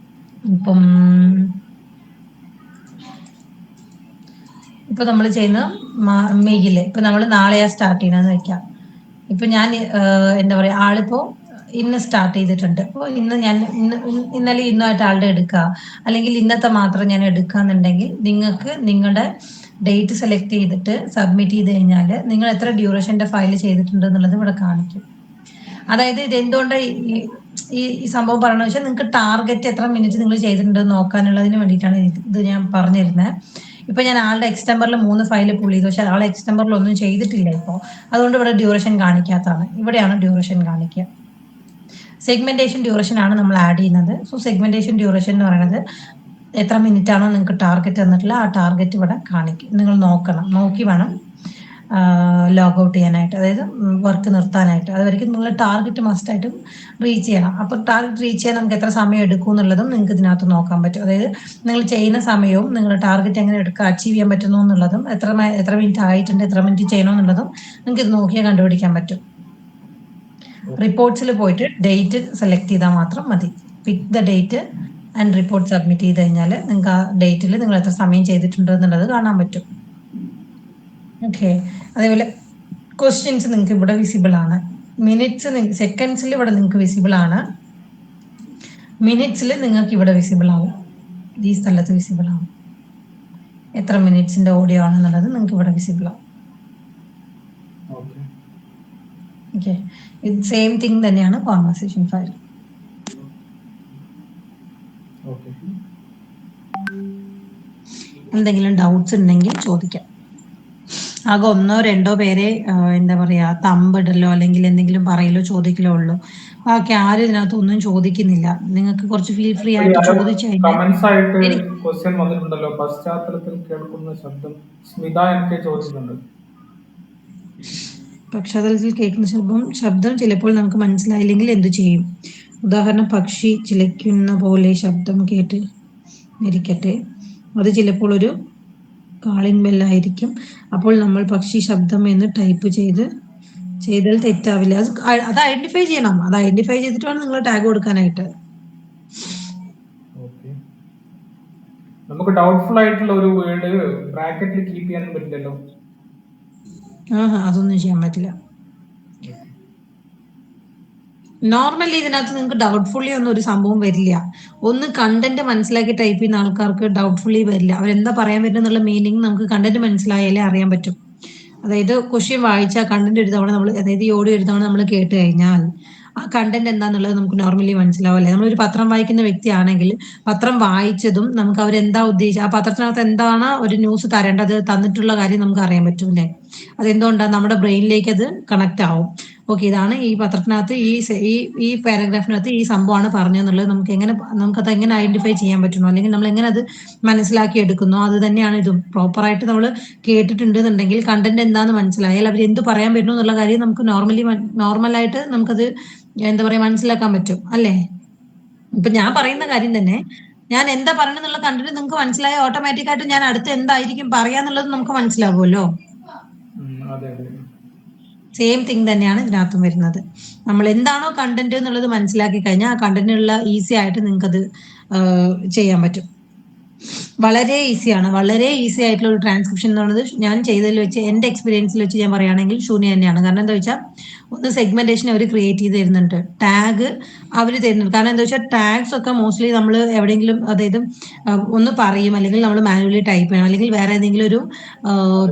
ഇപ്പം നമ്മൾ ചെയ്യുന്ന മെയില്, ഇപ്പൊ നമ്മൾ നാളെയാ സ്റ്റാർട്ട് ചെയ്യണമെന്ന് വെക്കാം. ഇപ്പൊ ഞാൻ എന്താ പറയാ, ആളിപ്പോ ഇന്ന് സ്റ്റാർട്ട് ചെയ്തിട്ടുണ്ട്. അപ്പോൾ ഇന്ന് ഞാൻ ഇന്നലെ ഇന്നുമായിട്ട് ആളുടെ എടുക്കുക, അല്ലെങ്കിൽ ഇന്നത്തെ മാത്രം ഞാൻ എടുക്കാന്നുണ്ടെങ്കിൽ നിങ്ങൾക്ക് നിങ്ങളുടെ ഡേറ്റ് സെലക്ട് ചെയ്തിട്ട് സബ്മിറ്റ് ചെയ്ത് കഴിഞ്ഞാൽ നിങ്ങൾ എത്ര ഡ്യൂറേഷന്റെ ഫയൽ ചെയ്തിട്ടുണ്ട് എന്നുള്ളത് ഇവിടെ കാണിക്കും. അതായത് ഇത് എന്തുകൊണ്ടാണ് ഈ സംഭവം പറയണമെന്ന് വെച്ചാൽ, നിങ്ങൾക്ക് ടാർഗറ്റ് എത്ര മിനിറ്റ് നിങ്ങൾ ചെയ്തിട്ടുണ്ട് നോക്കാനുള്ളതിന് വേണ്ടിയിട്ടാണ് ഇത് ഞാൻ പറഞ്ഞിരുന്നത്. ഇപ്പൊ ഞാൻ ആളുടെ എക്സ്റ്റംബറിൽ 3 ഫയൽ പുൾ ചെയ്തു, പക്ഷെ ആളെ എക്സ്റ്റംബറിൽ ഒന്നും ചെയ്തിട്ടില്ല ഇപ്പോൾ. അതുകൊണ്ട് ഇവിടെ ഡ്യൂറേഷൻ കാണിക്കാത്തതാണ്. ഇവിടെയാണ് ഡ്യൂറേഷൻ കാണിക്കുക. സെഗ്മെന്റേഷൻ ഡ്യൂറേഷൻ ആണ് നമ്മൾ ആഡ് ചെയ്യുന്നത്. സോ സെഗ്മെന്റേഷൻ ഡ്യൂറേഷൻ എന്ന് പറയുന്നത് എത്ര മിനിറ്റ് ആണോ നിങ്ങൾക്ക് ടാർഗറ്റ് തന്നിട്ടുള്ള ആ ടാർഗറ്റ് ഇവിടെ കാണിക്കും. നിങ്ങൾ നോക്കണം, നോക്കി വേണം ലോഗ് ഔട്ട് ചെയ്യാനായിട്ട്, അതായത് വർക്ക് നിർത്താനായിട്ട്. അതുവരെയ്ക്കും നിങ്ങൾ ടാർഗറ്റ് മസ്റ്റ് ആയിട്ടും റീച്ച് ചെയ്യണം. അപ്പോൾ ടാർഗറ്റ് റീച്ച് ചെയ്യാൻ നമുക്ക് എത്ര സമയം എടുക്കും എന്നുള്ളതും നിങ്ങൾക്ക് ഇതിനകത്ത് നോക്കാൻ പറ്റും. അതായത് നിങ്ങൾ ചെയ്യുന്ന സമയവും നിങ്ങളുടെ ടാർഗറ്റ് എങ്ങനെ അച്ചീവ് ചെയ്യാൻ പറ്റുന്നു എന്നുള്ളതും എത്ര മിനിറ്റ് ആയിട്ടുണ്ട്, എത്ര മിനിറ്റ് ചെയ്യണമെന്നുള്ളതും നിങ്ങൾക്ക് ഇത് നോക്കിയാൽ കണ്ടുപിടിക്കാൻ പറ്റും. റിപ്പോർട്ട്സിൽ പോയിട്ട് ഡേറ്റ് സെലക്ട് ചെയ്താൽ മാത്രം മതി. Pick the date and report submit ചെയ്ത് കഴിഞ്ഞാൽ നിങ്ങൾക്ക് ആ ഡേറ്റിൽ നിങ്ങൾ എത്ര സമയം ചെയ്തിട്ടുണ്ട് എന്നുള്ളത് കാണാൻ പറ്റും. ഓക്കെ. അതേപോലെ ക്വസ്റ്റ്യൻസ് നിങ്ങൾക്ക് ഇവിടെ വിസിബിൾ ആണ്. മിനിറ്റ്സ് സെക്കൻഡ്സിൽ ഇവിടെ നിങ്ങൾക്ക് വിസിബിൾ ആണ്. മിനിറ്റ്സിൽ നിങ്ങൾക്ക് ഇവിടെ വിസിബിൾ ആവും. ഈ സ്ഥലത്ത് വിസിബിൾ ആവും. എത്ര മിനിറ്റ്സിന്റെ ഓഡിയോ ആണെന്നുള്ളത് നിങ്ങൾക്ക് ഇവിടെ വിസിബിൾ ആവും. ഓക്കെ. ഇത് സെയിം തിങ് തന്നെയാണ് കോൺവെർസേഷൻ ഫയൽ. എന്തെങ്കിലും ഡൗട്ട്സ് ഉണ്ടെങ്കിൽ ചോദിക്കാം. ആകെ 1-2 പേരെ എന്താ പറയാ തമ്പിടലോ അല്ലെങ്കിൽ എന്തെങ്കിലും പറയലോ ചോദിക്കലോ ഉള്ളൂ. ബാക്കി ആരും ഇതിനകത്ത് ഒന്നും ചോദിക്കുന്നില്ല. നിങ്ങൾക്ക് കുറച്ച് ഫീൽ ഫ്രീ ആയിട്ട് ചോദിച്ചു കഴിഞ്ഞാൽ. ക്വസ്റ്റ്യൻ വന്നിട്ടുണ്ടല്ലോ, പശ്ചാത്തലത്തിൽ കേൾക്കുന്ന ശബ്ദം. സ്മിത എനിക്ക് ചോദിക്കുന്നുണ്ട്. പശ്ചാത്തലത്തിൽ കേൾക്കുന്ന ശബ്ദം ചിലപ്പോൾ നമുക്ക് മനസ്സിലായില്ലെങ്കിൽ എന്തു ചെയ്യും? ഉദാഹരണം, പക്ഷി ചിലയ്ക്കുന്ന പോലെ ശബ്ദം കേട്ട് ഇരിക്കട്ടെ. അത് ചിലപ്പോൾ ഒരു കാളിംഗ് ബെല്ലായിരിക്കും. അപ്പോൾ നമ്മൾ പക്ഷി ശബ്ദം എന്ന് ടൈപ്പ് ചെയ്താൽ തെറ്റാവില്ല. അത് ഐഡന്റിഫൈ ചെയ്യണം. അത് ഐഡന്റിഫൈ ചെയ്തിട്ട് വേണം നിങ്ങൾ ടാഗ് കൊടുക്കാനായിട്ട്. നമുക്ക് ഡൗട്ട്ഫുൾ ആയിട്ടുള്ള ഒരു വേർഡ് ബ്രാക്കറ്റിൽ കീപ്പ് ചെയ്യാൻ പറ്റില്ലല്ലോ. അതൊന്നും ചെയ്യാൻ പറ്റില്ല. നോർമലി ഇതിനകത്ത് നിങ്ങൾക്ക് ഡൗട്ട്ഫുള്ളി ഒന്നും ഒരു സംഭവം വരില്ല. ഒന്ന് കണ്ടന്റ് മനസ്സിലാക്കി ടൈപ്പ് ചെയ്യുന്ന ആൾക്കാർക്ക് ഡൗട്ട്ഫുള്ളി വരില്ല. അവരെന്താ പറയാൻ പറ്റും എന്നുള്ള മീനിങ് നമുക്ക് കണ്ടന്റ് മനസ്സിലായാലേ അറിയാൻ പറ്റും. അതായത് ക്വസ്റ്റ്യൻ വായിച്ച കണ്ടന്റ് ഒരു തവണ നമ്മൾ, അതായത് ഈ ഓഡിയോ ഒരു തവണ നമ്മൾ കേട്ട് കഴിഞ്ഞാൽ ആ കണ്ടന്റ് എന്താന്നുള്ളത് നമുക്ക് നോർമലി മനസ്സിലാവില്ലേ. നമ്മളൊരു പത്രം വായിക്കുന്ന വ്യക്തിയാണെങ്കിൽ പത്രം വായിച്ചതും നമുക്ക് അവരെന്താ ഉദ്ദേശിച്ചത്, ആ പത്രത്തിനകത്ത് എന്താണ് ഒരു ന്യൂസ് തരേണ്ടത് തന്നിട്ടുള്ള കാര്യം നമുക്ക് അറിയാൻ പറ്റും അല്ലേ. അതെന്തുകൊണ്ടാണ് നമ്മുടെ ബ്രെയിനിലേക്ക് അത് കണക്ട് ആവും. ഓക്കെ, ഇതാണ് ഈ പത്രത്തിനകത്ത് ഈ പാരഗ്രാഫിനകത്ത് ഈ സംഭവമാണ് പറഞ്ഞതെന്നുള്ളത് നമുക്കത് എങ്ങനെ ഐഡന്റിഫൈ ചെയ്യാൻ പറ്റുന്നു, അല്ലെങ്കിൽ നമ്മൾ എങ്ങനെ അത് മനസ്സിലാക്കി എടുക്കുന്നു, അത് തന്നെയാണ് ഇതും. പ്രോപ്പറായിട്ട് നമ്മൾ കേട്ടിട്ടുണ്ട് എന്നുണ്ടെങ്കിൽ കണ്ടന്റ് എന്താന്ന് മനസ്സിലായാൽ അവർ എന്ത് പറയാൻ പറ്റുന്നു എന്നുള്ള കാര്യം നമുക്ക് നോർമലായിട്ട് നമുക്കത് എന്താ പറയാ മനസ്സിലാക്കാൻ പറ്റും അല്ലേ. ഇപ്പൊ ഞാൻ പറയുന്ന കാര്യം തന്നെ, ഞാൻ എന്താ പറയണെന്നുള്ള കണ്ടന്റ് നിങ്ങൾക്ക് മനസ്സിലായ ഓട്ടോമാറ്റിക് ആയിട്ട് ഞാൻ അടുത്ത് എന്തായിരിക്കും പറയാന്നുള്ളത് നമുക്ക് മനസ്സിലാവുമല്ലോ. സെയിം തിങ് തന്നെയാണ് ഇതിനകത്തും വരുന്നത്. നമ്മൾ എന്താണോ കണ്ടന്റ് എന്നുള്ളത് മനസ്സിലാക്കി കഴിഞ്ഞാൽ ആ കണ്ടന്റിനുള്ള ഈസി ആയിട്ട് നിങ്ങൾക്കത് ചെയ്യാൻ പറ്റും. വളരെ ഈസിയാണ്. വളരെ ഈസി ആയിട്ടുള്ള ഒരു ട്രാൻസ്ക്രിപ്ഷൻ എന്നുള്ളത് ഞാൻ ചെയ്തതിൽ വെച്ച്, എന്റെ എക്സ്പീരിയൻസിൽ വെച്ച് ഞാൻ പറയുകയാണെങ്കിൽ ശൂന്യ തന്നെയാണ്. കാരണം എന്താ വെച്ചാൽ ഒന്ന് സെഗ്മെന്റേഷൻ അവർ ക്രിയേറ്റ് ചെയ്ത് തരുന്നുണ്ട്, ടാഗ് അവർ തരുന്നുണ്ട്. കാരണം എന്താ വെച്ചാൽ ടാഗ്സ് ഒക്കെ മോസ്റ്റ്ലി നമ്മൾ എവിടെയെങ്കിലും, അതായത് ഒന്ന് പറയും, അല്ലെങ്കിൽ നമ്മൾ മാനുവലി ടൈപ്പ് ചെയ്യണം, അല്ലെങ്കിൽ വേറെ ഏതെങ്കിലും ഒരു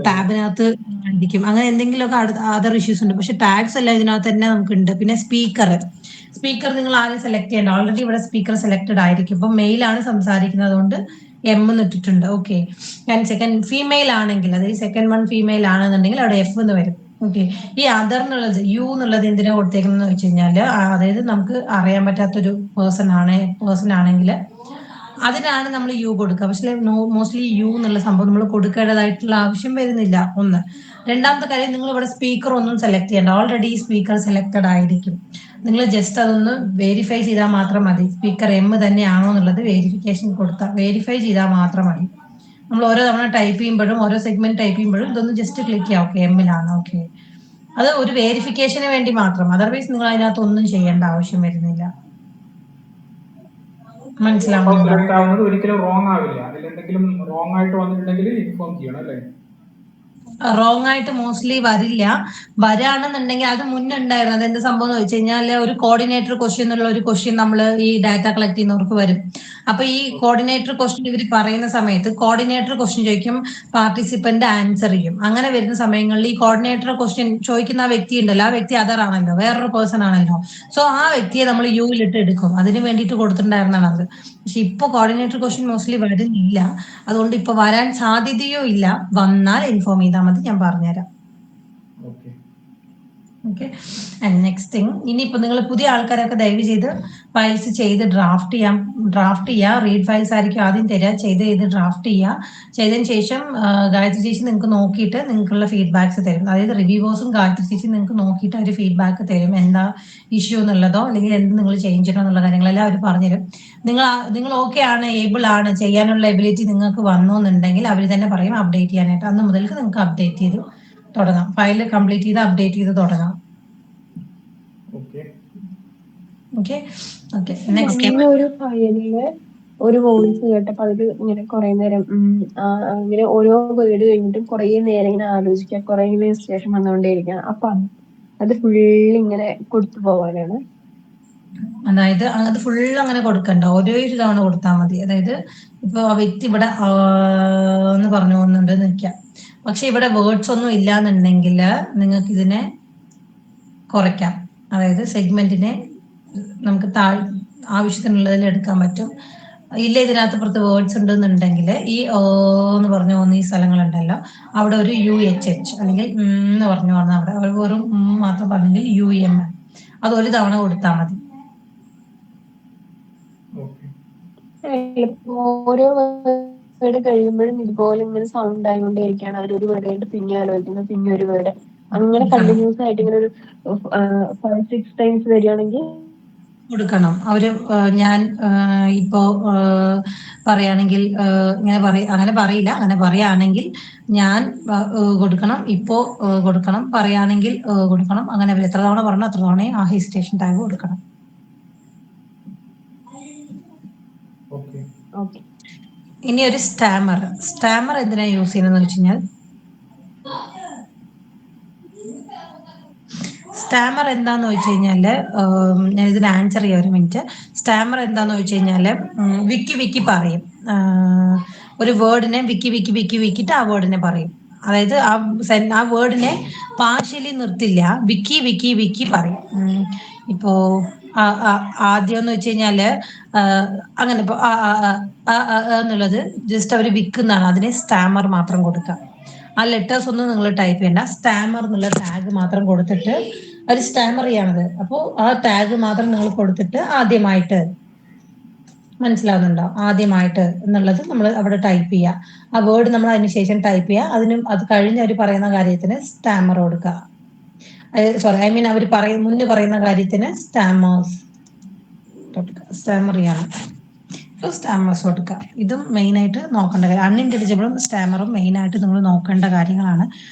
ടാബിനകത്ത് ഇരിക്കും, അങ്ങനെ എന്തെങ്കിലുമൊക്കെ അതർ ഇഷ്യൂസ് ഉണ്ട്. പക്ഷെ ടാഗ്സ് എല്ലാം ഇതിനകത്ത് തന്നെ നമുക്കുണ്ട്. പിന്നെ സ്പീക്കർ നിങ്ങൾ ആരും സെലക്ട് ചെയ്യേണ്ട, ഓൾറെഡി ഇവിടെ സ്പീക്കർ സെലക്ടഡ് ആയിരിക്കും. ഇപ്പൊ മെയിലാണ് സംസാരിക്കുന്നത്, അതുകൊണ്ട് എം ഇട്ടിട്ടുണ്ട്. ഓക്കെ, ഞാൻ സെക്കൻഡ് ഫീമെയിൽ ആണെങ്കിൽ, അതായത് സെക്കൻഡ് വൺ ഫീമെയിൽ ആണെന്നുണ്ടെങ്കിൽ അവിടെ എഫ് എന്ന് വരും. ഓക്കെ, ഈ അതർ എന്നുള്ളത് യു എന്നുള്ളത് എന്തിനാ കൊടുത്തേക്കുന്നത് വെച്ച് കഴിഞ്ഞാല്, അതായത് നമുക്ക് അറിയാൻ പറ്റാത്തൊരു പേഴ്സൺ ആണെങ്കിൽ അതിനാണ് നമ്മൾ യു കൊടുക്കുക. പക്ഷെ മോസ്റ്റ്ലി യു എന്നുള്ള സംഭവം നമ്മൾ കൊടുക്കേണ്ടതായിട്ടുള്ള ആവശ്യം വരുന്നില്ല. ഒന്ന്. രണ്ടാമത്തെ കാര്യം, നിങ്ങൾ ഇവിടെ സ്പീക്കർ ഒന്നും സെലക്ട് ചെയ്യേണ്ട, ഓൾറെഡി സ്പീക്കർ സെലക്ടഡ് ആയിരിക്കും. നിങ്ങൾ ജസ്റ്റ് അതൊന്ന് വെരിഫൈ ചെയ്താൽ മാത്രം മതി. സ്പീക്കർ എം തന്നെയാണോ എന്നുള്ളത് വെരിഫൈ ചെയ്താൽ മാത്രം മതി. നമ്മൾ ഓരോ തവണ ടൈപ്പ് ചെയ്യുമ്പോഴും ഓരോ സെഗ്മെന്റ് ടൈപ്പ് ചെയ്യുമ്പോഴും ഇതൊന്ന് ജസ്റ്റ് ക്ലിക്ക് ചെയ്യാം. ഓക്കെ, എമ്മിലാണ്. ഓക്കെ, അത് ഒരു വെരിഫിക്കേഷന് വേണ്ടി മാത്രം. അതർവൈസ് നിങ്ങൾ അതിനകത്ത് ഒന്നും ചെയ്യേണ്ട ആവശ്യം വരുന്നില്ല. മനസ്സിലാവുന്നത് ഒരിക്കലും റോങ് ആവില്ല. അതിലെന്തെങ്കിലും റോങ് ആയിട്ട് വന്നിട്ടുണ്ടെങ്കിൽ ഇൻഫോം ചെയ്യണം അല്ലേ. റോങ് ആയിട്ട് മോസ്റ്റ്ലി വരാണെന്നുണ്ടെങ്കിൽ അത് മുന്നേ ഉണ്ടായിരുന്നു. അതെന്ത് സംഭവം എന്ന് വെച്ച് കഴിഞ്ഞാൽ, ഒരു കോർഡിനേറ്റർ ക്വസ്റ്റ്യൻ എന്നുള്ള ഒരു ക്വസ്റ്റ്യൻ നമ്മൾ ഈ ഡാറ്റ കളക്ട് ചെയ്യുന്നവർക്ക് വരും. അപ്പൊ ഈ കോർഡിനേറ്റർ ക്വസ്റ്റ്യൻ ഇവർ പറയുന്ന സമയത്ത് കോർഡിനേറ്റർ ക്വസ്റ്റ്യൻ ചോദിക്കും, പാർട്ടിസിപ്പന്റ് ആൻസർ ചെയ്യും. അങ്ങനെ വരുന്ന സമയങ്ങളിൽ ഈ കോർഡിനേറ്റർ ക്വസ്റ്റ്യൻ ചോദിക്കുന്ന ആ വ്യക്തി ഉണ്ടല്ലോ, ആ വ്യക്തി അതർ ആണല്ലോ, വേറൊരു പേഴ്സൺ ആണല്ലോ. സോ ആ വ്യക്തിയെ നമ്മൾ യുവിലിട്ട് എടുക്കും. അതിന് വേണ്ടിയിട്ട് കൊടുത്തിട്ടുണ്ടായിരുന്നാണ് അത്. പക്ഷെ ഇപ്പൊ കോർഡിനേറ്റർ ക്വസ്റ്റ്യൻ മോസ്റ്റ്ലി വരുന്നില്ല. അതുകൊണ്ട് ഇപ്പൊ വരാൻ സാധ്യതയോ ഇല്ല. വന്നാൽ ഇൻഫോം ചെയ്താൽ മതി, ഞാൻ പറഞ്ഞുതരാം. ഓക്കെ. ആൻഡ് നെക്സ്റ്റ് തിങ്, ഇനിയിപ്പോൾ നിങ്ങൾ പുതിയ ആൾക്കാരൊക്കെ ദയവ് ചെയ്ത് ഫയൽസ് ചെയ്ത് ഡ്രാഫ്റ്റ് ചെയ്യുക. റീഡ് ഫയൽസ് ആയിരിക്കും ആദ്യം തരിക. ചെയ്ത് ഡ്രാഫ്റ്റ് ചെയ്യുക. ചെയ്തതിന് ശേഷം ഗായത്രി ചേച്ചി നിങ്ങൾക്ക് നോക്കിയിട്ട് നിങ്ങൾക്കുള്ള ഫീഡ്ബാക്സ് തരും. അതായത് റിവ്യൂവേഴ്സും ഗായത്രി ചേച്ചി നിങ്ങൾക്ക് നോക്കിയിട്ട് അവർ ഫീഡ്ബാക്ക് തരും. എന്താ ഇഷ്യൂ എന്നുള്ളതോ അല്ലെങ്കിൽ എന്ത് നിങ്ങൾ ചേഞ്ച് ചെയ്യണോ എന്നുള്ള കാര്യങ്ങളെല്ലാം അവർ പറഞ്ഞുതരും. നിങ്ങൾ ഓക്കെ ആണ്, ഏബിൾ ആണ്, ചെയ്യാനുള്ള എബിലിറ്റി നിങ്ങൾക്ക് വന്നു എന്നുണ്ടെങ്കിൽ അവർ തന്നെ പറയും അപ്ഡേറ്റ് ചെയ്യാനായിട്ട്. അന്ന് മുതൽക്ക് നിങ്ങൾക്ക് അപ്ഡേറ്റ് ചെയ്ത് തുടങ്ങാം. ഫയൽ കംപ്ലീറ്റ് ചെയ്ത് അപ്ഡേറ്റ് ചെയ്ത് തുടങ്ങാം. ഒരു ഫയലില് ഒരു വോയിസ് കേട്ടപ്പോ അതിൽ ഇങ്ങനെ കുറെ നേരം ഇങ്ങനെ ഓരോ വേർഡ് കഴിഞ്ഞിട്ടും കുറെ നേരം ഇങ്ങനെ ആലോചിക്കുക, കുറെ ശേഷം വന്നുകൊണ്ടേയിരിക്കണം. അപ്പൊ അത് ഫുള്ള് ഇങ്ങനെ കൊടുത്തു പോവാനാണ്. അതായത് അത് ഫുള്ള് അങ്ങനെ കൊടുക്കണ്ട, ഓരോ തവണ കൊടുത്താൽ മതി. അതായത് ഇപ്പൊ ആ വ്യക്തി ഇവിടെ എന്ന് പറഞ്ഞു പോകുന്നുണ്ട് നിൽക്കാം, പക്ഷെ ഇവിടെ വേർഡ്സ് ഒന്നും ഇല്ലാന്നുണ്ടെങ്കിൽ നിങ്ങൾക്ക് ഇതിനെ കുറയ്ക്കാം. അതായത് സെഗ്മെന്റിനെ നമുക്ക് ആവശ്യത്തിനുള്ളതിൽ എടുക്കാൻ പറ്റും. ഇല്ല ഇതിനകത്ത് പുറത്ത് വേർഡ്സ് ഉണ്ടെന്നുണ്ടെങ്കിൽ ഈ എന്ന് പറഞ്ഞു പോകുന്ന ഈ സ്ഥലങ്ങളുണ്ടല്ലോ, അവിടെ ഒരു UHH അല്ലെങ്കിൽ എന്ന് പറഞ്ഞു പറഞ്ഞാൽ അവിടെ വെറും മാത്രം പറഞ്ഞെങ്കിൽ UM, അത് ഒരു തവണ കൊടുത്താൽ മതി. ഓരോ വേർഡ് കഴിയുമ്പോഴും ഇതുപോലെ ഇങ്ങനെ സൗണ്ട് ആയതുകൊണ്ടേയിരിക്കാണ് അവരൊരു വേർഡ് കഴിഞ്ഞിട്ട് പിന്നെ ആലോചിക്കുന്നത്, പിന്നെ ഒരു വേർഡ്, അങ്ങനെ കണ്ടിന്യൂസ് ആയിട്ട് ഇങ്ങനെ ഒരു 5-6 ടൈംസ് വരികയാണെങ്കിൽ കൊടുക്കണം. അവര് ഞാൻ ഇപ്പോ പറയുകയാണെങ്കിൽ അങ്ങനെ പറയില്ല, അങ്ങനെ പറയുകയാണെങ്കിൽ ഞാൻ കൊടുക്കണം, ഇപ്പോ കൊടുക്കണം, പറയുകയാണെങ്കിൽ കൊടുക്കണം. അങ്ങനെ അവർ എത്ര തവണ പറഞ്ഞോ അത്ര തവണ ആ ഹെസിറ്റേഷൻ ടാഗ് കൊടുക്കണം. ഇനി ഒരു സ്റ്റാമർ എന്തിനാ യൂസ് ചെയ്യുന്നതെന്ന് വെച്ച് കഴിഞ്ഞാൽ, സ്റ്റാമർ എന്താന്ന് വെച്ച് കഴിഞ്ഞാല് ഞാൻ ഇതിന് ആൻസർ ചെയ്യാം, ഒരു മിനിറ്റ്. സ്റ്റാമർ എന്താന്ന് വെച്ച് കഴിഞ്ഞാല് വിക്കി പറയും. ഒരു വേർഡിനെ വിക്കിട്ട് ആ വേർഡിനെ പറയും. അതായത് ആ വേർഡിനെ പാർഷ്യലി നിർത്തില്ല, വിക്കി പറയും. ഇപ്പോ ആദ്യം എന്ന് വെച്ച് കഴിഞ്ഞാല് അങ്ങനെ ഇപ്പൊ എന്നുള്ളത് ജസ്റ്റ് അവര് വിൽക്കുന്നതാണ്, അതിനെ സ്റ്റാമർ മാത്രം കൊടുക്കുക. ആ ലെറ്റേഴ്സ് ഒന്നും നിങ്ങൾ ടൈപ്പ് ചെയ്യണ്ട, സ്റ്റാമർ എന്നുള്ള ടാഗ് മാത്രം കൊടുത്തിട്ട് ഒരു സ്റ്റാമർ ചെയ്യണത്. അപ്പോൾ ആ ടാഗ് മാത്രം നിങ്ങൾ കൊടുത്തിട്ട് ആദ്യമായിട്ട്, മനസ്സിലാവുന്നുണ്ടോ? ആദ്യമായിട്ട് എന്നുള്ളത് നമ്മൾ അവിടെ ടൈപ്പ് ചെയ്യുക. ആ വേർഡ് നമ്മൾ അതിനുശേഷം ടൈപ്പ് ചെയ്യുക. അത് കഴിഞ്ഞ് അവർ പറയുന്ന കാര്യത്തിന് സ്റ്റാമർ കൊടുക്കുക. അവർ മുന്നേ പറയുന്ന കാര്യത്തിന് സ്റ്റാമർ ചെയ്യണം. സ്റ്റാമേഴ്സ് കൊടുക്കുക. ഇതും മെയിൻ ആയിട്ട് നോക്കേണ്ട കാര്യം. അൺഇന്റലിജിബിളും സ്റ്റാമറും മെയിൻ ആയിട്ട് നിങ്ങൾ നോക്കേണ്ട കാര്യങ്ങളാണ്.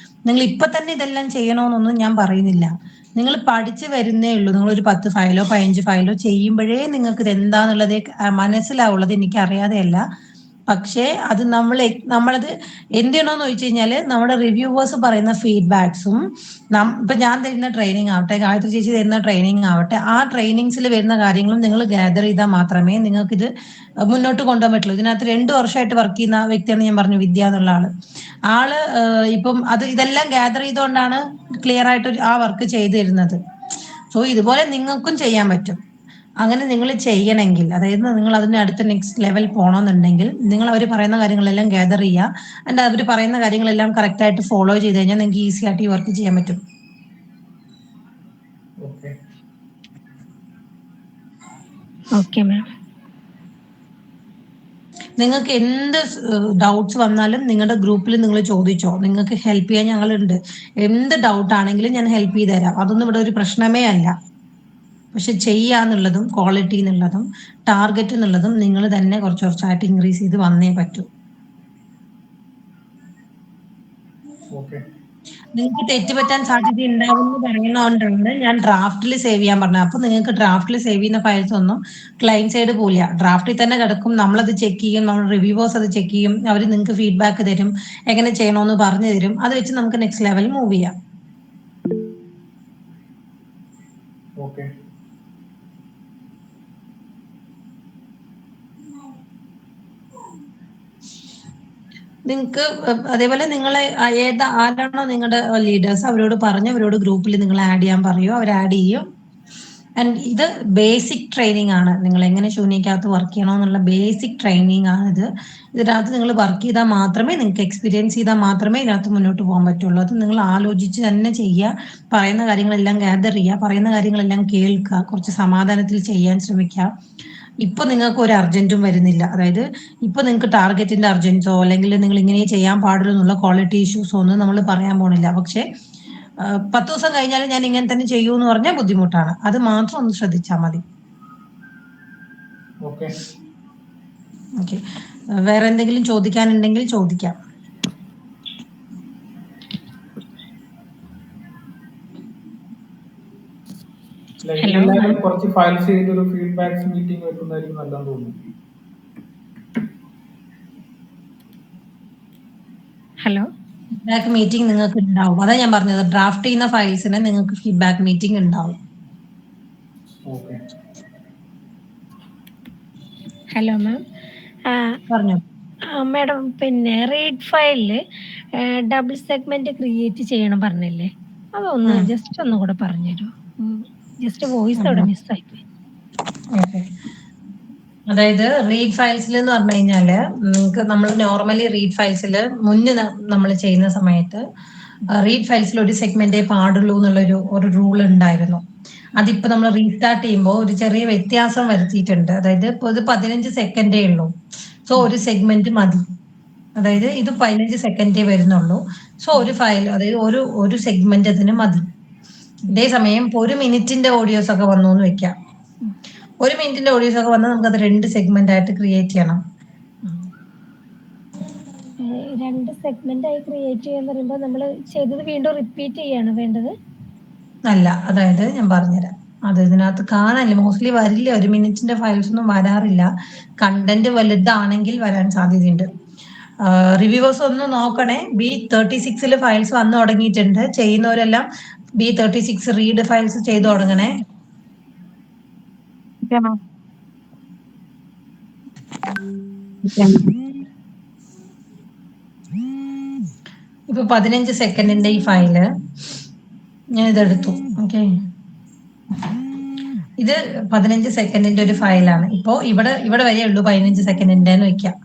നിങ്ങൾ ഇപ്പൊ തന്നെ ഇതെല്ലാം ചെയ്യണമെന്നൊന്നും ഞാൻ പറയുന്നില്ല. നിങ്ങൾ പഠിച്ചു വരുന്നേ ഉള്ളൂ. നിങ്ങൾ ഒരു 10 ഫയലോ 15 ഫയലോ ചെയ്യുമ്പോഴേ നിങ്ങൾക്ക് ഇത് എന്താന്നുള്ളത് മനസ്സിലാവുള്ളത്. എനിക്ക് അറിയാതെയല്ല. പക്ഷേ അത് നമ്മളത് എന്ത് ചെയ്യണമെന്ന് ചോദിച്ചു കഴിഞ്ഞാല് നമ്മുടെ റിവ്യൂവേഴ്സ് പറയുന്ന ഫീഡ്ബാക്സും ഇപ്പൊ ഞാൻ തരുന്ന ട്രെയിനിങ് ആവട്ടെ, ഗായത്രി ചേച്ചി തരുന്ന ട്രെയിനിങ് ആവട്ടെ, ആ ട്രെയിനിങ്സിൽ വരുന്ന കാര്യങ്ങളും നിങ്ങൾ ഗ്യാദർ ചെയ്താൽ മാത്രമേ നിങ്ങൾക്ക് ഇത് മുന്നോട്ട് കൊണ്ടുപോകാൻ പറ്റുള്ളൂ. ഇതിനകത്ത് 2 വർഷമായിട്ട് വർക്ക് ചെയ്യുന്ന വ്യക്തിയാണ് ഞാൻ പറഞ്ഞു, വിദ്യ എന്നുള്ള ആള്. ഇപ്പം ഇതെല്ലാം ഗ്യാദർ ചെയ്തുകൊണ്ടാണ് ക്ലിയർ ആയിട്ട് ആ വർക്ക് ചെയ്തു തരുന്നത്. സോ ഇതുപോലെ നിങ്ങൾക്കും ചെയ്യാൻ പറ്റും. അങ്ങനെ നിങ്ങൾ ചെയ്യണമെങ്കിൽ, അതായത് നിങ്ങൾ അതിന് അടുത്ത നെക്സ്റ്റ് ലെവൽ പോകണമെന്നുണ്ടെങ്കിൽ നിങ്ങൾ അവർ പറയുന്ന കാര്യങ്ങളെല്ലാം ഗ്യാദർ ചെയ്യുക. ആൻഡ് അവർ പറയുന്ന കാര്യങ്ങളെല്ലാം കറക്റ്റ് ആയിട്ട് ഫോളോ ചെയ്ത് കഴിഞ്ഞാൽ നിങ്ങൾക്ക് ഈസി ആയിട്ട് ഈ വർക്ക് ചെയ്യാൻ പറ്റും. നിങ്ങൾക്ക് എന്ത് ഡൗട്ട്സ് വന്നാലും നിങ്ങളുടെ ഗ്രൂപ്പിൽ നിങ്ങൾ ചോദിച്ചോ, നിങ്ങൾക്ക് ഹെൽപ്പ് ചെയ്യാൻ ഞങ്ങളുണ്ട്. എന്ത് ഡൗട്ട് ആണെങ്കിലും ഞാൻ ഹെൽപ്പ് ചെയ്ത് തരാം. അതൊന്നും ഇവിടെ ഒരു പ്രശ്നമേ അല്ല. പക്ഷെ ചെയ്യാന്നുള്ളതും ക്വാളിറ്റി എന്നുള്ളതും ടാർഗറ്റ് എന്നുള്ളതും നിങ്ങൾ തന്നെ കുറച്ചായിട്ട് ഇൻക്രീസ് ചെയ്ത് വന്നേ പറ്റൂ. നിങ്ങൾക്ക് തെറ്റുപറ്റാൻ സാധ്യത ഉണ്ടാവുമെന്ന് പറയുന്നതുകൊണ്ടാണ് ഞാൻ ഡ്രാഫ്റ്റിൽ സേവ് ചെയ്യാൻ പറഞ്ഞത്. അപ്പൊ നിങ്ങൾക്ക് ഡ്രാഫ്റ്റിൽ സേവ് ചെയ്യുന്ന ഫയൽസ് ഒന്നും ക്ലയന്റ് സൈഡ് പോവില്ല, ഡ്രാഫ്റ്റിൽ തന്നെ കിടക്കും. നമ്മളത് ചെക്ക് ചെയ്യും, നമ്മൾ റിവ്യൂവേഴ്സ് അത് ചെക്ക് ചെയ്യും, അവർ നിങ്ങൾക്ക് ഫീഡ്ബാക്ക് തരും, എങ്ങനെ ചെയ്യണമെന്ന് പറഞ്ഞു തരും. അത് വെച്ച് നമുക്ക് നെക്സ്റ്റ് ലെവൽ മൂവ് ചെയ്യാം. നിങ്ങൾക്ക് അതേപോലെ നിങ്ങൾ ആരാണോ നിങ്ങളുടെ ലീഡേഴ്സ് അവരോട് പറഞ്ഞ് അവരോട് ഗ്രൂപ്പിൽ നിങ്ങൾ ആഡ് ചെയ്യാൻ പറയൂ, അവർ ആഡ് ചെയ്യും. ആൻഡ് ഇത് ബേസിക് ട്രെയിനിങ് ആണ്. നിങ്ങൾ എങ്ങനെ ശൂന്യക്കകത്ത് വർക്ക് ചെയ്യണമെന്നുള്ള ബേസിക് ട്രെയിനിങ് ആണ് ഇത്. ഇതിനകത്ത് നിങ്ങൾ വർക്ക് ചെയ്താൽ മാത്രമേ, നിങ്ങൾക്ക് എക്സ്പീരിയൻസ് ചെയ്താൽ മാത്രമേ ഇതിനകത്ത് മുന്നോട്ട് പോകാൻ പറ്റുള്ളൂ. അത് നിങ്ങൾ ആലോചിച്ച് തന്നെ ചെയ്യുക. പറയുന്ന കാര്യങ്ങളെല്ലാം ഗ്യാദർ ചെയ്യുക, പറയുന്ന കാര്യങ്ങളെല്ലാം കേൾക്കുക, കുറച്ച് സമാധാനത്തിൽ ചെയ്യാൻ ശ്രമിക്കുക. ഇപ്പൊ നിങ്ങൾക്ക് ഒരു അർജന്റും വരുന്നില്ല. അതായത് ഇപ്പൊ നിങ്ങൾക്ക് ടാർഗറ്റിന്റെ അർജൻസോ അല്ലെങ്കിൽ നിങ്ങൾ ഇങ്ങനെ ചെയ്യാൻ പാടുള്ളൂ എന്നുള്ള ക്വാളിറ്റി ഇഷ്യൂസോ ഒന്നും നമ്മൾ പറയാൻ പോണില്ല. പക്ഷെ 10 ദിവസം കഴിഞ്ഞാലും ഞാൻ ഇങ്ങനെ തന്നെ ചെയ്യൂ എന്ന് പറഞ്ഞാൽ ബുദ്ധിമുട്ടാണ്. അത് മാത്രം ഒന്ന് ശ്രദ്ധിച്ചാൽ മതി. ഓക്കെ. വേറെ എന്തെങ്കിലും ചോദിക്കാനുണ്ടെങ്കിൽ ചോദിക്കാം. എല്ലാവരും കുറച്ച് ഫയൽസ് ചെയ്തൊരു ഫീഡ്ബാക്സ് മീറ്റിംഗ് വെക്കുന്നതായിരിക്കും നല്ലതെന്ന് തോന്നുന്നു. ഹലോ, ഫീഡ്ബാക്ക് മീറ്റിംഗ് നിങ്ങൾക്ക് ഉണ്ടാവും. അതാ ഞാൻ പറഞ്ഞത്, ഡ്രാഫ്റ്റ് ചെയ്യുന്ന ഫയൽസിന് നിങ്ങൾക്ക് ഫീഡ്ബാക്ക് മീറ്റിംഗ് ഉണ്ടാവും. Hello ma'am. പറഞ്ഞോ മാഡം, പിന്നെ റീഡ് ഫയലില് ഡബിൾ സെഗ്മെന്റ് ക്രിയേറ്റ് ചെയ്യണം പറഞ്ഞില്ലേ, അതൊന്ന് ജസ്റ്റ് ഒന്നും കൂടെ പറഞ്ഞുതരൂ. ജസ്റ്റ് വോയിസ് അവിടെ മിസ്സായിപ്പോയി. അതായത് റീഡ് ഫയൽസിൽ എന്ന് പറഞ്ഞു കഴിഞ്ഞാല് നിങ്ങൾക്ക് നമ്മൾ നോർമലി റീഡ് ഫയൽസിൽ മുന്നേ നമ്മൾ ചെയ്യുന്ന സമയത്ത് റീഡ് ഫയൽസിൽ ഒരു സെഗ്മെന്റേ പാടുള്ളൂ എന്നുള്ളൊരു റൂൾ ഉണ്ടായിരുന്നു. അതിപ്പോ നമ്മൾ റീസ്റ്റാർട്ട് ചെയ്യുമ്പോൾ ഒരു ചെറിയ വ്യത്യാസം വരുത്തിയിട്ടുണ്ട്. അതായത് ഇപ്പൊ ഇത് 15 സെക്കൻഡേ ഉള്ളൂ. സോ ഒരു സെഗ്മെന്റ് മതി. അതായത് ഇത് 15 സെക്കൻഡേ വരുന്നുള്ളൂ. സോ ഒരു ഫയൽ, അതായത് ഒരു സെഗ്മെന്റ് അതിന് മതി. ഇതേസമയം ഇപ്പൊ 1 മിനിറ്റിന്റെ ഓഡിയോസ് ഒക്കെ വന്നു എന്ന് വെക്കാം. 1 മിനിറ്റിന്റെ ഓഡിയോസ് ഒക്കെ വന്നാൽ നമുക്ക് അത് 2 സെഗ്മെന്റ് ആയിട്ട് ക്രിയേറ്റ് ചെയ്യണം. 2 സെഗ്മെന്റ് ആയി ക്രിയേറ്റ് ചെയ്യാന്ന് പറയുമ്പോൾ നമ്മൾ ചെയ്തത് വീണ്ടും റിപ്പീറ്റ് ചെയ്യാണ് വേണ്ടത്? അല്ല, അതായത് ഞാൻ പറഞ്ഞുതരാം. അത് ഇതിനകത്ത് കാണാനില്ല, മോസ്റ്റ്ലി വരില്ല. 1 മിനിറ്റിന്റെ ഫയൽസ് ഒന്നും വരാറില്ല. കണ്ടന്റ് വലുതാണെങ്കിൽ വരാൻ സാധ്യതയുണ്ട്. റിവ്യൂവേഴ്സ് ഒന്ന് നോക്കണേ. B36 ഫയൽസ് വന്നു തുടങ്ങിയിട്ടുണ്ട്. ചെയ്യുന്നവരെല്ലാം B36 റീഡ് ഫയൽസ് ചെയ്തു തുടങ്ങണേ. ഇപ്പൊ 15 സെക്കൻഡിന്റെ ഈ ഫയല് ഞാൻ ഇതെടുത്തു. ഓക്കെ, ഇത് 15 സെക്കൻഡിന്റെ ഒരു ഫയലാണ്. ഇപ്പോ ഇവിടെ വരെ ഉള്ളൂ 15 സെക്കൻഡിന്റെ വെക്കാം.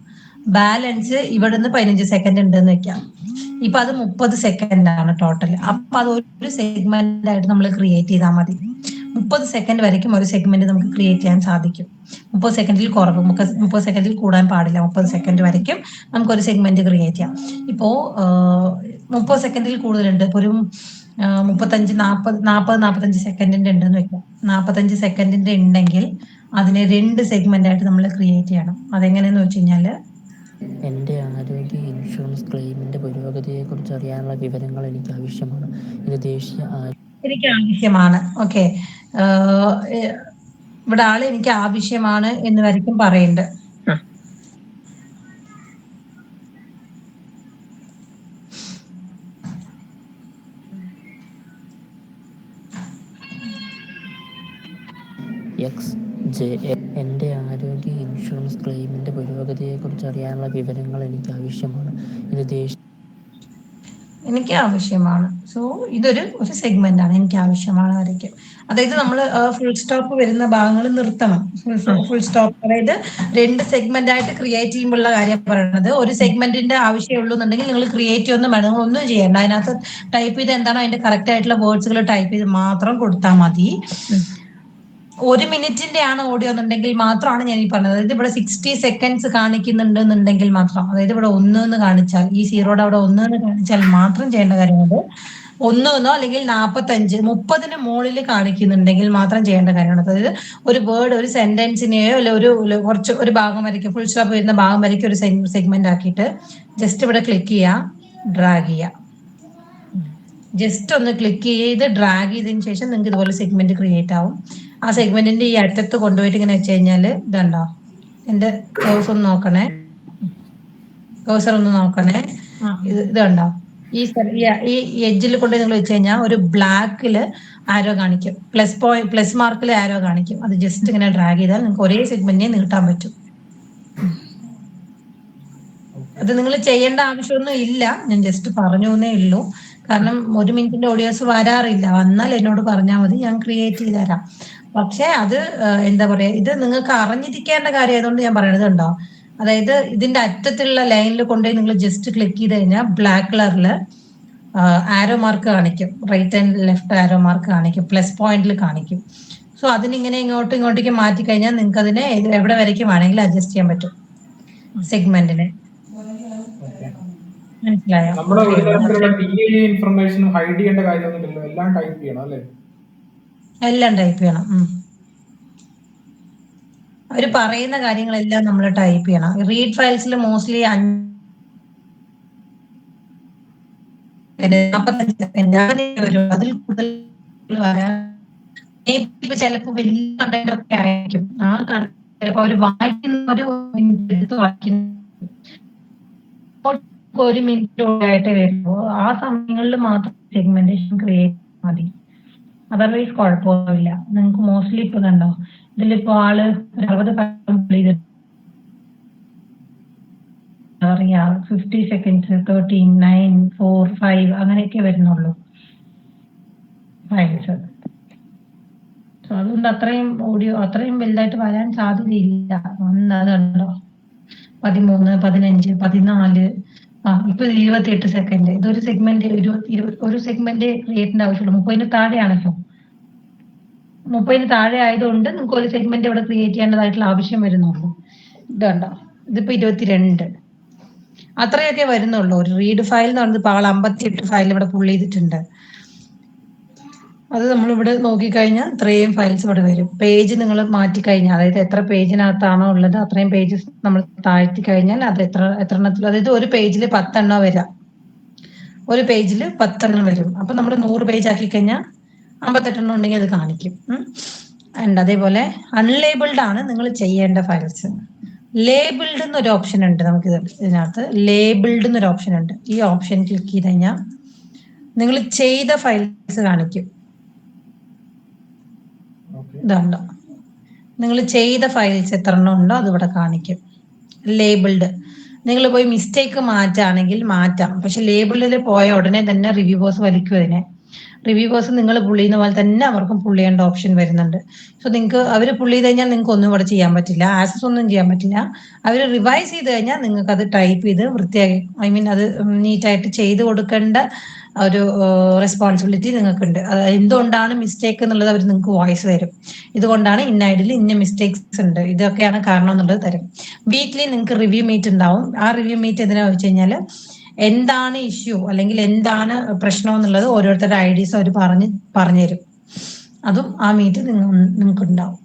ബാലൻസ് ഇവിടുന്ന് 15 സെക്കൻഡ് ഉണ്ടെന്ന് വെക്കാം. ഇപ്പൊ അത് 30 സെക്കൻഡ് ആണ് ടോട്ടൽ. അപ്പൊ അത് ഒരു സെഗ്മെന്റ് ആയിട്ട് നമ്മൾ ക്രിയേറ്റ് ചെയ്താൽ മതി. 30 സെക്കൻഡ് വരയ്ക്കും ഒരു സെഗ്മെന്റ് നമുക്ക് ക്രിയേറ്റ് ചെയ്യാൻ സാധിക്കും. 30 സെക്കൻഡിൽ കുറവ്, 30 സെക്കൻഡിൽ കൂടാൻ പാടില്ല. 30 സെക്കൻഡ് വരയ്ക്കും നമുക്ക് ഒരു സെഗ്മെന്റ് ക്രിയേറ്റ് ചെയ്യാം. ഇപ്പോ 30 സെക്കൻഡിൽ കൂടുതലുണ്ട്. ഇപ്പൊ ഒരു 35, 40-45 സെക്കൻഡിന്റെ ഉണ്ടെന്ന് വെക്കാം. 45 സെക്കൻഡിന്റെ ഉണ്ടെങ്കിൽ അതിനെ 2 സെഗ്മെന്റ് ആയിട്ട് നമ്മൾ ക്രിയേറ്റ് ചെയ്യണം. അതെങ്ങനെയെന്ന് വെച്ച് കഴിഞ്ഞാല്, എൻ്റെ ആരോഗ്യ ഇൻഷുറൻസ് ക്ലെയിമിൻ്റെ പുരോഗതിയെക്കുറിച്ച് അറിയാനുള്ള വിവരങ്ങൾ എനിക്ക് ആവശ്യമാണ്. ഇത് ദേശീയ എനിക്ക് ആവശ്യമാണ്. ഓക്കെ, ഇവിടെ ആള് എനിക്ക് ആവശ്യമാണ് എന്ന് വരയ്ക്കും പറയുന്നുണ്ട്. എൻ്റെ ആരോഗ്യ ഇൻഷുറൻസ് ക്ലെയിമിൻ്റെ പുരോഗതിയെക്കുറിച്ച് അറിയാനുള്ള വിവരങ്ങൾ എനിക്ക് ആവശ്യമാണ്. ഇത് എനിക്ക് ആവശ്യമാണ്. സോ ഇതൊരു സെഗ്മെന്റ് ആണ്. എനിക്ക് ആവശ്യമാണ് വരയ്ക്കും. അതായത് നമ്മൾ ഫുൾ സ്റ്റോപ്പ് വരുന്ന ഭാഗങ്ങൾ നിർത്തണം. ഫുൾ സ്റ്റോപ്പ്, അതായത് 2 സെഗ്മെന്റ് ആയിട്ട് ക്രിയേറ്റ് ചെയ്യുമ്പോഴുള്ള കാര്യം പറയുന്നത്. ഒരു സെഗ്മെന്റിന്റെ ആവശ്യമുള്ളൂ എന്നുണ്ടെങ്കിൽ നിങ്ങൾ ക്രിയേറ്റ് ഒന്നും വേണം, നിങ്ങൾ ഒന്നും ചെയ്യണ്ട. അതിനകത്ത് ടൈപ്പ് ചെയ്ത് എന്താണോ അതിന്റെ കറക്റ്റ് ആയിട്ടുള്ള വേർഡ്സുകൾ ടൈപ്പ് ചെയ്ത് മാത്രം കൊടുത്താൽ മതി. 1 മിനിറ്റിന്റെ ആണ് ഓഡിയോ എന്നുണ്ടെങ്കിൽ മാത്രമാണ് ഞാൻ ഈ പറഞ്ഞത്. അതായത് ഇവിടെ 60 സെക്കൻഡ്സ് കാണിക്കുന്നുണ്ട് എന്നുണ്ടെങ്കിൽ മാത്രം, അതായത് ഇവിടെ 1 എന്ന് കാണിച്ചാൽ, ഈ സീറോയുടെ അവിടെ 1 എന്ന് കാണിച്ചാൽ മാത്രം ചെയ്യേണ്ട കാര്യമുണ്ട്. 1 എന്നോ അല്ലെങ്കിൽ 45, 30 മുകളിൽ കാണിക്കുന്നുണ്ടെങ്കിൽ മാത്രം ചെയ്യേണ്ട കാര്യമാണ്. അതായത് ഒരു വേർഡ്, ഒരു സെന്റൻസിനെയോ അല്ലെ ഒരു ഭാഗം വരയ്ക്കും, ഫുൾ സ്റ്റോപ്പ് വരുന്ന ഭാഗം വരയ്ക്കും ഒരു സെഗ്മെന്റ് ആക്കിയിട്ട് ജസ്റ്റ് ഇവിടെ ക്ലിക്ക് ചെയ്യുക, ഡ്രാഗ് ചെയ്യുക. ജസ്റ്റ് ഒന്ന് ക്ലിക്ക് ചെയ്ത് ഡ്രാഗ് ചെയ്തതിനു ശേഷം നിങ്ങൾക്ക് ഇതുപോലെ സെഗ്മെന്റ് ക്രിയേറ്റ് ആവും. ആ സെഗ്മെന്റിന്റെ ഈ അറ്റത്ത് കൊണ്ടുപോയിട്ട് ഇങ്ങനെ വെച്ച് കഴിഞ്ഞാല് ഇതുണ്ടോ, എന്റെ കഴ്സർ ഒന്ന് നോക്കണേ, ഇതുണ്ടോ, ഈ എഡ്ജിൽ കൊണ്ട് നിങ്ങൾ വെച്ച് കഴിഞ്ഞാൽ ഒരു ബ്ലാക്കില് ആരോ കാണിക്കും, പ്ലസ് മാർക്കിൽ ആരോ കാണിക്കും. അത് ജസ്റ്റ് ഇങ്ങനെ ഡ്രാഗ് ചെയ്താൽ നിങ്ങൾക്ക് ഒരേ സെഗ്മെന്റിനെ നീട്ടാൻ പറ്റും. അത് നിങ്ങൾ ചെയ്യേണ്ട ആവശ്യമൊന്നും ഇല്ല, ഞാൻ ജസ്റ്റ് പറഞ്ഞു എന്നേ ഉള്ളൂ. കാരണം 1 മിനിറ്റിന്റെ ഓഡിയോസ് വരാറില്ല. വന്നാൽ എന്നോട് പറഞ്ഞാൽ മതി, ഞാൻ ക്രിയേറ്റ് ചെയ്ത് തരാം. പക്ഷെ അത് എന്താ പറയാ, ഇത് നിങ്ങൾക്ക് അറിഞ്ഞിരിക്കേണ്ട കാര്യം ആയതുകൊണ്ട് ഞാൻ പറയണത് ഉണ്ടോ. അതായത് ഇതിന്റെ അറ്റത്തുള്ള ലൈനിൽ കൊണ്ടുപോയി നിങ്ങൾ ജസ്റ്റ് ക്ലിക്ക് ചെയ്ത് കഴിഞ്ഞാൽ ബ്ലാക്ക് കളറിൽ ആരോ മാർക്ക് കാണിക്കും, right and left arrow mark കാണിക്കും, പ്ലസ് പോയിന്റിൽ കാണിക്കും. സോ അതിനിങ്ങനെ ഇങ്ങോട്ടേക്ക് മാറ്റി കഴിഞ്ഞാൽ നിങ്ങൾക്ക് അതിനെ എവിടെ വരയ്ക്കും വേണമെങ്കിലും അഡ്ജസ്റ്റ് ചെയ്യാൻ പറ്റും സെഗ്മെന്റിനെ. മനസ്സിലായോ? നമ്മുടെ ഒരു തരത്തിലുള്ള ഇൻഫർമേഷനും ഹൈഡ് ചെയ്യേണ്ട കാര്യമൊന്നുമില്ലല്ലോ, എല്ലാം ടൈപ്പ് ചെയ്യണം അല്ലേ? എല്ലാം ടൈപ്പ് ചെയ്യണം. അവര് പറയുന്ന കാര്യങ്ങളെല്ലാം നമ്മൾ ടൈപ്പ് ചെയ്യണം. റീഡ് ഫയൽസിൽ മോസ്റ്റ്ലി 45 സെക്കൻഡ് വരും, അതിൽ കൂടുതൽ വരാൻ ചിലപ്പോൾ വലിയ കണ്ടന്റ് ഒക്കെ ആയിരിക്കും. ആ ചിലപ്പോൾ അവർ വായിക്കുന്ന ഒരു മിനിറ്റ് എടുത്ത് വായിക്കുന്ന 1 മിനിറ്റോടായിട്ട് വരുമ്പോൾ ആ സമയങ്ങളിൽ മാത്രം സെഗ്മെന്റേഷൻ ക്രിയേറ്റ് മതി. അതർവൈസ് കുഴപ്പമൊന്നുമില്ല. നിങ്ങൾക്ക് മോസ്റ്റ്ലി ഇപ്പൊ കണ്ടോ, ഇതിലിപ്പോ ആള് 60 അറിയാം, 50 സെക്കൻഡ്സ്, 13, 9, 4, 5 അങ്ങനെയൊക്കെ വരുന്നുള്ളൂ ഫയൽസ്. സോ അതുകൊണ്ട് അത്രയും ഓഡിയോ അത്രയും വലുതായിട്ട് വരാൻ സാധ്യതയില്ല. അതുണ്ടോ 13, 15, 14, ഇപ്പൊ 28 സെക്കൻഡ്. ഇതൊരു സെഗ്മെന്റ് ഒരു സെഗ്മെന്റ് ക്രിയേറ്റിന്റെ ആവശ്യമുള്ളൂ. 30-ന് താഴെയാണല്ലോ. 30-ന് താഴെ ആയതുകൊണ്ട് നിങ്ങൾക്ക് ഒരു സെഗ്മെന്റ് ഇവിടെ ക്രിയേറ്റ് ചെയ്യേണ്ടതായിട്ടുള്ള ആവശ്യം വരുന്നുള്ളൂ. ഇതുണ്ടോ, ഇതിപ്പോ 22 അത്രയൊക്കെ വരുന്നുള്ളൂ. ഒരു റീഡ് ഫയൽ എന്ന് പറയുന്നത് 58 ഫയൽ ഇവിടെ പുൾ ചെയ്തിട്ടുണ്ട്. അത് നമ്മളിവിടെ നോക്കിക്കഴിഞ്ഞാൽ ഇത്രയും ഫയൽസ് ഇവിടെ വരും. പേജ് നിങ്ങൾ മാറ്റിക്കഴിഞ്ഞാൽ, അതായത് എത്ര പേജിനകത്താണോ ഉള്ളത് അത്രയും പേജസ് നമ്മൾ താഴ്ത്തി കഴിഞ്ഞാൽ അത് എത്രണ്ണത്തിൽ, അതായത് ഒരു പേജിൽ 10 എണ്ണം വരാം, ഒരു പേജിൽ 10 എണ്ണം വരും. അപ്പൊ നമ്മൾ 100 പേജ് ആക്കി കഴിഞ്ഞാൽ 58 എണ്ണം ഉണ്ടെങ്കിൽ അത് കാണിക്കും. ആൻഡ് അതേപോലെ അൺലേബിൾഡ് ആണ് നിങ്ങൾ ചെയ്യേണ്ട ഫയൽസ്. ലേബിൾഡ് എന്നൊരു ഓപ്ഷൻ ഉണ്ട് നമുക്ക് ഇതിനകത്ത്. ലേബിൾഡ് എന്നൊരു ഓപ്ഷൻ ഉണ്ട്. ഈ ഓപ്ഷൻ ക്ലിക്ക് ചെയ്ത് കഴിഞ്ഞാൽ നിങ്ങൾ ചെയ്ത ഫയൽസ് കാണിക്കും. ഇതുണ്ടോ, നിങ്ങൾ ചെയ്ത ഫയൽസ് എത്ര എണ്ണം ഉണ്ടോ അത് ഇവിടെ കാണിക്കും. ലേബിൾഡ്. നിങ്ങൾ പോയി മിസ്റ്റേക്ക് മാറ്റാണെങ്കിൽ മാറ്റാം, പക്ഷെ ലേബിളിൽ പോയ ഉടനെ തന്നെ റിവ്യൂവേഴ്സ് വലിക്കും അതിനെ. റിവ്യൂവേഴ്സ് നിങ്ങൾ പുള്ളി ചെയ്യുന്ന പോലെ തന്നെ അവർക്കും പുള്ളി ചെയ്യേണ്ട ഓപ്ഷൻ വരുന്നുണ്ട്. സോ നിങ്ങൾക്ക് അവർ പുള്ളി ചെയ്ത് കഴിഞ്ഞാൽ നിങ്ങൾക്ക് ഒന്നും ഇവിടെ ചെയ്യാൻ പറ്റില്ല, ആക്സസ് ഒന്നും ചെയ്യാൻ പറ്റില്ല. അവർ റിവൈസ് ചെയ്ത് കഴിഞ്ഞാൽ നിങ്ങൾക്ക് അത് ടൈപ്പ് ചെയ്ത് വൃത്തിയാക്കി, ഐ മീൻ അത് നീറ്റായിട്ട് ചെയ്ത് കൊടുക്കേണ്ട ഒരു റെസ്പോൺസിബിലിറ്റി നിങ്ങൾക്കുണ്ട്. അത് എന്തുകൊണ്ടാണ് മിസ്റ്റേക്ക് എന്നുള്ളത് അവർ നിങ്ങൾക്ക് വോയിസ് തരും. ഇതുകൊണ്ടാണ് ഇന്ന ഐഡിയിൽ ഇന്ന മിസ്റ്റേക്സ് ഉണ്ട്, ഇതൊക്കെയാണ് കാരണം എന്നുള്ളത് തരും. വീക്ക്ലി നിങ്ങൾക്ക് റിവ്യൂ മീറ്റ് ഉണ്ടാവും. ആ റിവ്യൂ മീറ്റ് എന്തിനാ വെച്ച് കഴിഞ്ഞാൽ എന്താണ് ഇഷ്യൂ അല്ലെങ്കിൽ എന്താണ് പ്രശ്നം എന്നുള്ളത് ഓരോരുത്തരുടെ ഐഡീസ് അവർ പറഞ്ഞു തരും. അതും ആ മീറ്റ് നിങ്ങൾക്ക് ഉണ്ടാവും.